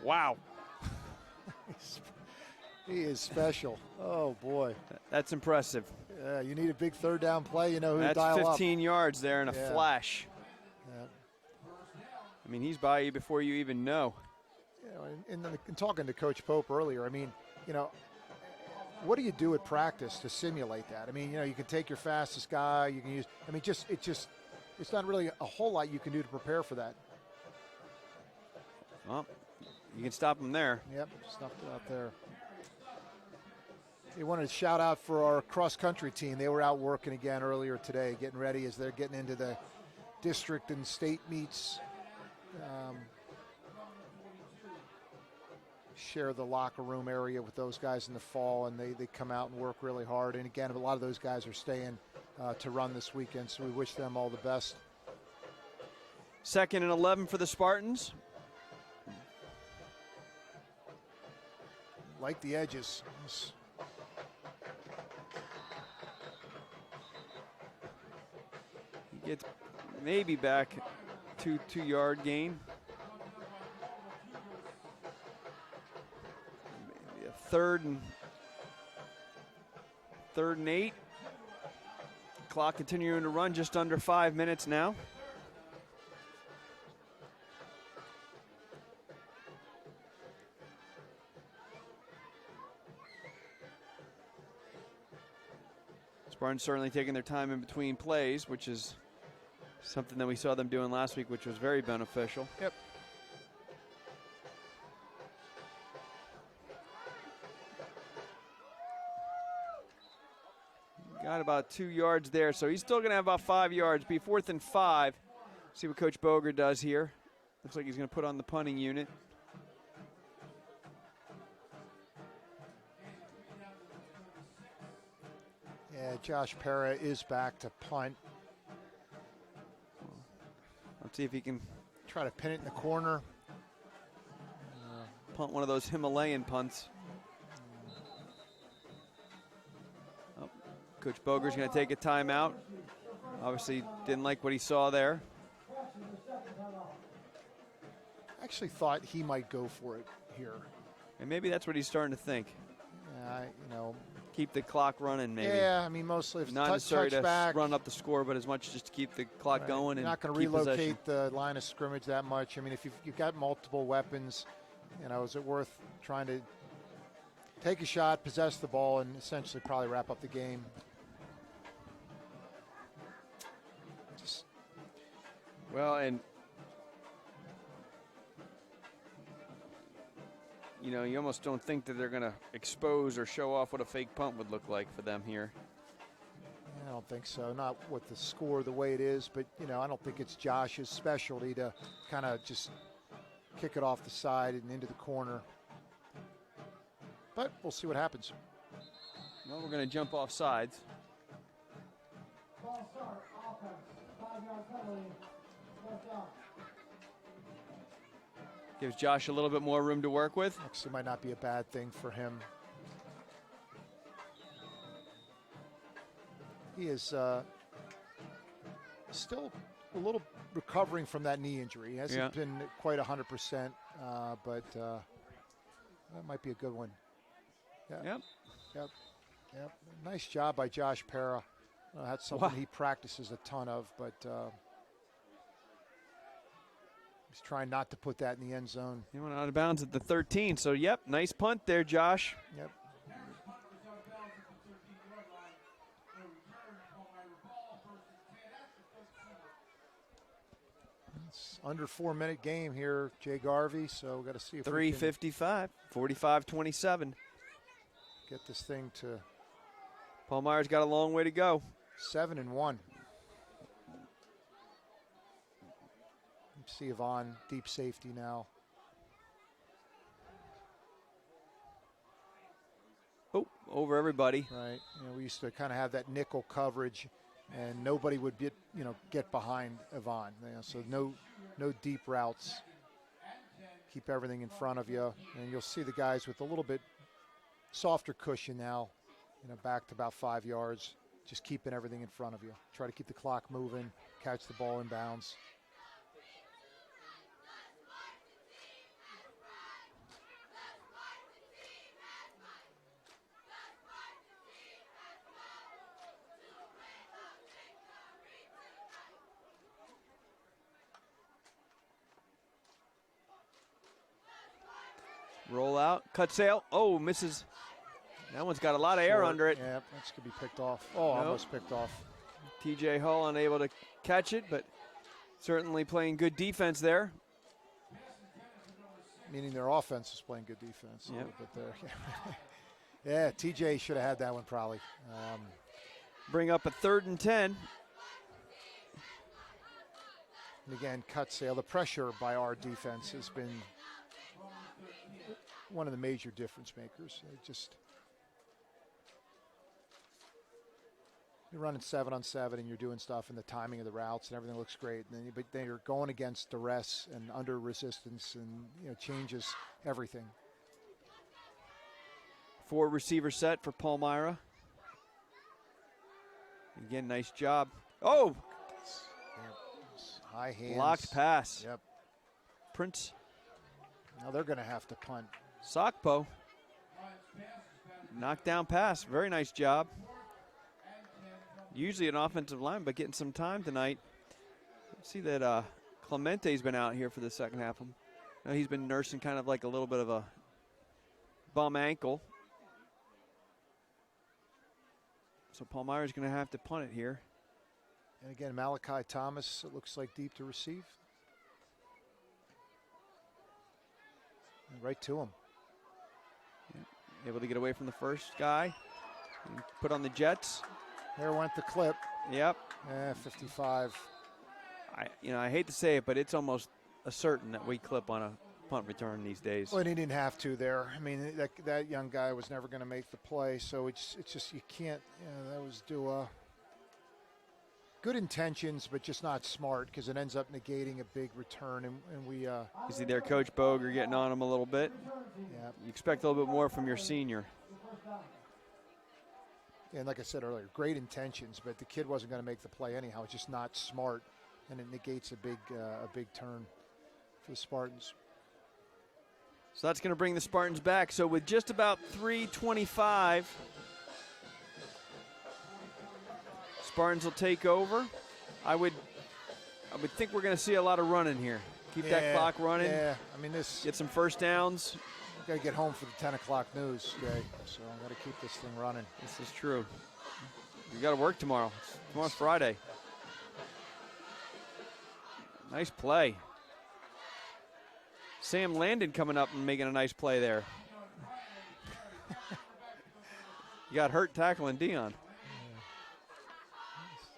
Wow. He is special. Oh, boy. That's impressive. Yeah, you need a big 3rd down play. You know who That's to dial 15 up. yards there in a flash. Yeah. I mean, he's by you before you even know. You know, in talking to Coach Pope earlier, I mean, you know, what do you do at practice to simulate that? I mean, you know, you can take your fastest guy. You can use. I mean, it's not really a whole lot you can do to prepare for that. Well, you can stop him there. Yep, stopped it out there. He wanted to shout out for our cross-country team. They were out working again earlier today, getting ready as they're getting into the district and state meets. Share the locker room area with those guys in the fall, and they come out and work really hard. And again, a lot of those guys are staying to run this weekend, so we wish them all the best. 2nd and 11 for the Spartans. Like the edges. He gets maybe back 2-yard gain. Maybe a 3rd and 8. Clock continuing to run, just under 5 minutes now. Spartans certainly taking their time in between plays, which is something that we saw them doing last week, which was very beneficial. Yep. Got about 2 yards there, so he's still going to have about 5 yards. Be 4th and 5. See what Coach Boger does here. Looks like he's going to put on the punting unit. Yeah, Josh Para is back to punt. Let's see if he can Try to pin it in the corner. Punt one of those Himalayan punts. Oh, Coach Boger's going to take a timeout. Obviously didn't like what he saw there. I actually thought he might go for it here. And maybe that's what he's starting to think. You know. Keep the clock running, maybe. Yeah, I mean, mostly if not necessarily to back, run up the score, but as much just to keep the clock going. You're and not going to keep relocate possession. the line of scrimmage that much. I mean, if you've got multiple weapons, you know, is it worth trying to take a shot, possess the ball, and essentially probably wrap up the game? Well, and you know, you almost don't think that they're going to expose or show off what a fake punt would look like for them here. I don't think so. Not with the score the way it is, but, you know, I don't think it's Josh's specialty to kind of just kick it off the side and into the corner. But we'll see what happens. Well, we're going to jump off sides. Ball start, offense, 5-yard penalty, first down. Gives Josh a little bit more room to work with. Actually might not be a bad thing for him. He is still a little recovering from that knee injury. He hasn't been quite 100%, but that might be a good one. Yeah. Yep. Nice job by Josh Para. That's something he practices a ton of, but he's trying not to put that in the end zone. He went out of bounds at the 13, so nice punt there, Josh. Yep. It's under 4-minute game here, Jay Garvey, so we've got to see if 3:55, 45-27. Get this thing to Palmyra's got a long way to go. 7-1. See Yvonne, deep safety now. Oh, over everybody. Right. You know, we used to kind of have that nickel coverage, and nobody would get behind Yvonne. You know, so no deep routes. Keep everything in front of you, and you'll see the guys with a little bit softer cushion now. You know, back to about 5 yards. Just keeping everything in front of you. Try to keep the clock moving. Catch the ball in bounds. Roll out, cut sail. Oh, misses. That one's got a lot of air under it. Yeah, that's going to be picked off. Oh, almost picked off. TJ Hull unable to catch it, but certainly playing good defense there. Meaning their offense is playing good defense. Yep. But there. Yeah, TJ should have had that one probably. Bring up a 3rd and 10. And again, cut sail. The pressure by our defense has been one of the major difference makers. You're running 7-on-7 and you're doing stuff and the timing of the routes and everything looks great. And but then you're going against duress and under resistance and changes everything. 4 receiver set for Palmyra. Again, nice job. Oh! High hands. Blocked pass. Yep. Prince. Now they're going to have to punt. Sakpo. Knockdown pass. Very nice job. Usually an offensive line, but getting some time tonight. See that Clemente's been out here for the second half. He's been nursing kind of like a little bit of a bum ankle. So Palmyra's going to have to punt it here. And again, Malachi Thomas, it looks like deep to receive. And right to him. Yeah. Able to get away from the first guy. And put on the Jets. There went the clip. Yep. 55. I hate to say it, but it's almost a certain that we clip on a punt return these days. Well, and he didn't have to there. I mean, that young guy was never going to make the play, so it's just you can't. That was due a good intentions, but just not smart because it ends up negating a big return. And we. You see there, Coach Boger getting on him a little bit. Yeah. You expect a little bit more from your senior. And like I said earlier, great intentions, but the kid wasn't going to make the play anyhow. It's just not smart, and it negates a big turn for the Spartans. So that's going to bring the Spartans back. So with just about 3:25, Spartans will take over. I would think we're going to see a lot of running here. Keep that clock running. Yeah, I mean get some first downs. Got to get home for the 10 o'clock news, Jay. So I got to keep this thing running. This is true. You got to work tomorrow. Tomorrow's Friday. Nice play. Sam Landon coming up and making a nice play there. You got hurt tackling Dion.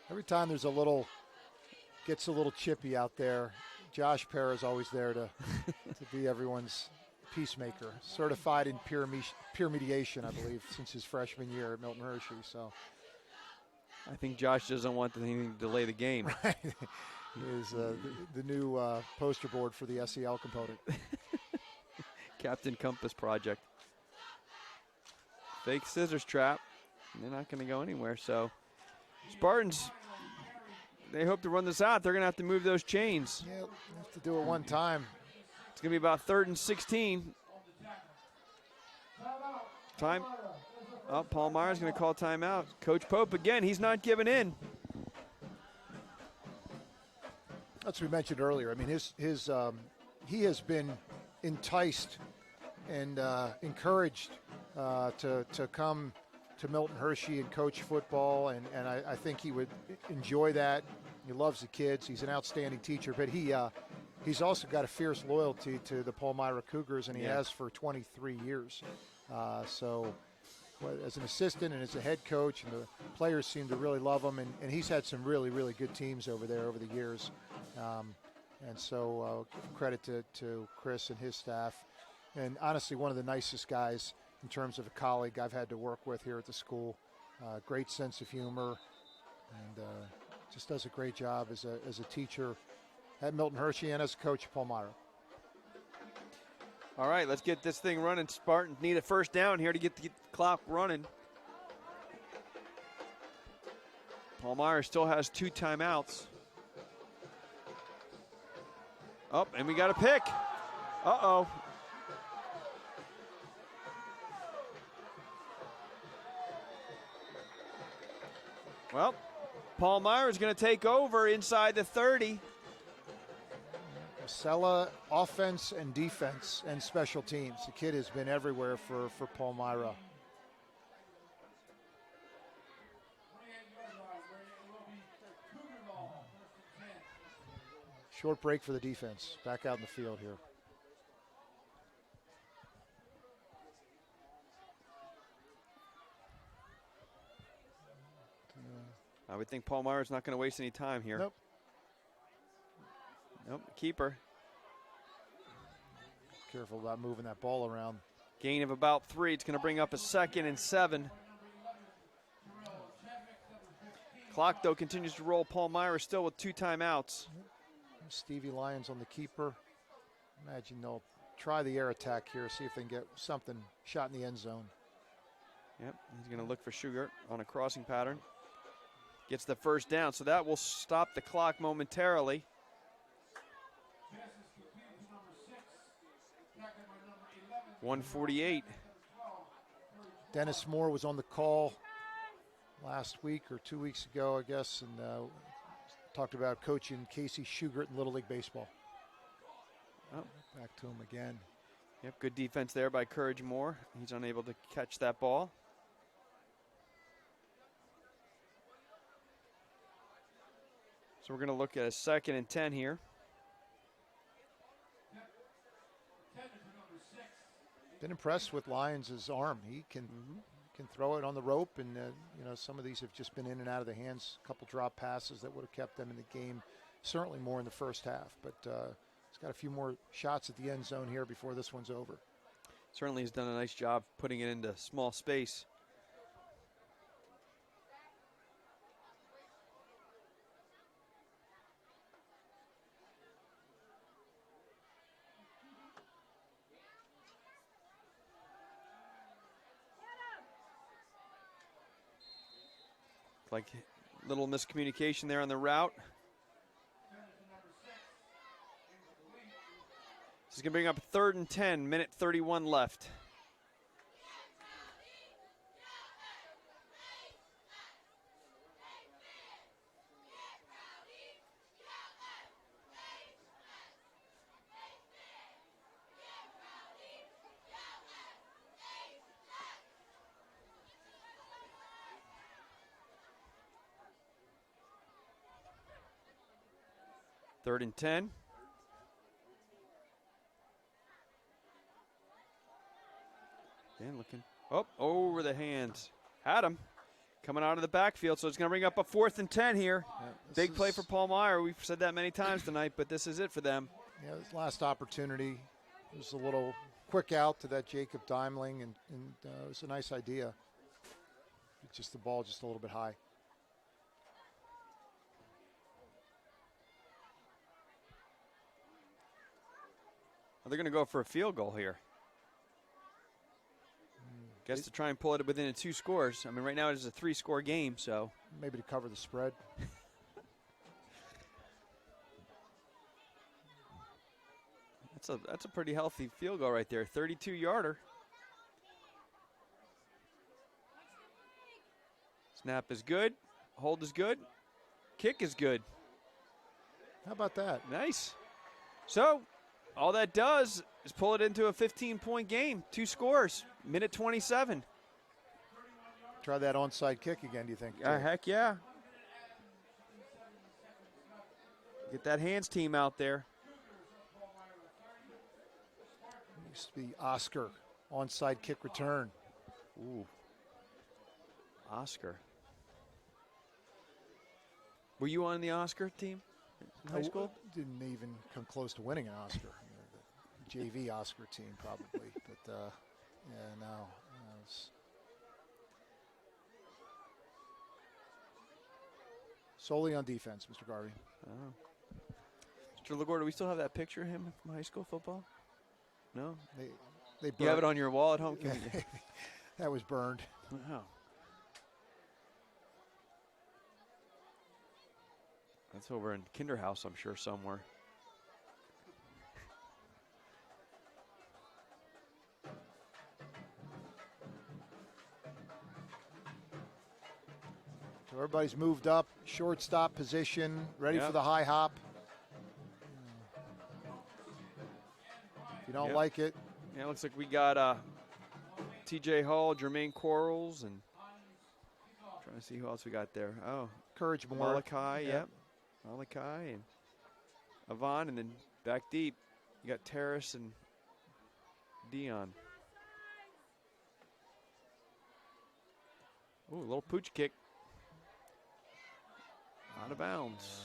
Every time there's gets a little chippy out there, Josh Parra is always there to be everyone's peacemaker, certified in peer mediation, I believe, since his freshman year at Milton Hershey. So I think Josh doesn't want anything to delay the game. Right. He is the new poster board for the SEL component. Captain Compass Project. Fake scissors trap. They're not going to go anywhere. So Spartans, they hope to run this out. They're going to have to move those chains. Yeah, have to do it one time. It's going to be about 3rd and 16. Time. Oh, Palmyra's going to call timeout. Coach Pope again. He's not giving in. That's what we mentioned earlier. I mean, he has been enticed and encouraged to come to Milton Hershey and coach football, and I think he would enjoy that. He loves the kids. He's an outstanding teacher, but he's also got a fierce loyalty to the Palmyra Cougars, and he has for 23 years. So as an assistant and as a head coach, and the players seem to really love him, and he's had some really, really good teams over there over the years. And so credit to Chris and his staff. And honestly, one of the nicest guys in terms of a colleague I've had to work with here at the school. Great sense of humor, and just does a great job as a teacher at Milton Hershey and as a coach at Palmyra. All right, let's get this thing running. Spartans need a first down here to get the clock running. Palmyra still has 2 timeouts. Oh, and we got a pick. Uh-oh. Well, Palmyra is going to take over inside the 30. Sella, offense and defense and special teams. The kid has been everywhere for Palmyra. Short break for the defense. Back out in the field here. I would think Palmyra's not going to waste any time here. Nope. Nope, keeper. Careful about moving that ball around. Gain of about 3. It's going to bring up a 2nd and 7. Clock, though, continues to roll. Palmyra still with 2 timeouts. Stevie Lyons on the keeper. Imagine they'll try the air attack here, see if they can get something shot in the end zone. Yep, he's going to look for Sugar on a crossing pattern. Gets the first down, so that will stop the clock momentarily. .148. Dennis Moore was on the call last week or 2 weeks ago, I guess, and talked about coaching Casey Shugart in Little League Baseball. Oh. Back to him again. Yep, good defense there by Courage Moore. He's unable to catch that ball. So we're going to look at a 2nd and 10 here. Been impressed with Lyons' arm. He can throw it on the rope, and you know, some of these have just been in and out of the hands. A couple drop passes that would have kept them in the game, certainly more in the first half. But he's got a few more shots at the end zone here before this one's over. Certainly has done a nice job putting it into small space. Like little miscommunication there on the route. This is going to bring up 3rd and 10, minute 31 left. Third and 10. And looking, over the hands. Had him. Coming out of the backfield, so it's going to bring up a 4th and 10 here. Yeah, big play for Palmyra. We've said that many times tonight, but this is it for them. Yeah, this last opportunity. It was a little quick out to that Jacob Daimling, and it was a nice idea. Just the ball just a little bit high. They're going to go for a field goal here. Guess to try and pull it within 2 scores. I mean, right now it is a 3-score game, so. Maybe to cover the spread. That's a pretty healthy field goal right there. 32-yarder. Snap is good. Hold is good. Kick is good. How about that? Nice. So, all that does is pull it into a 15-point game. 2 scores. Minute 27. Try that onside kick again, do you think? Heck yeah. Get that hands team out there. Used to be Oscar, onside kick return. Ooh. Oscar. Were you on the Oscar team in high school? Didn't even come close to winning an Oscar. The JV Oscar team probably, but yeah, no. Solely on defense, Mr. Garvey. Oh. Mr. LaGuardia, do we still have that picture of him from high school football? No? They you have it on your wall at home? That was burned. Wow. That's over in Kinderhouse, I'm sure, somewhere. So everybody's moved up, shortstop position, ready Yep. for the high hop. If you don't like it. Yeah, it looks like we got TJ Hall, Jermaine Quarles, and trying to see who else we got there. Oh, Courage Moore. Malachi, yep. Malachi and Avon, and then back deep, you got Terrace and Dion. Ooh, a little pooch kick. Out of bounds.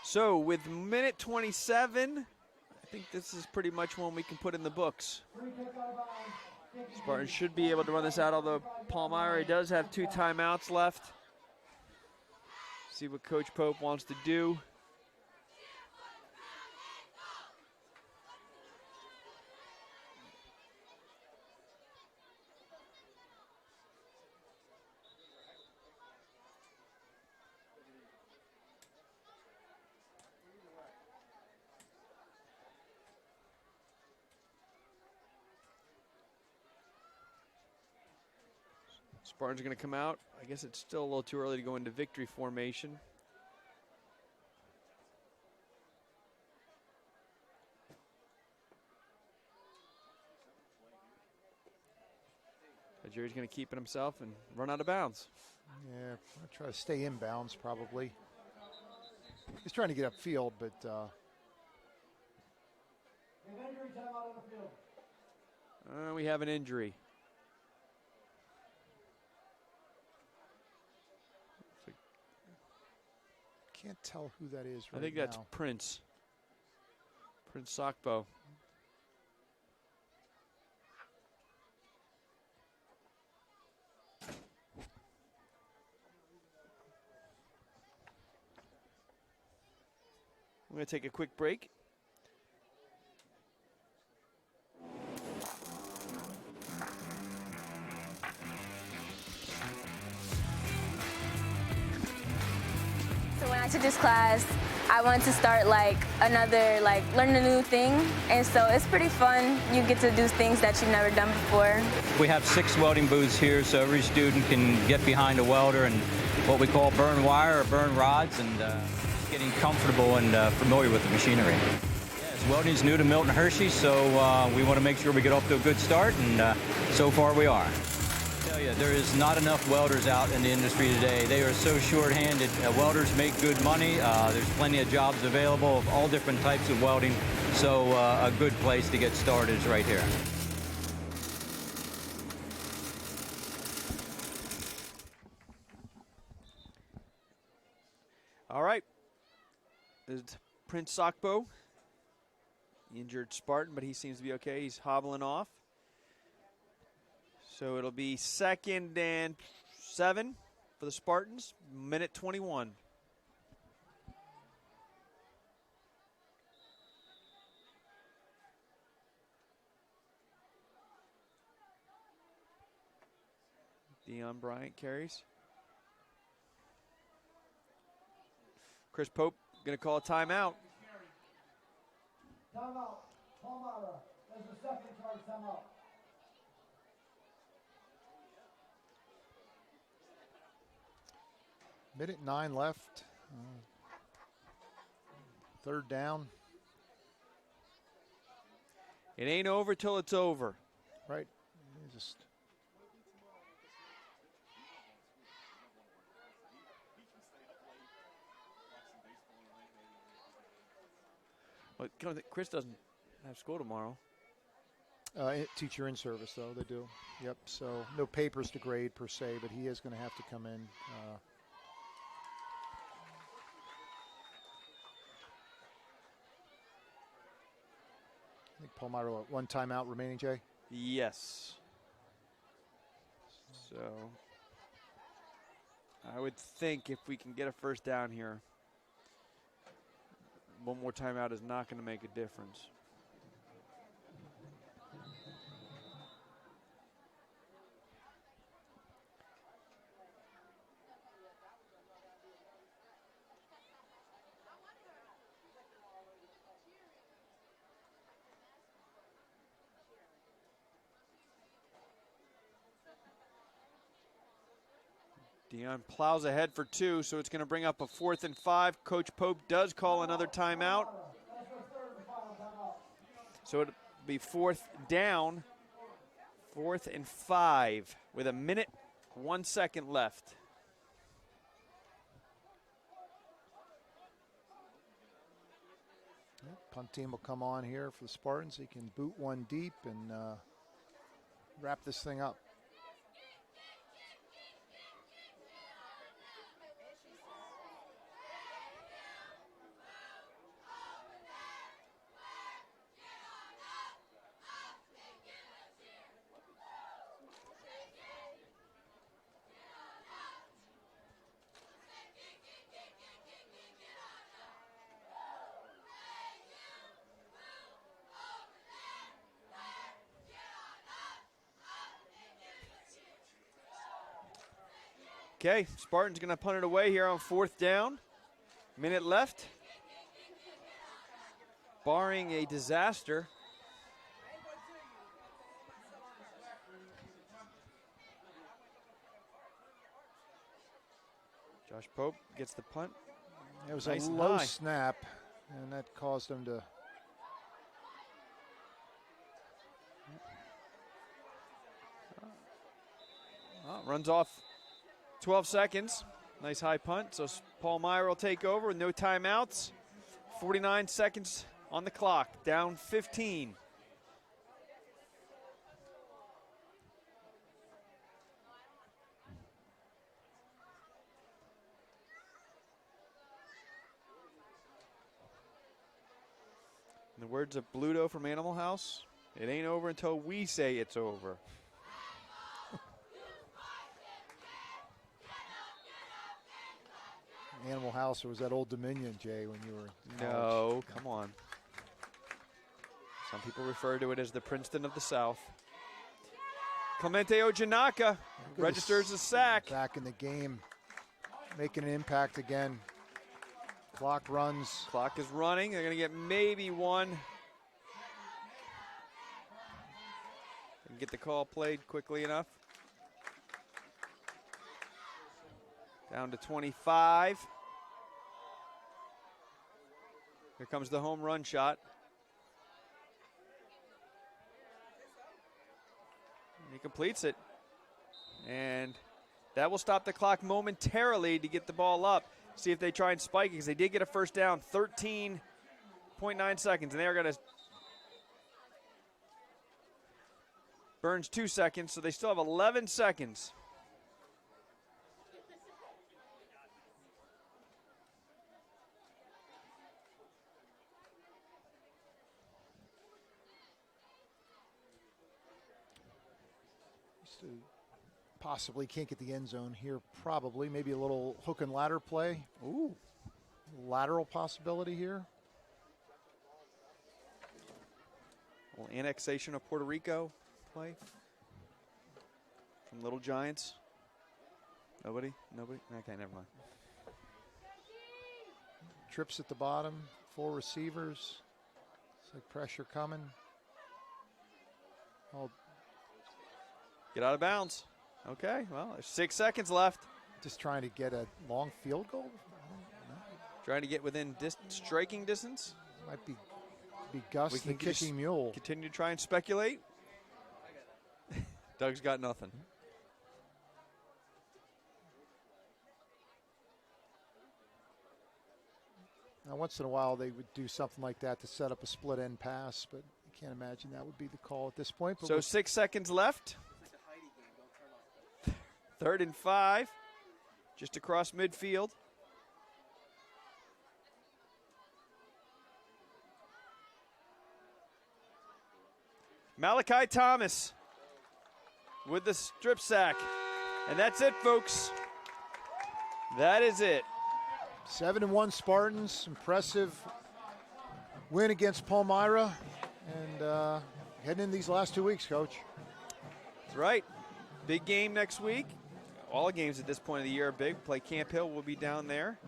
So with minute 27, I think this is pretty much one we can put in the books. Spartans should be able to run this out, although Palmyra does have 2 timeouts left. See what Coach Pope wants to do. Spartans are going to come out. I guess it's still a little too early to go into victory formation. Jerry's going to keep it himself and run out of bounds. Yeah, I'll try to stay in bounds probably. He's trying to get upfield, but we have an injury. can't tell who that is right now. I think that's Prince. Prince Sockbo. I'm going to take a quick break. to this class, I want to start like another, learn a new thing. And so it's pretty fun. You get to do things that you've never done before. We have 6 welding booths here, so every student can get behind a welder and what we call burn wire or burn rods, and getting comfortable and familiar with the machinery. Yes, welding is new to Milton Hershey, so we want to make sure we get off to a good start, and so far we are. I tell you, there is not enough welders out in the industry today. They are so short-handed. Welders make good money. There's plenty of jobs available of all different types of welding, so a good place to get started is right here. All right. There's Prince Sakpo, injured Spartan, but he seems to be okay. He's hobbling off. So it'll be 2nd and 7 for the Spartans, minute 21. Deion Bryant carries. Chris Pope going to call a timeout. Timeout. Palmyra as the second charge timeout. Minute 9 left. 3rd down. It ain't over till it's over. Right. Just Well, Chris doesn't have school tomorrow. Teacher in service, though, they do. Yep, so no papers to grade per se, but he is going to have to come in. I think Palmyra, one timeout remaining, Jay? Yes. So I would think if we can get a first down here, one more timeout is not going to make a difference. Deion plows ahead for 2, so it's going to bring up a 4th and 5. Coach Pope does call another timeout. So it'll be 4th down, 4th and 5 with a minute, 1 second left. Punt team will come on here for the Spartans. He can boot one deep and wrap this thing up. Okay, Spartan's going to punt it away here on 4th down. Minute left. Barring a disaster. Josh Pope gets the punt. It was nice a and low high. snap, and that caused him to. Runs off 12 seconds. Nice high punt. So Palmyra will take over with no timeouts. 49 seconds on the clock. Down 15. In the words of Bluto from Animal House, it ain't over until we say it's over. Animal House, or was that Old Dominion, Jay, when you were in No, college? come on. Some people refer to it as the Princeton of the South. Clemente Ojanaka registers a sack. Back in the game, making an impact again. Clock runs. Clock is running. They're going to get maybe one. And get the call played quickly enough. Down to 25. Here comes the home run shot. He completes it. And that will stop the clock momentarily to get the ball up. See if they try and spike it, because they did get a first down, 13.9 seconds, and they are going to Burns 2 seconds, so they still have 11 seconds. Possibly can't get the end zone here, probably. Maybe a little hook and ladder play. Ooh. Lateral possibility here. A little annexation of Puerto Rico play from Little Giants. Nobody? Okay, never mind. Trips at the bottom, 4 receivers. It's like pressure coming. Oh. Get out of bounds. Okay, well, there's 6 seconds left. Just trying to get a long field goal? Trying to get within striking distance. Might be Gus the kicking mule. Continue to try and speculate. Doug's got nothing. Now, once in a while, they would do something like that to set up a split end pass, but I can't imagine that would be the call at this point. But so 6 seconds left. 3rd and 5, just across midfield. Malachi Thomas with the strip sack. And that's it, folks. That is it. 7-1 Spartans. Impressive win against Palmyra. And heading in these last 2 weeks, Coach. That's right. Big game next week. All games at this point of the year are big. Play Camp Hill. We'll be down there.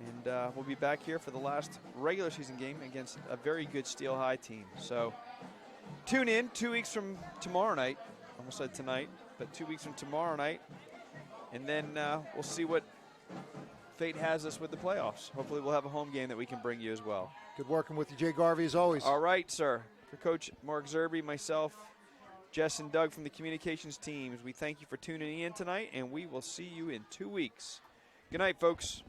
And we'll be back here for the last regular season game against a very good Steel High team. So tune in 2 weeks from tomorrow night. Almost said tonight, but 2 weeks from tomorrow night. And then we'll see what fate has us with the playoffs. Hopefully we'll have a home game that we can bring you as well. Good working with you, Jay Garvey, as always. All right, sir. For Coach Mark Zerby, myself, Jess and Doug from the communications teams, we thank you for tuning in tonight, and we will see you in 2 weeks. Good night, folks.